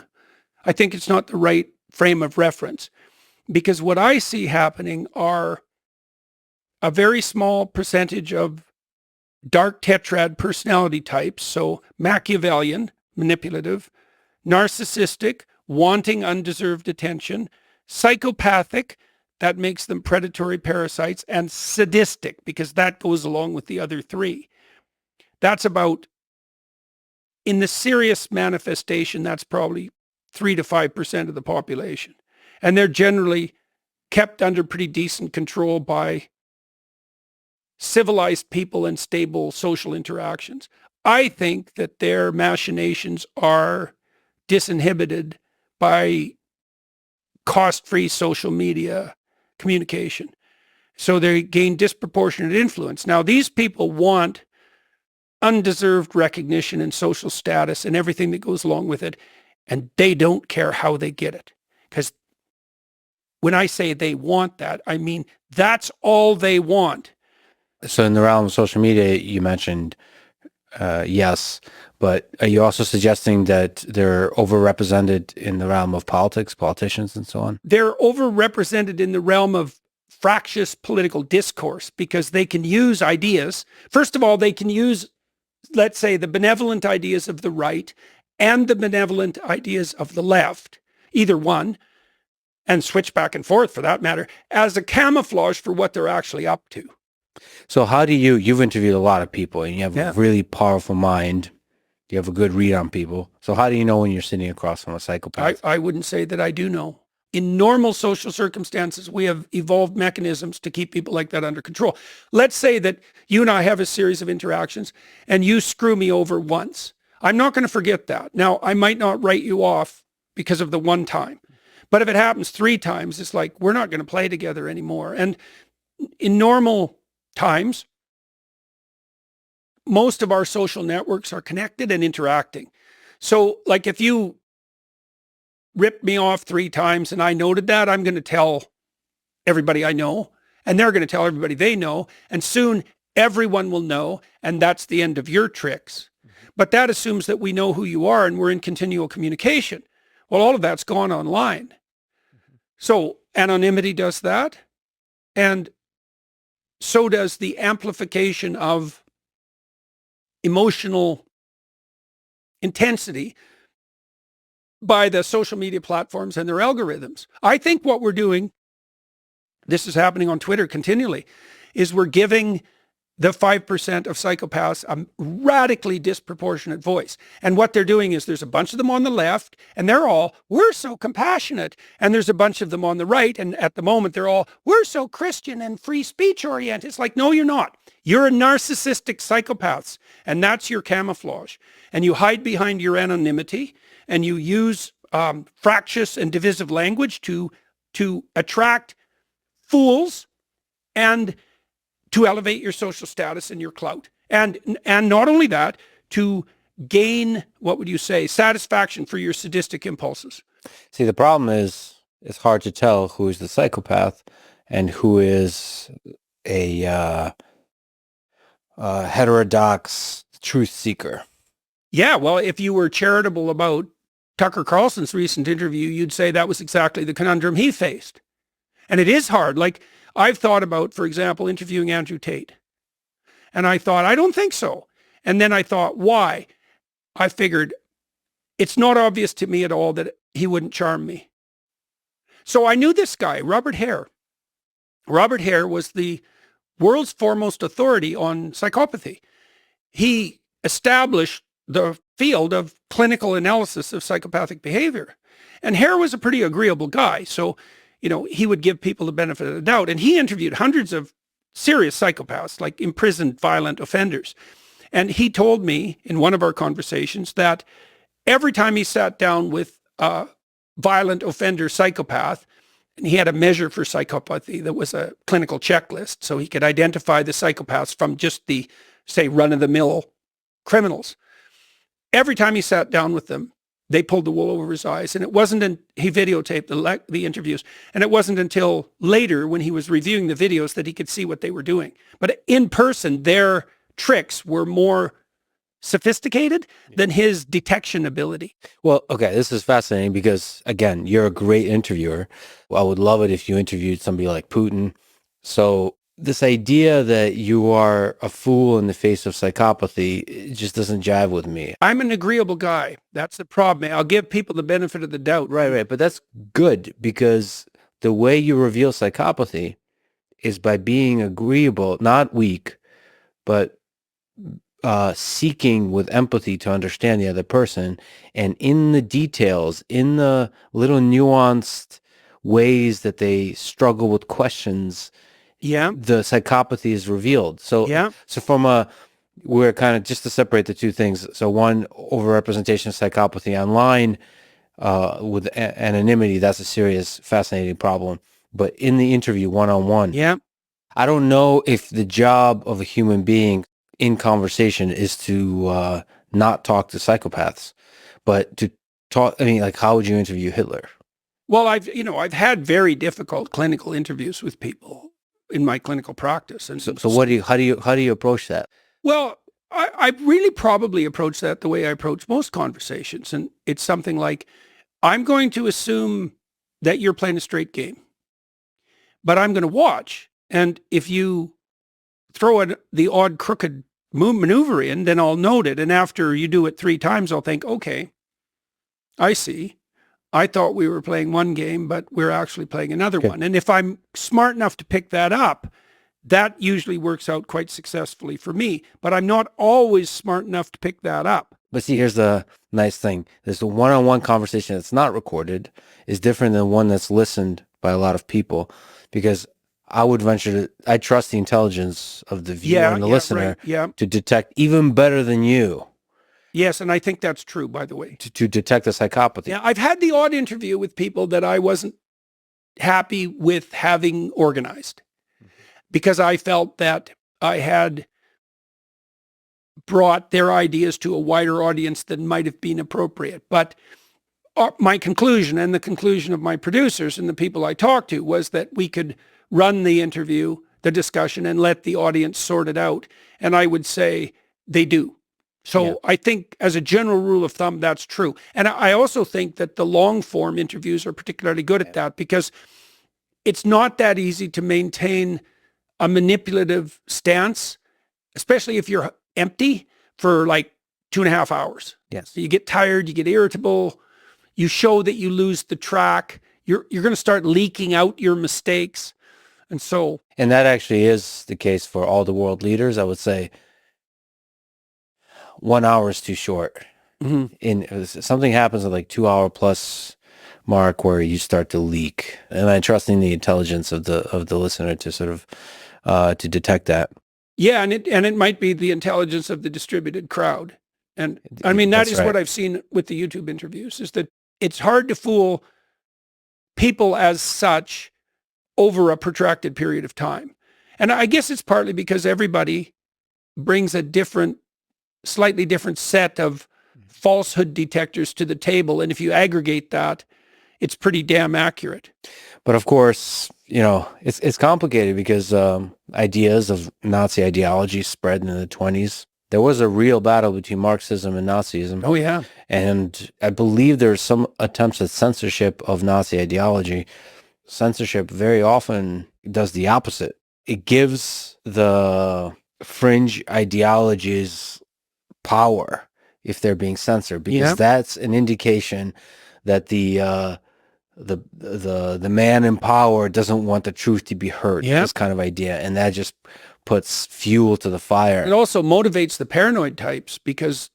I think it's not the right frame of reference, because what I see happening are a very small percentage of dark tetrad personality types, so Machiavellian, manipulative, narcissistic, wanting undeserved attention, psychopathic, that makes them predatory parasites, and sadistic, because that goes along with the other three. That's about, in the serious manifestation, that's probably 3 to 5% of the population. And they're generally kept under pretty decent control by civilized people and stable social interactions. I think that their machinations are disinhibited by cost-free social media communication. So they gain disproportionate influence. Now, these people want undeserved recognition and social status and everything that goes along with it, and they don't care how they get it. Because when I say they want that, I mean that's all they want. So in the realm of social media, you mentioned yes, but are you also suggesting that they're overrepresented in the realm of politics, politicians, and so on? They're overrepresented in the realm of fractious political discourse because they can use ideas. First of all, they can use, let's say, the benevolent ideas of the right and the benevolent ideas of the left, either one, and switch back and forth for that matter, as a camouflage for what they're actually up to. So how do you've interviewed a lot of people and you have a really powerful mind. You have a good read on people. So how do you know when you're sitting across from a psychopath? I wouldn't say that I do know. In normal social circumstances, we have evolved mechanisms to keep people like that under control. Let's say that you and I have a series of interactions and you screw me over once. I'm not going to forget that. Now, I might not write you off because of the one time. But if it happens 3 times, it's like, we're not going to play together anymore. And in normal times, most of our social networks are connected and interacting. So like if you ripped me off 3 times and I noted that, I'm going to tell everybody I know, and they're going to tell everybody they know, and soon everyone will know, and that's the end of your tricks. But that assumes that we know who you are and we're in continual communication. Well, all of that's gone online. So anonymity does that, and so does the amplification of emotional intensity by the social media platforms and their algorithms. I think what we're doing, this is happening on Twitter continually, is we're giving the 5% of psychopaths a radically disproportionate voice. And what they're doing is there's a bunch of them on the left and they're all, we're so compassionate. And there's a bunch of them on the right. And at the moment, they're all, we're so Christian and free speech oriented. It's like, no, you're not. You're a narcissistic psychopaths. And that's your camouflage. And you hide behind your anonymity and you use fractious and divisive language to attract fools and to elevate your social status and your clout. And not only that, to gain, what would you say, satisfaction for your sadistic impulses. See, the problem is it's hard to tell who is the psychopath and who is a heterodox truth seeker. Yeah, well, if you were charitable about Tucker Carlson's recent interview, you'd say that was exactly the conundrum he faced. And it is hard. Like, I've thought about, for example, interviewing Andrew Tate. And I thought, I don't think so. And then I thought, why? I figured it's not obvious to me at all that he wouldn't charm me. So I knew this guy, Robert Hare. Robert Hare was the world's foremost authority on psychopathy. He established the field of clinical analysis of psychopathic behavior. And Hare was a pretty agreeable guy. So he would give people the benefit of the doubt. And he interviewed hundreds of serious psychopaths, like imprisoned violent offenders. And he told me in one of our conversations that every time he sat down with a violent offender psychopath, and he had a measure for psychopathy that was a clinical checklist, so he could identify the psychopaths from just the, say, run-of-the-mill criminals. Every time he sat down with them, they pulled the wool over his eyes. And it wasn't, he videotaped the interviews. And it wasn't until later when he was reviewing the videos that he could see what they were doing. But in person, their tricks were more sophisticated than his detection ability. Well, okay, this is fascinating because, again, you're a great interviewer. I would love it if you interviewed somebody like Putin. So this idea that you are a fool in the face of psychopathy, it just doesn't jive with me. I'm an agreeable guy. That's the problem. I'll give people the benefit of the doubt. Right. But that's good because the way you reveal psychopathy is by being agreeable, not weak, but seeking with empathy to understand the other person. And in the details, in the little nuanced ways that they struggle with questions, the psychopathy is revealed. So we're kind of, just to separate the two things. So one, overrepresentation of psychopathy online with anonymity, that's a serious, fascinating problem. But in the interview, one-on-one, I don't know if the job of a human being in conversation is to not talk to psychopaths, but to talk, how would you interview Hitler? Well, I've had very difficult clinical interviews with people in my clinical practice. And so how do you approach that? Well, I really probably approach that the way I approach most conversations. And it's something like, I'm going to assume that you're playing a straight game. but I'm going to watch. And if you throw the odd crooked maneuver in, then I'll note it. And after you do it 3 times, I'll think, okay, I see. I thought we were playing one game, but we're actually playing another one. And if I'm smart enough to pick that up, that usually works out quite successfully for me. But I'm not always smart enough to pick that up. But see, here's the nice thing. There's a one-on-one conversation that's not recorded is different than one that's listened by a lot of people, because I would venture I trust the intelligence of the viewer and the listener to detect even better than you. Yes, and I think that's true, by the way. To detect the psychopathy. Yeah, I've had the odd interview with people that I wasn't happy with having organized because I felt that I had brought their ideas to a wider audience than might have been appropriate. But my conclusion and the conclusion of my producers and the people I talked to was that we could run the interview, the discussion, and let the audience sort it out. And I would say they do. So I think as a general rule of thumb, that's true. And I also think that the long form interviews are particularly good at that because it's not that easy to maintain a manipulative stance, especially if you're empty for like 2.5 hours. Yes. You get tired, you get irritable, you show that you lose the track, you're going to start leaking out your mistakes. And that actually is the case for all the world leaders. I would say 1 hour is too short. Something happens at like 2 hour plus mark where you start to leak. And I'm trusting the intelligence of the listener to sort of to detect that. Yeah, and it might be the intelligence of the distributed crowd. And I mean, that is what I've seen with the YouTube interviews, is that it's hard to fool people as such over a protracted period of time. And I guess it's partly because everybody brings a slightly different set of falsehood detectors to the table. And if you aggregate that, it's pretty damn accurate. But of course, it's complicated because ideas of Nazi ideology spread in the 1920s. There was a real battle between Marxism and Nazism. Oh, yeah. And I believe there's some attempts at censorship of Nazi ideology. Censorship very often does the opposite. It gives the fringe ideologies power if they're being censored, because that's an indication that the man in power doesn't want the truth to be heard. This kind of idea, and that just puts fuel to the fire. It also motivates the paranoid types, because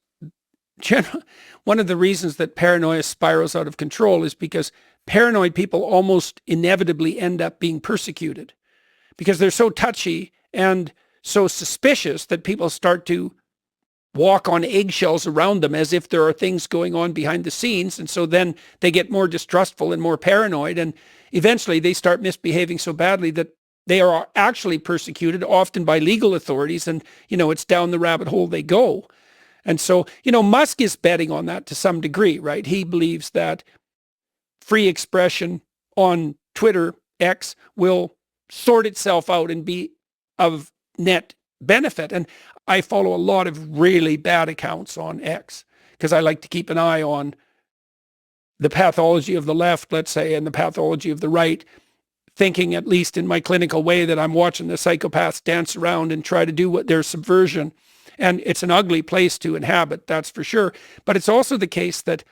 one of the reasons that paranoia spirals out of control is because paranoid people almost inevitably end up being persecuted because they're so touchy and so suspicious that people start to walk on eggshells around them as if there are things going on behind the scenes. And so then they get more distrustful and more paranoid. And eventually they start misbehaving so badly that they are actually persecuted, often by legal authorities. And, it's down the rabbit hole they go. And so, Musk is betting on that to some degree, right? He believes that free expression on Twitter, X, will sort itself out and be of net benefit. And I follow a lot of really bad accounts on X because I like to keep an eye on the pathology of the left, let's say, and the pathology of the right, thinking, at least in my clinical way, that I'm watching the psychopaths dance around and try to do what their subversion. And it's an ugly place to inhabit, that's for sure. But it's also the case that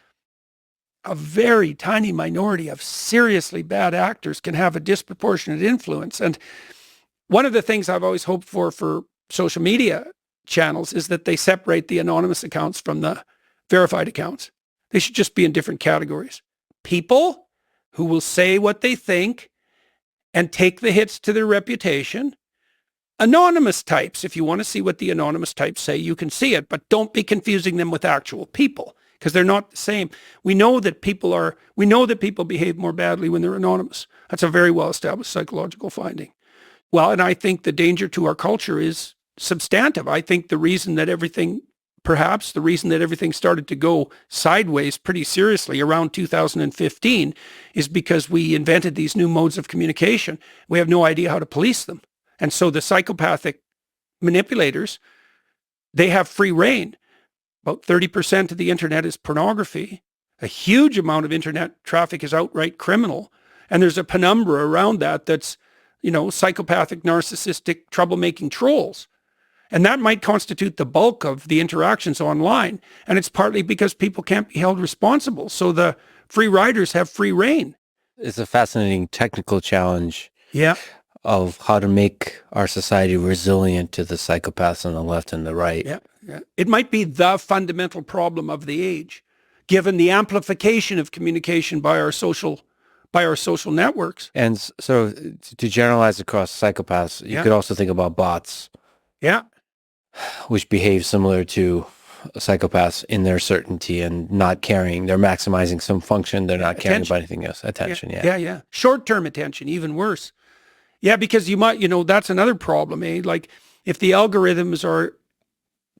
a very tiny minority of seriously bad actors can have a disproportionate influence. And one of the things I've always hoped for social media channels is that they separate the anonymous accounts from the verified accounts. They should just be in different categories. People who will say what they think and take the hits to their reputation. Anonymous types, if you want to see what the anonymous types say, you can see it, but don't be confusing them with actual people, because they're not the same. We know that people behave more badly when they're anonymous. That's a very well-established psychological finding. Well, and I think the danger to our culture is substantive. I think the reason that everything started to go sideways pretty seriously around 2015 is because we invented these new modes of communication. We have no idea how to police them. And so the psychopathic manipulators, they have free rein. About 30% of the internet is pornography. A huge amount of internet traffic is outright criminal. And there's a penumbra around that that's psychopathic, narcissistic, troublemaking trolls. And that might constitute the bulk of the interactions online. And it's partly because people can't be held responsible. So the free riders have free reign. It's a fascinating technical challenge Yeah. of how to make our society resilient to the psychopaths on the left and the right. Yeah. It might be the fundamental problem of the age, given the amplification of communication by our social networks. And so to generalize across psychopaths, you could also think about bots. Yeah. Which behave similar to psychopaths in their certainty and not caring. They're maximizing some function. They're not caring about anything else. Attention, yeah. Short-term attention, even worse. Yeah, because you might, that's another problem, eh? Like if the algorithms are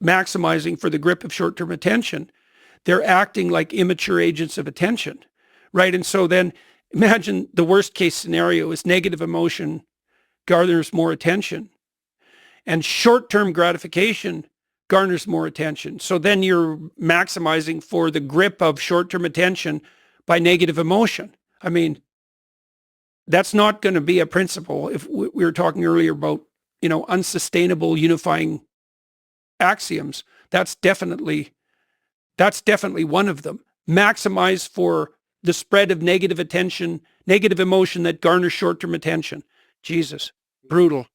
maximizing for the grip of short-term attention, they're acting like immature agents of attention, right? And so then imagine the worst case scenario is negative emotion garners more attention. And short-term gratification garners more attention. So then you're maximizing for the grip of short-term attention by negative emotion. I mean, that's not going to be a principle. If we were talking earlier about, unsustainable unifying axioms, that's definitely one of them. Maximize for the spread of negative attention, negative emotion that garners short-term attention. Jesus, brutal.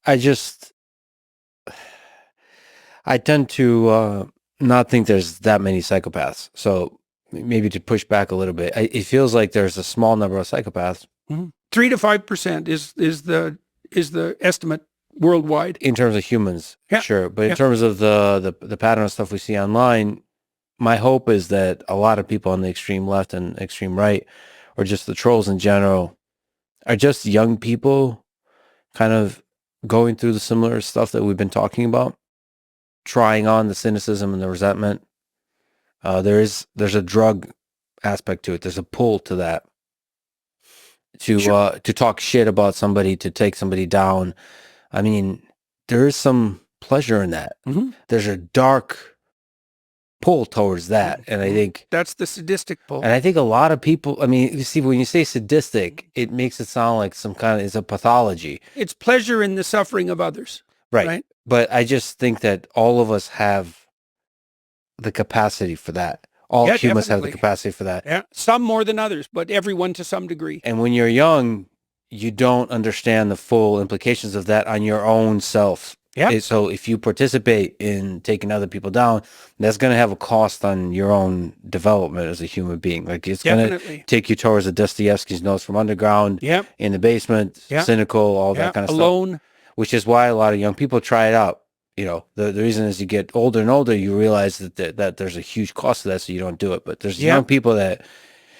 I tend to not think there's that many psychopaths. So maybe to push back a little bit, it feels like there's a small number of psychopaths. 3 to 5% is the estimate worldwide. In terms of humans, sure. But in Yeah. terms of the pattern of stuff we see online, my hope is that a lot of people on the extreme left and extreme right, or just the trolls in general, are just young people kind of going through the similar stuff that we've been talking about, trying on the cynicism and the resentment. There's a drug aspect to it. There's a pull to that. To talk shit about somebody, to take somebody down. I mean, there is some pleasure in that. Mm-hmm. There's a dark pull towards that. And I think that's the sadistic pull. And I think a lot of people, I mean, you see, when you say sadistic, it makes it sound like it's a pathology. It's pleasure in the suffering of others. Right? But I just think that all of us have the capacity for that. All humans have the capacity for that. Yeah, some more than others, but everyone to some degree. And when you're young, you don't understand the full implications of that on your own self. Yeah. So if you participate in taking other people down, that's going to have a cost on your own development as a human being. Like it's going to take you towards the Dostoevsky's Notes from Underground, in the basement, cynical, all that kind of alone. stuff. Which is why a lot of young people try it out. The reason is you get older and older, you realize that there's a huge cost to that, so you don't do it. But there's young people that,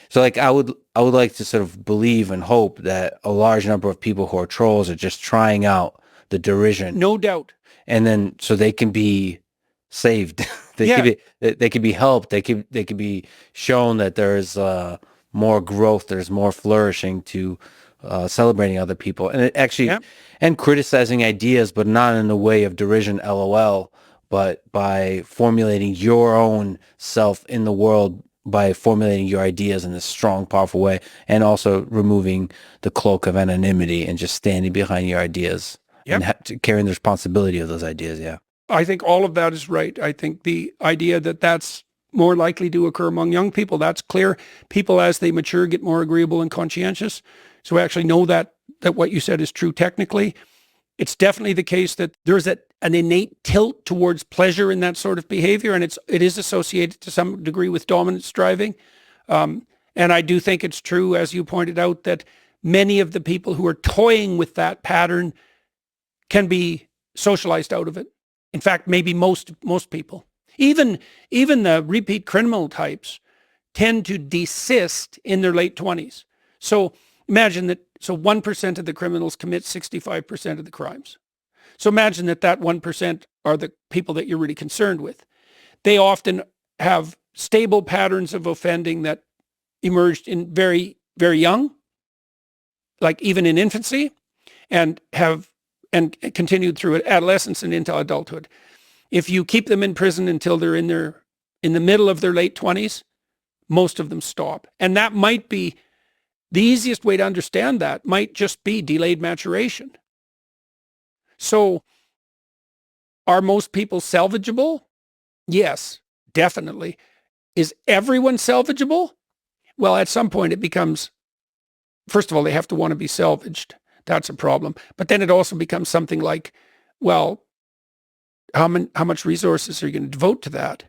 so like I would like to sort of believe and hope that a large number of people who are trolls are just trying out the derision. No doubt. And then so they can be saved. They can be helped. They can be shown that there's more growth, there's more flourishing to celebrating other people, and it actually and criticizing ideas, but not in the way of derision, LOL, but by formulating your own self in the world, by formulating your ideas in a strong, powerful way, and also removing the cloak of anonymity and just standing behind your ideas and carrying the responsibility of those ideas. Yeah, I think all of that is right. I think the idea that that's more likely to occur among young people, that's clear. People, as they mature, get more agreeable and conscientious. So we actually know that what you said is true technically. It's definitely the case that there's an innate tilt towards pleasure in that sort of behavior, and it is associated to some degree with dominance striving. And I do think it's true, as you pointed out, that many of the people who are toying with that pattern can be socialized out of it. In fact, maybe most people. Even the repeat criminal types tend to desist in their late 20s. So imagine that, 1% of the criminals commit 65% of the crimes. So imagine that 1% are the people that you're really concerned with. They often have stable patterns of offending that emerged in very, very young, like even in infancy, and continued through adolescence and into adulthood. If you keep them in prison until they're in the middle of their late 20s, most of them stop. And that might be the easiest way to understand that might just be delayed maturation. So are most people salvageable? Yes, definitely. Is everyone salvageable? Well, at some point it becomes, first of all, they have to want to be salvaged. That's a problem. But then it also becomes something like, well, how much resources are you going to devote to that?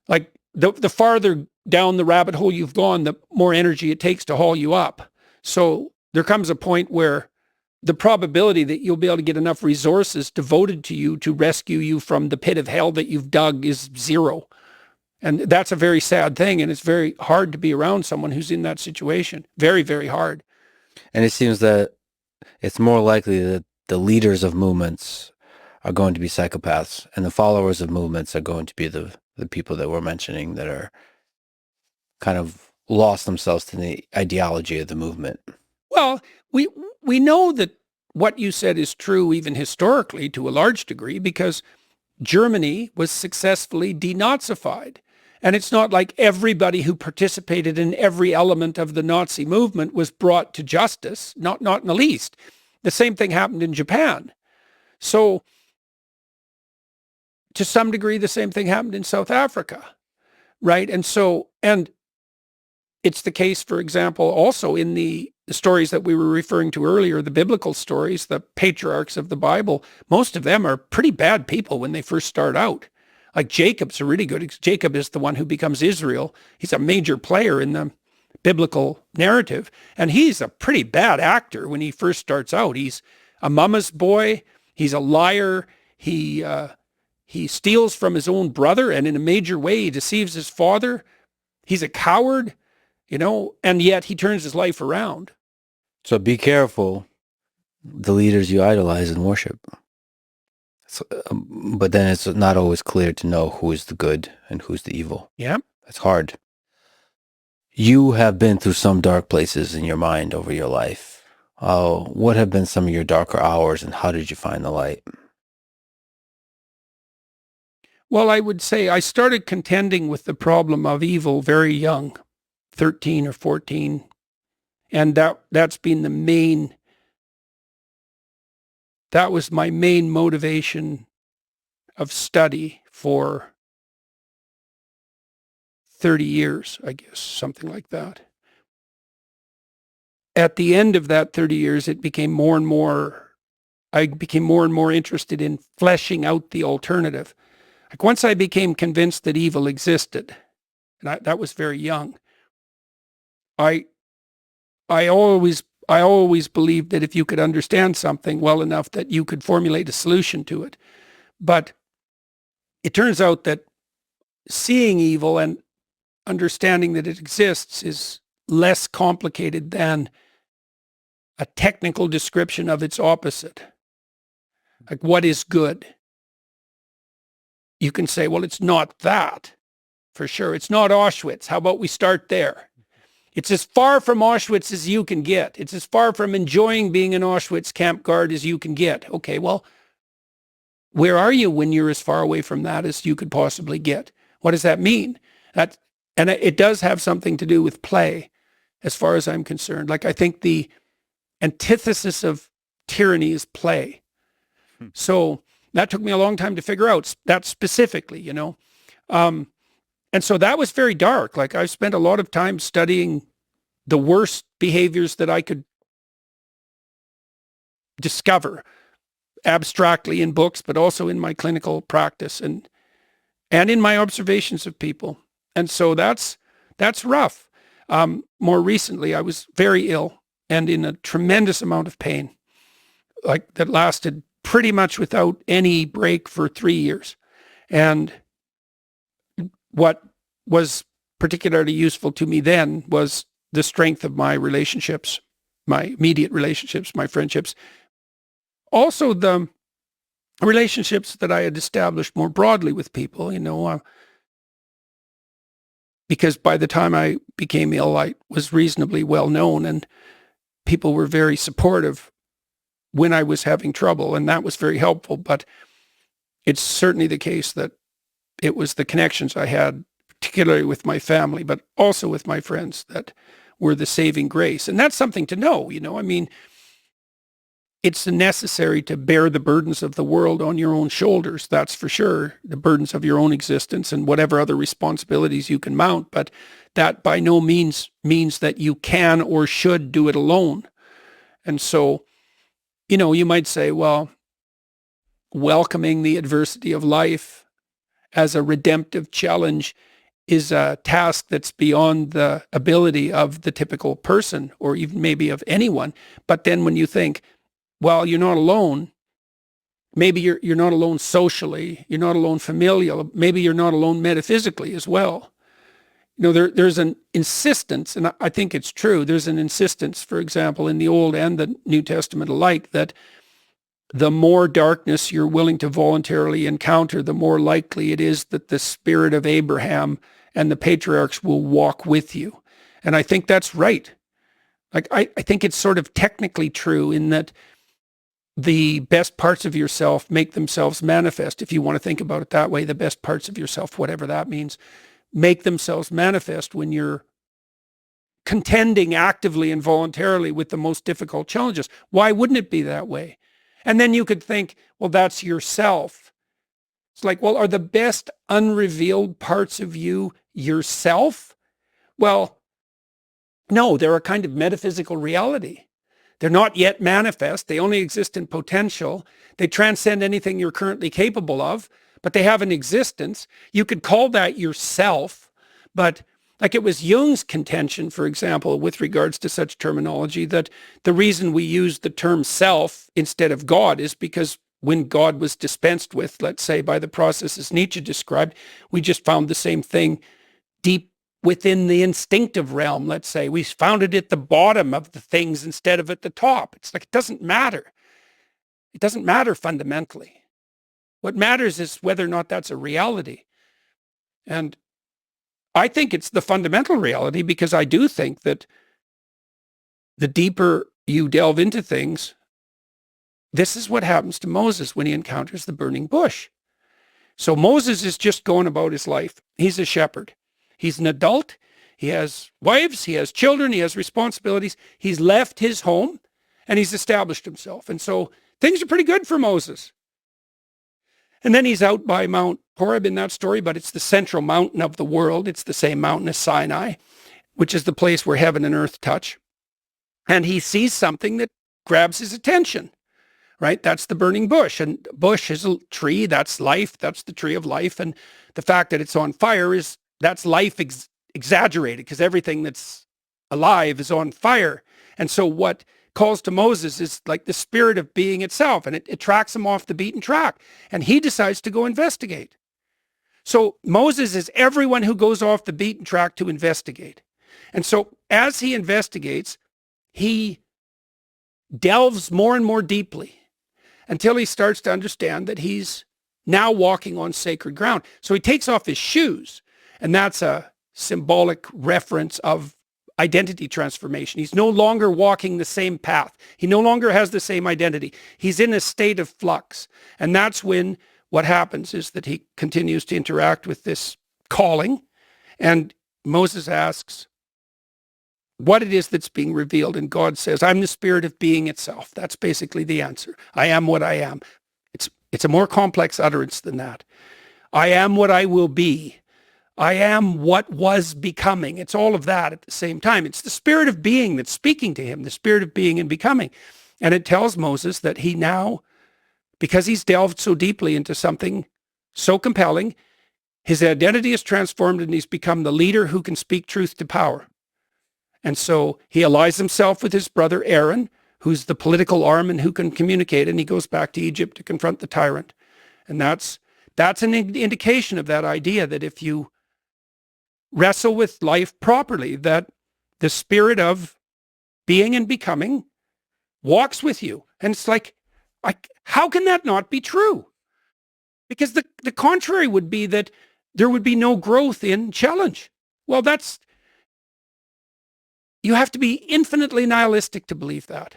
Like the farther down the rabbit hole you've gone, the more energy it takes to haul you up. So there comes a point where the probability that you'll be able to get enough resources devoted to you to rescue you from the pit of hell that you've dug is zero. And that's a very sad thing. And it's very hard to be around someone who's in that situation. Very, very hard. And it seems that it's more likely that the leaders of movements are going to be psychopaths, and the followers of movements are going to be the people that we're mentioning that are kind of lost themselves to the ideology of the movement. Well, we know that what you said is true even historically to a large degree, because Germany was successfully denazified. And it's not like everybody who participated in every element of the Nazi movement was brought to justice, not in the least. The same thing happened in Japan. So to some degree, the same thing happened in South Africa, right? And it's the case, for example, also in the stories that we were referring to earlier, the biblical stories, the patriarchs of the Bible. Most of them are pretty bad people when they first start out. Like Jacob's a really good. Jacob is the one who becomes Israel. He's a major player in the biblical narrative, and he's a pretty bad actor when he first starts out. He's a mama's boy. He's a liar. He steals from his own brother, and in a major way, he deceives his father. He's a coward, and yet he turns his life around. So be careful, the leaders you idolize and worship. So, but then it's not always clear to know who is the good and who's the evil. Yeah. It's hard. You have been through some dark places in your mind over your life. What have been some of your darker hours, and how did you find the light? Well, I would say I started contending with the problem of evil very young, 13 or 14. And that's been that was my main motivation of study for 30 years, I guess, something like that. At the end of that 30 years, it became more and more, I became more and more interested in fleshing out the alternative. Like once I became convinced that evil existed, and that was very young, I always believed that if you could understand something well enough that you could formulate a solution to it. But it turns out that seeing evil and understanding that it exists is less complicated than a technical description of its opposite. Like, what is good? You can say, well, it's not that, for sure. It's not Auschwitz. How about we start there? It's as far from Auschwitz as you can get. It's as far from enjoying being an Auschwitz camp guard as you can get. Okay, well, where are you when you're as far away from that as you could possibly get? What does that mean? And it does have something to do with play, as far as I'm concerned. Like, I think the antithesis of tyranny is play. So that took me a long time to figure out that specifically, And so that was very dark. Like, I spent a lot of time studying the worst behaviors that I could discover abstractly in books, but also in my clinical practice and in my observations of people. And so that's rough. More recently, I was very ill and in a tremendous amount of pain, like that lasted pretty much without any break for 3 years. And what was particularly useful to me then was the strength of my relationships, my immediate relationships, my friendships. Also the relationships that I had established more broadly with people, because by the time I became ill, I was reasonably well known and people were very supportive when I was having trouble, and that was very helpful. But it's certainly the case that it was the connections I had, particularly with my family, but also with my friends, that were the saving grace. And that's something to know, I mean, it's necessary to bear the burdens of the world on your own shoulders. That's for sure. The burdens of your own existence and whatever other responsibilities you can mount. But that by no means means that you can or should do it alone. And so, you might say, well, welcoming the adversity of life as a redemptive challenge is a task that's beyond the ability of the typical person or even maybe of anyone. But then when you think, well, you're not alone, maybe you're not alone socially, you're not alone familial, maybe you're not alone metaphysically as well. There's an insistence, and I think it's true, there's an insistence, for example, in the Old and the New Testament alike, that the more darkness you're willing to voluntarily encounter, the more likely it is that the spirit of Abraham and the patriarchs will walk with you. And I think that's right. Like, I think it's sort of technically true in that the best parts of yourself make themselves manifest. If you want to think about it that way, the best parts of yourself, whatever that means, make themselves manifest when you're contending actively and voluntarily with the most difficult challenges. Why wouldn't it be that way? And then you could think, well, that's yourself. It's like, well, are the best unrevealed parts of you yourself? Well, no, they're a kind of metaphysical reality. They're not yet manifest. They only exist in potential. They transcend anything you're currently capable of, but they have an existence. You could call that yourself, but like it was Jung's contention, for example, with regards to such terminology, that the reason we use the term self instead of God is because when God was dispensed with, let's say, by the processes Nietzsche described, we just found the same thing deep within the instinctive realm, let's say. We found it at the bottom of the things instead of at the top. It's like, it doesn't matter. It doesn't matter fundamentally. What matters is whether or not that's a reality. And I think it's the fundamental reality, because I do think that the deeper you delve into things, this is what happens to Moses when he encounters the burning bush. So Moses is just going about his life. He's a shepherd. He's an adult. He has wives. He has children. He has responsibilities. He's left his home and he's established himself. And so things are pretty good for Moses. And then he's out by Mount Horeb in that story, but it's the central mountain of the world. It's the same mountain as Sinai, which is the place where heaven and earth touch. And he sees something that grabs his attention, right? That's the burning bush. And bush is a tree. That's life. That's the tree of life. And the fact that it's on fire that's life exaggerated, because everything that's alive is on fire. And so what calls to Moses is like the spirit of being itself, and it tracks him off the beaten track, and he decides to go investigate. So Moses is everyone who goes off the beaten track to investigate. And so as he investigates, he delves more and more deeply until he starts to understand that he's now walking on sacred ground. So he takes off his shoes, and that's a symbolic reference of identity transformation. He's no longer walking the same path. He no longer has the same identity. He's in a state of flux. And that's when what happens is that he continues to interact with this calling. And Moses asks what it is that's being revealed. And God says, I'm the spirit of being itself. That's basically the answer. I am what I am. It's a more complex utterance than that. I am what I will be. I am what was becoming. It's all of that at the same time. It's the spirit of being that's speaking to him, the spirit of being and becoming. And it tells Moses that he now, because he's delved so deeply into something so compelling, his identity is transformed and he's become the leader who can speak truth to power. And so he allies himself with his brother Aaron, who's the political arm and who can communicate, and he goes back to Egypt to confront the tyrant. And that's an indication of that idea that if you wrestle with life properly, that the spirit of being and becoming walks with you. And it's like, how can that not be true? Because the contrary would be that there would be no growth in challenge. Well, you have to be infinitely nihilistic to believe that.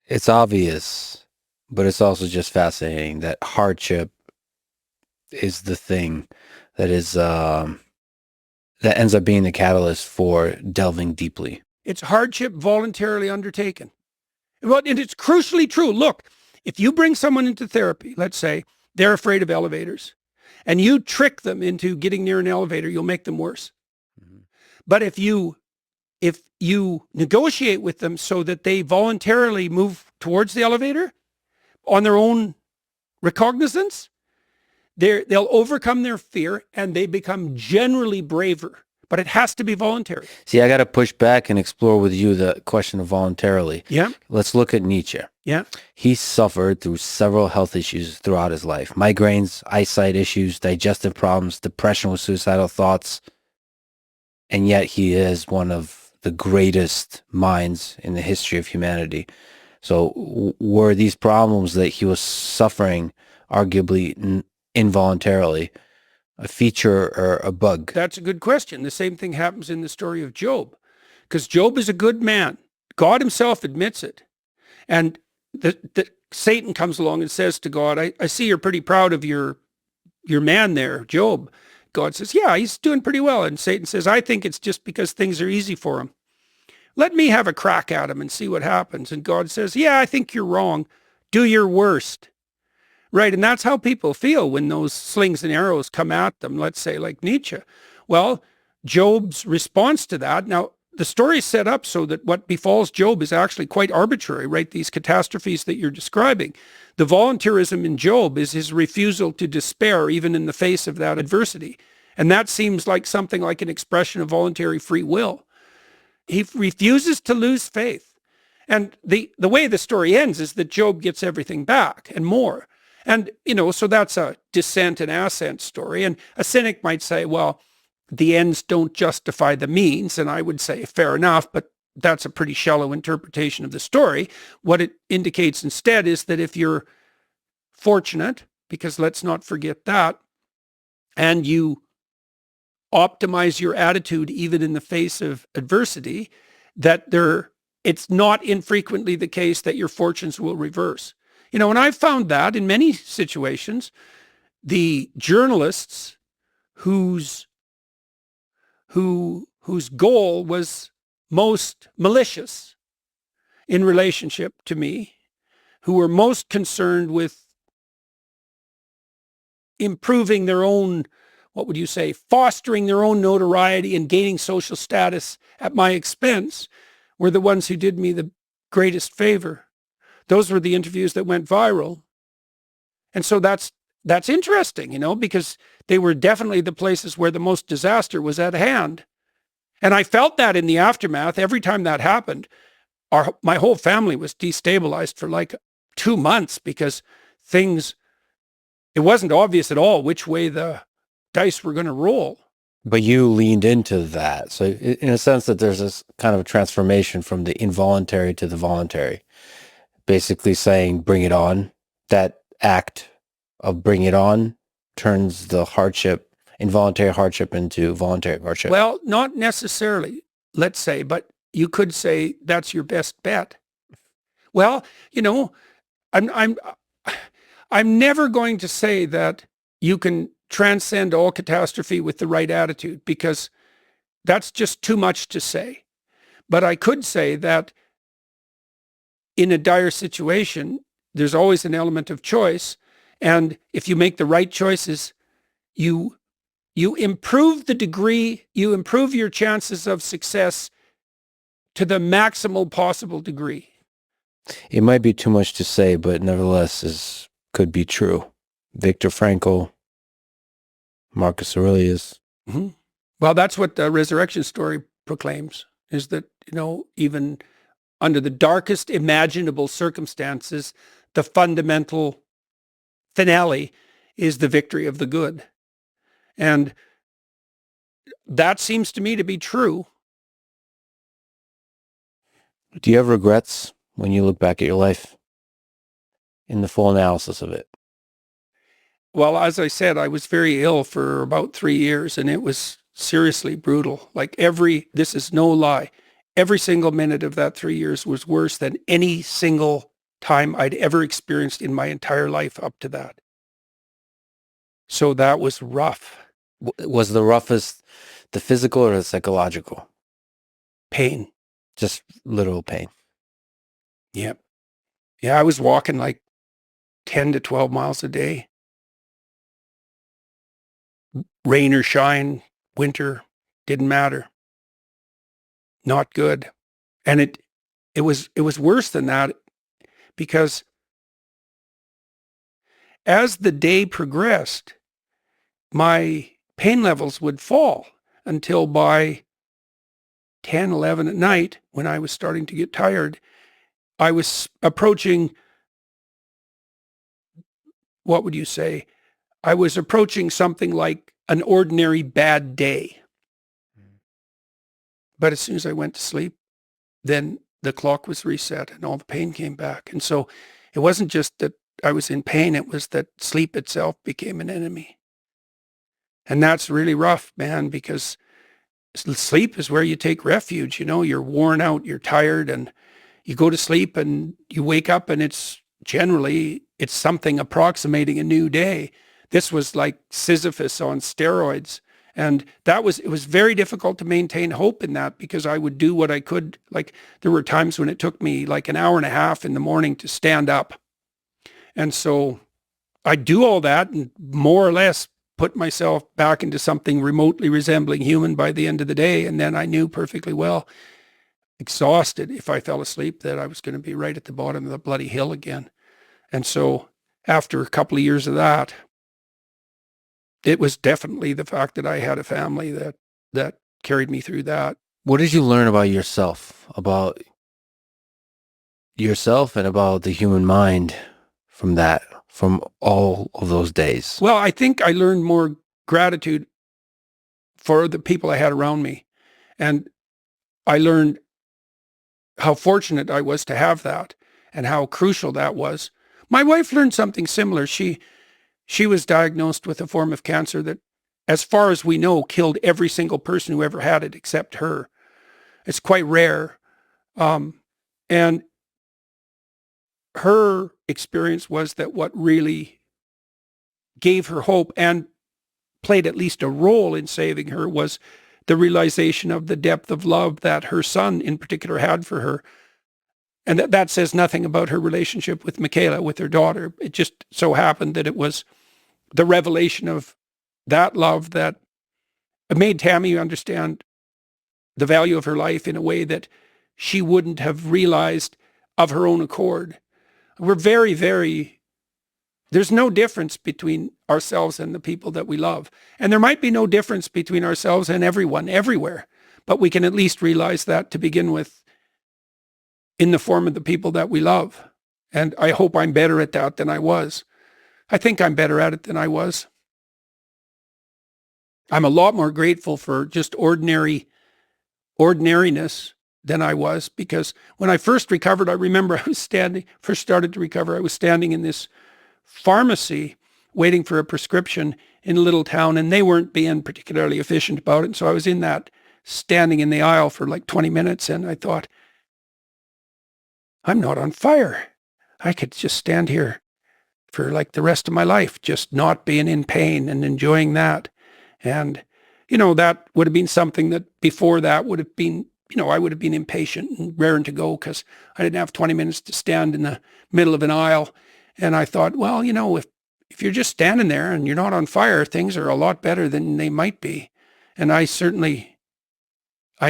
It's obvious, but it's also just fascinating that hardship is the thing that is that ends up being the catalyst for delving deeply. It's hardship voluntarily undertaken. Well, and it's crucially true. Look, if you bring someone into therapy, let's say they're afraid of elevators, and you trick them into getting near an elevator, you'll make them worse. Mm-hmm. But if you negotiate with them so that they voluntarily move towards the elevator on their own recognizance, they'll overcome their fear and they become generally braver. But it has to be voluntary. See, I got to push back and explore with you the question of voluntarily. Yeah. Let's look at Nietzsche. Yeah. He suffered through several health issues throughout his life. Migraines, eyesight issues, digestive problems, depression with suicidal thoughts. And yet he is one of the greatest minds in the history of humanity. So were these problems that he was suffering arguably involuntarily a feature or a bug? That's a good question. The same thing happens in the story of Job, because Job is a good man. God himself admits it. And Satan comes along and says to God, I see you're pretty proud of your man there, Job. God says, yeah, he's doing pretty well. And Satan says, I think it's just because things are easy for him. Let me have a crack at him and see what happens. And God says, yeah, I think you're wrong. Do your worst. Right, and that's how people feel when those slings and arrows come at them, let's say like Nietzsche. Well, Job's response to that, now the story is set up so that what befalls Job is actually quite arbitrary, right? These catastrophes that you're describing. The voluntarism in Job is his refusal to despair even in the face of that adversity. And that seems like something like an expression of voluntary free will. He refuses to lose faith. And the way the story ends is that Job gets everything back and more. And, so that's a descent and ascent story. And a cynic might say, well, the ends don't justify the means. And I would say, fair enough, but that's a pretty shallow interpretation of the story. What it indicates instead is that if you're fortunate, because let's not forget that, and you optimize your attitude even in the face of adversity, that it's not infrequently the case that your fortunes will reverse. And I've found that in many situations, the journalists whose goal was most malicious in relationship to me, who were most concerned with improving their own, what would you say, fostering their own notoriety and gaining social status at my expense, were the ones who did me the greatest favor. Those were the interviews that went viral. And so that's interesting, because they were definitely the places where the most disaster was at hand. And I felt that in the aftermath. Every time that happened, my whole family was destabilized for like 2 months because it wasn't obvious at all which way the dice were going to roll. But you leaned into that. So in a sense that there's this kind of a transformation from the involuntary to the voluntary. Basically saying, bring it on. That act of bring it on turns the involuntary hardship into voluntary hardship. Well, not necessarily, let's say, but you could say that's your best bet. Well, I'm never going to say that you can transcend all catastrophe with the right attitude, because that's just too much to say. But I could say that in a dire situation, there's always an element of choice. And if you make the right choices, you improve you improve your chances of success to the maximal possible degree. It might be too much to say, but nevertheless could be true. Viktor Frankl, Marcus Aurelius. Mm-hmm. Well, that's what the resurrection story proclaims, is that, even under the darkest imaginable circumstances, the fundamental finale is the victory of the good. And that seems to me to be true. Do you have regrets when you look back at your life in the full analysis of it? Well, as I said, I was very ill for about 3 years, and it was seriously brutal. Like this is no lie, every single minute of that 3 years was worse than any single time I'd ever experienced in my entire life up to that. So that was rough. Was the roughest the physical or the psychological? Pain. Just literal pain. Yep. Yeah, I was walking like 10 to 12 miles a day. Rain or shine, winter, didn't matter. Not good. And it was worse than that because as the day progressed, my pain levels would fall until by 10, 11 at night, when I was starting to get tired, I was approaching, what would you say? I was approaching something like an ordinary bad day. But as soon as I went to sleep, then the clock was reset and all the pain came back. And so it wasn't just that I was in pain, it was that sleep itself became an enemy. And that's really rough, man, because sleep is where you take refuge. You know, you're worn out, you're tired, and you go to sleep and you wake up and it's something approximating a new day. This was like Sisyphus on steroids. And it was very difficult to maintain hope in that because I would do what I could. Like there were times when it took me like an hour and a half in the morning to stand up. And so I'd do all that and more or less put myself back into something remotely resembling human by the end of the day. And then I knew perfectly well, exhausted, if I fell asleep, that I was going to be right at the bottom of the bloody hill again. And so after a couple of years of that, it was definitely the fact that I had a family that carried me through that. What did you learn about yourself and about the human mind from all of those days? Well, I think I learned more gratitude for the people I had around me. And I learned how fortunate I was to have that and how crucial that was. My wife learned something similar. She was diagnosed with a form of cancer that, as far as we know, killed every single person who ever had it except her. It's quite rare. And her experience was that what really gave her hope and played at least a role in saving her was the realization of the depth of love that her son in particular had for her. And that says nothing about her relationship with Michaela, with her daughter. It just so happened that it was the revelation of that love that made Tammy understand the value of her life in a way that she wouldn't have realized of her own accord. We're very, very, there's no difference between ourselves and the people that we love. And there might be no difference between ourselves and everyone, everywhere. But we can at least realize that to begin with in the form of the people that we love. And I hope I'm better at that than I was. I think I'm better at it than I was. I'm a lot more grateful for just ordinariness than I was, because when I first recovered, I remember first started to recover, I was standing in this pharmacy waiting for a prescription in a little town, and they weren't being particularly efficient about it. And so I was in that, standing in the aisle for like 20 minutes, and I thought, I'm not on fire. I could just stand here for like the rest of my life, just not being in pain and enjoying that. And, that would have been something that before that would have been, I would have been impatient and raring to go because I didn't have 20 minutes to stand in the middle of an aisle. And I thought, well, if you're just standing there and you're not on fire, things are a lot better than they might be. And I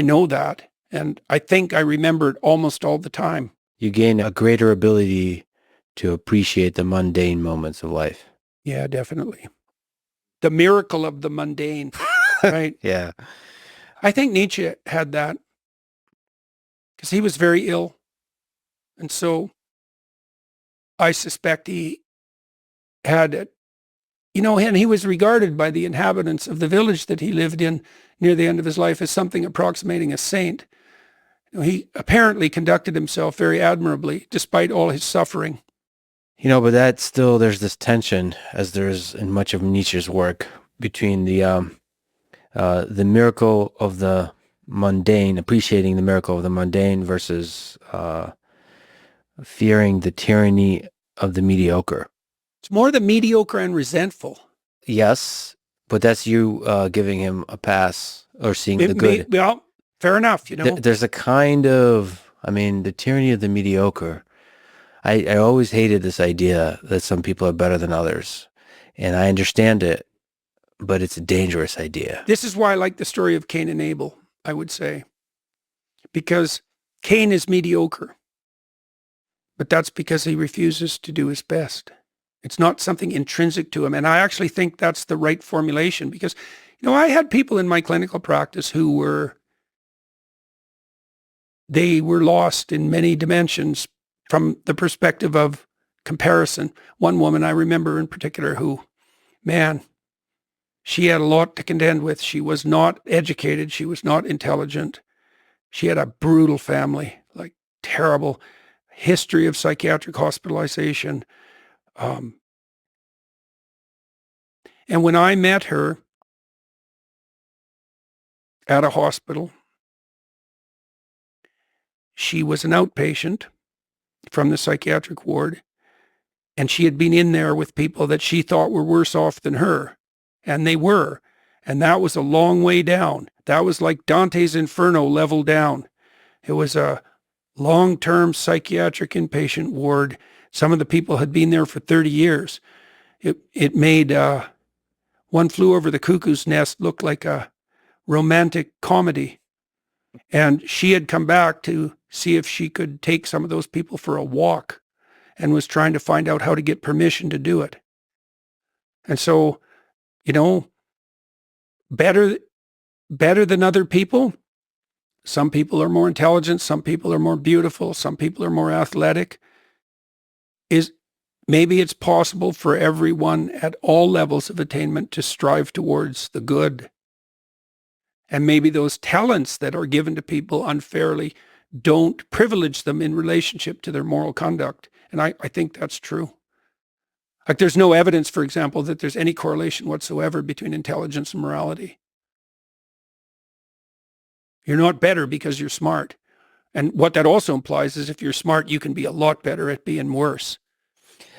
know that. And I think I remember it almost all the time. You gain a greater ability to appreciate the mundane moments of life. Yeah, definitely. The miracle of the mundane, right? Yeah. I think Nietzsche had that because he was very ill. And so I suspect he had it, and he was regarded by the inhabitants of the village that he lived in near the end of his life as something approximating a saint. He apparently conducted himself very admirably despite all his suffering. But that still, there's this tension, as there is in much of Nietzsche's work, between the miracle of the mundane, appreciating the miracle of the mundane versus fearing the tyranny of the mediocre. It's more the mediocre and resentful. Yes, but that's you giving him a pass or seeing the good. Well, fair enough, There's a kind of, the tyranny of the mediocre. I always hated this idea that some people are better than others. And I understand it, but it's a dangerous idea. This is why I like the story of Cain and Abel, I would say. Because Cain is mediocre. But that's because he refuses to do his best. It's not something intrinsic to him. And I actually think that's the right formulation because, I had people in my clinical practice who they were lost in many dimensions from the perspective of comparison. One woman I remember in particular who, man, she had a lot to contend with. She was not educated. She was not intelligent. She had a brutal family, like terrible history of psychiatric hospitalization. And when I met her at a hospital, she was an outpatient from the psychiatric ward, and she had been in there with people that she thought were worse off than her, and they were. And that was a long way down. That was like Dante's Inferno level down. It was a long-term psychiatric inpatient ward. Some of the people had been there for 30 years. It made One Flew Over the Cuckoo's Nest look like a romantic comedy. And she had come back to see if she could take some of those people for a walk and was trying to find out how to get permission to do it. And so, better than other people. Some people are more intelligent. Some people are more beautiful. Some people are more athletic. Maybe it's possible for everyone at all levels of attainment to strive towards the good. And maybe those talents that are given to people unfairly don't privilege them in relationship to their moral conduct. And I think that's true. Like there's no evidence, for example, that there's any correlation whatsoever between intelligence and morality. You're not better because you're smart. And what that also implies is if you're smart, you can be a lot better at being worse.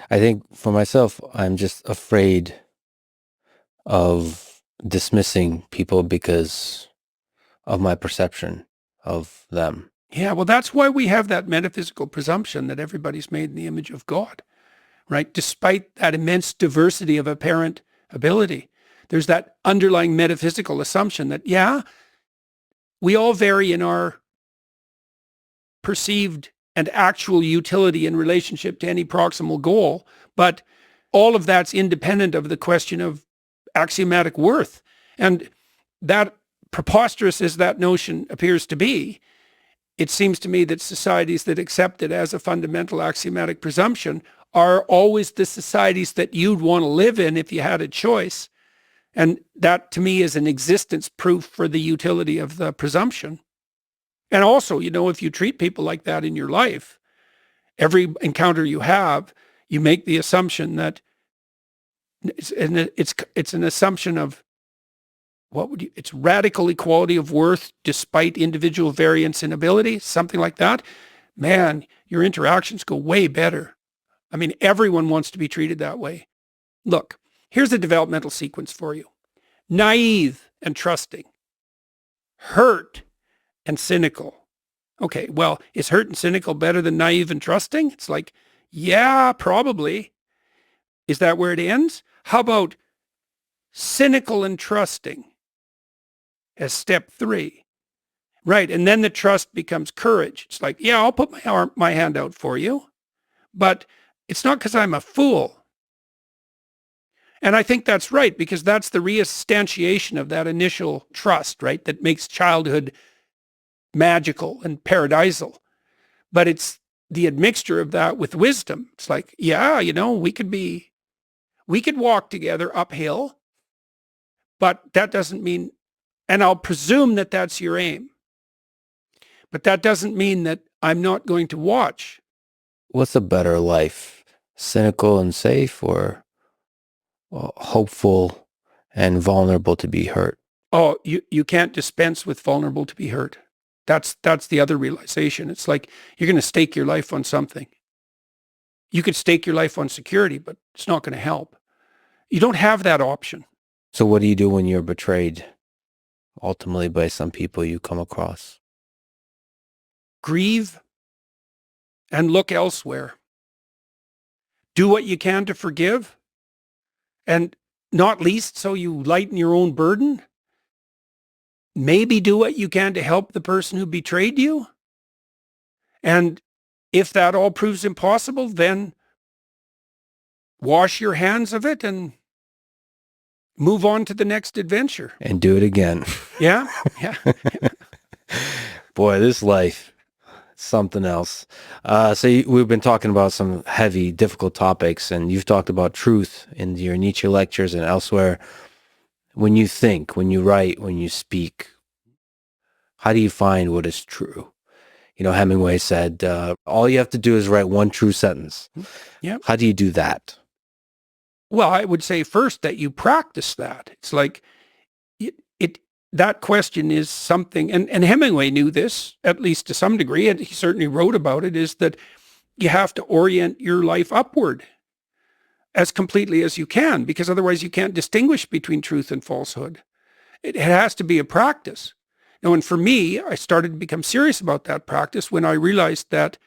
I think for myself, I'm just afraid of dismissing people because of my perception of them. Yeah, well, that's why we have that metaphysical presumption that everybody's made in the image of God, right? Despite that immense diversity of apparent ability, there's that underlying metaphysical assumption that, yeah, we all vary in our perceived and actual utility in relationship to any proximal goal, but all of that's independent of the question of axiomatic worth. And that preposterous as that notion appears to be, it seems to me that societies that accept it as a fundamental axiomatic presumption are always the societies that you'd want to live in if you had a choice. And that to me is an existence proof for the utility of the presumption. And also, if you treat people like that in your life, every encounter you have, you make the assumption that it's an assumption of it's radical equality of worth despite individual variance in ability, something like that. Man, your interactions go way better. I mean, everyone wants to be treated that way. Look, here's a developmental sequence for you. Naive and trusting. Hurt and cynical. Okay, well, is hurt and cynical better than naive and trusting? It's like, yeah, probably. Is that where it ends? How about cynical and trusting as step 3? Right, and then the trust becomes courage. It's like, yeah, I'll put my hand out for you, but it's not because I'm a fool. And I think that's right, because that's the reinstantiation of that initial trust, right, that makes childhood magical and paradisal. But it's the admixture of that with wisdom. It's like, yeah, we could walk together uphill, but that doesn't mean, and I'll presume that that's your aim, but that doesn't mean that I'm not going to watch. What's a better life? Cynical and safe, or hopeful and vulnerable to be hurt? Oh, you can't dispense with vulnerable to be hurt. That's the other realization. It's like you're going to stake your life on something. You could stake your life on security, but it's not going to help. You don't have that option. So what do you do when you're betrayed ultimately by some people you come across? Grieve and look elsewhere. do what you can to forgive, and not least so you lighten your own burden. Maybe do what you can to help the person who betrayed you. And if that all proves impossible, then wash your hands of it and move on to the next adventure. And do it again. Yeah, yeah. Boy, this life, something else. We've been talking about some heavy, difficult topics, and you've talked about truth in your Nietzsche lectures and elsewhere. When you think, when you write, when you speak, how do you find what is true? You know, Hemingway said, all you have to do is write one true sentence. Yeah. How do you do that? Well, I would say first that you practice that. It's like that question is something, and Hemingway knew this, at least to some degree, and he certainly wrote about it, is that you have to orient your life upward as completely as you can, because otherwise you can't distinguish between truth and falsehood. It has to be a practice. Now, and for me, I started to become serious about that practice when I realized that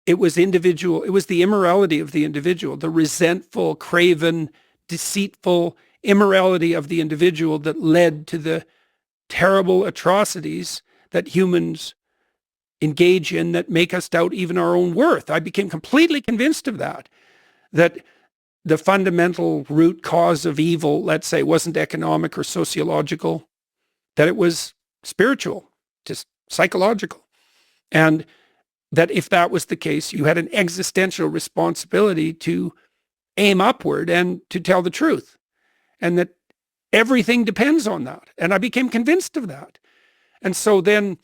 it was the immorality of the individual, the resentful, craven, deceitful immorality of the individual that led to the terrible atrocities that humans engage in that make us doubt even our own worth. I became completely convinced of that the fundamental root cause of evil, let's say, wasn't economic or sociological, that it was spiritual, just psychological. And that if that was the case, you had an existential responsibility to aim upward and to tell the truth. And that everything depends on that. And I became convinced of that. And so then,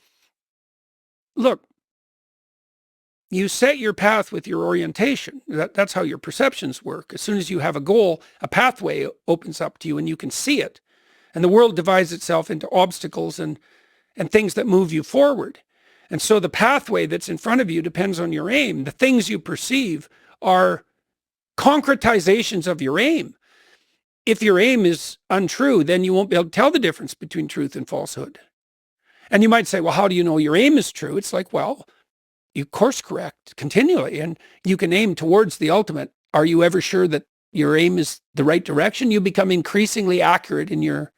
look, you set your path with your orientation. That's how your perceptions work. As soon as you have a goal, a pathway opens up to you and you can see it. And the world divides itself into obstacles and things that move you forward. And so the pathway that's in front of you depends on your aim. The things you perceive are concretizations of your aim. If your aim is untrue, then you won't be able to tell the difference between truth and falsehood. And you might say, well, how do you know your aim is true? It's like, well, you course correct continually and you can aim towards the ultimate. Are you ever sure that your aim is the right direction? You become increasingly accurate in your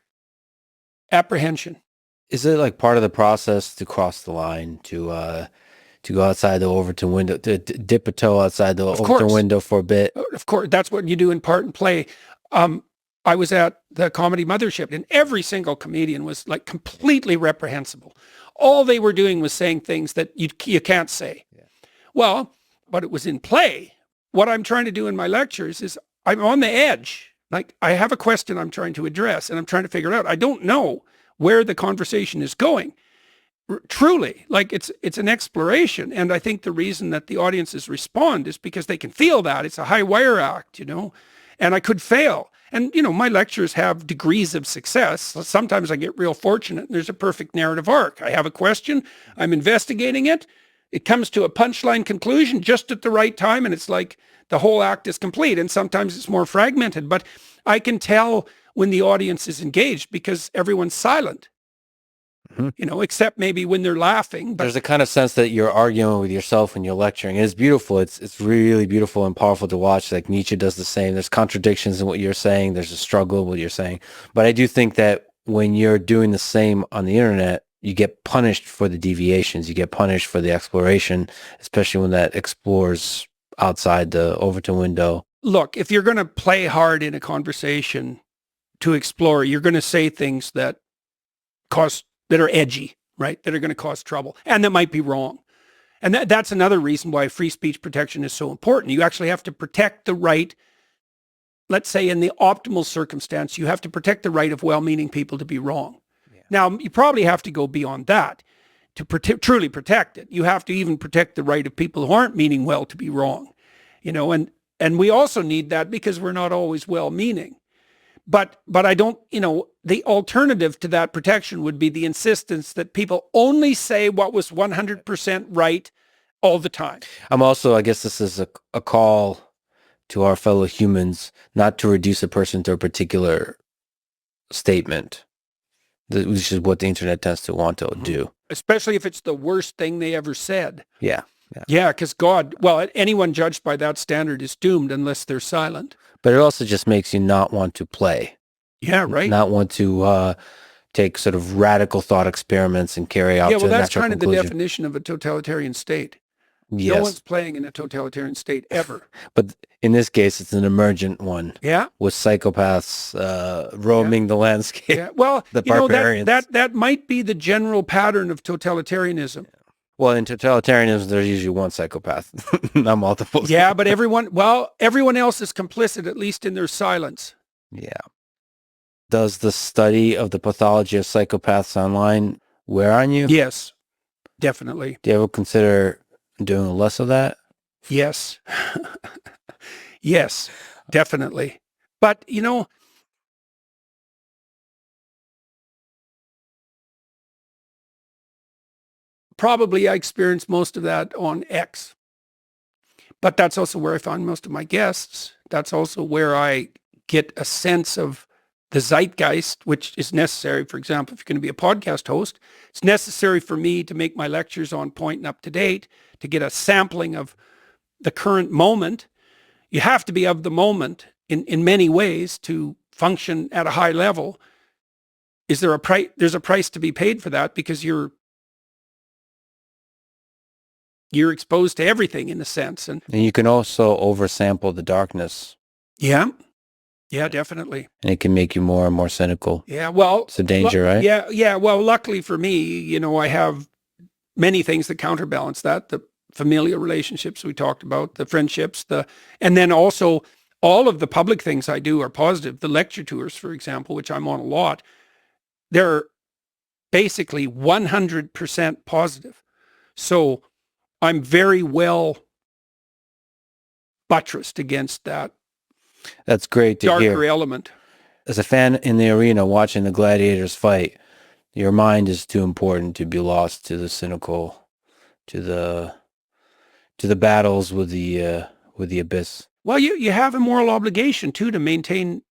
apprehension. Is it like part of the process to cross the line, to go outside the Overton window, to dip a toe outside the Overton window for a bit? Of course, that's what you do in part and play. I was at the Comedy Mothership and every single comedian was like completely reprehensible. All they were doing was saying things that you can't say. Yeah. Well, but it was in play. What I'm trying to do in my lectures is I'm on the edge. Like I have a question I'm trying to address and I'm trying to figure it out. I don't know where the conversation is going. Truly, like it's an exploration. And I think the reason that the audiences respond is because they can feel that. It's a high wire act, and I could fail. And, my lectures have degrees of success. Sometimes I get real fortunate and there's a perfect narrative arc. I have a question, I'm investigating it. It comes to a punchline conclusion just at the right time. And it's like the whole act is complete. And sometimes it's more fragmented, but I can tell when the audience is engaged because everyone's silent. Mm-hmm. Except maybe when they're laughing. But there's a kind of sense that you're arguing with yourself when you're lecturing. And it's beautiful. It's really beautiful and powerful to watch. Like Nietzsche does the same. There's contradictions in what you're saying. There's a struggle in what you're saying. But I do think that when you're doing the same on the internet, you get punished for the deviations. You get punished for the exploration, especially when that explores outside the Overton window. Look, if you're going to play hard in a conversation to explore, you're going to say things that are edgy, right? That are going to cause trouble and that might be wrong. And that's another reason why free speech protection is so important. You actually have to protect the right, let's say in the optimal circumstance, you have to protect the right of well-meaning people to be wrong. Yeah. Now, you probably have to go beyond that to truly protect it. You have to even protect the right of people who aren't meaning well to be wrong, and we also need that because we're not always well-meaning. But I don't, the alternative to that protection would be the insistence that people only say what was 100% right all the time. I guess this is a call to our fellow humans not to reduce a person to a particular statement, which is what the internet tends to want to do. Especially if it's the worst thing they ever said. Yeah. Yeah, because God, well, anyone judged by that standard is doomed unless they're silent. But it also just makes you not want to play. Yeah, right. Not want to take sort of radical thought experiments and carry out Yeah, to well, a that's natural kind of the conclusion. definition of a totalitarian state. Yes. No one's playing in a totalitarian state ever. But in this case, it's an emergent one. Yeah. With psychopaths roaming the landscape. Yeah. Well, The barbarians. that might be the general pattern of totalitarianism. Well, in totalitarianism, there's usually one psychopath, not multiple. Yeah, but everyone else is complicit, at least in their silence. Yeah. Does the study of the pathology of psychopaths online wear on you? Yes, definitely. Do you ever consider doing less of that? Yes. Yes, definitely. But, probably I experienced most of that on X. But that's also where I find most of my guests. That's also where I get a sense of the zeitgeist, which is necessary. For example, if you're going to be a podcast host, it's necessary for me to make my lectures on point and up to date, to get a sampling of the current moment. You have to be of the moment in many ways to function at a high level. Is there a price? There's a price to be paid for that, because you're exposed to everything in a sense. And you can also oversample the darkness. Yeah, definitely. And it can make you more and more cynical. Yeah, well, it's a danger, right? Yeah. Well, luckily for me, I have many things that counterbalance that: the familial relationships we talked about, the friendships, and then also all of the public things I do are positive. The lecture tours, for example, which I'm on a lot, they're basically 100% positive. So I'm very well buttressed against that. That's great to hear. Darker element. As a fan in the arena watching the gladiators fight, your mind is too important to be lost to the cynical, to the battles with the abyss. Well, you have a moral obligation too to maintain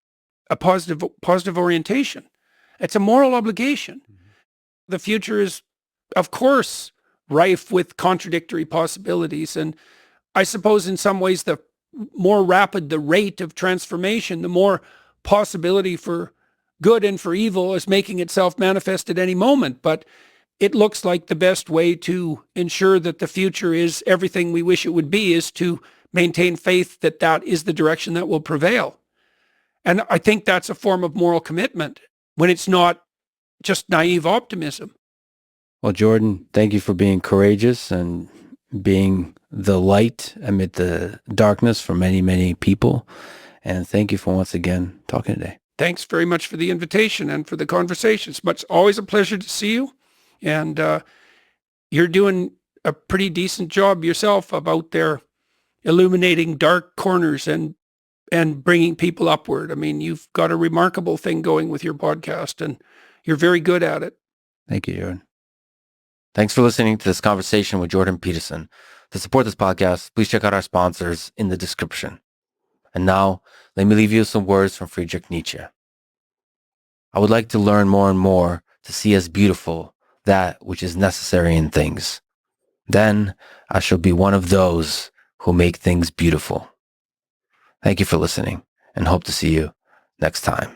a positive orientation. It's a moral obligation. Mm-hmm. The future is, of course, rife with contradictory possibilities, and I suppose in some ways the more rapid the rate of transformation, the more possibility for good and for evil is making itself manifest at any moment. But it looks like the best way to ensure that the future is everything we wish it would be is to maintain faith that that is the direction that will prevail. And I think that's a form of moral commitment when it's not just naive optimism. Well, Jordan, thank you for being courageous and being the light amid the darkness for many, many people. And thank you for once again talking today. Thanks very much for the invitation and for the conversations. It's always a pleasure to see you. And you're doing a pretty decent job yourself about there illuminating dark corners and bringing people upward. I mean, you've got a remarkable thing going with your podcast, and you're very good at it. Thank you, Jordan. Thanks for listening to this conversation with Jordan Peterson. To support this podcast, please check out our sponsors in the description. And now, let me leave you with some words from Friedrich Nietzsche. I would like to learn more and more to see as beautiful that which is necessary in things. Then I shall be one of those who make things beautiful. Thank you for listening, and hope to see you next time.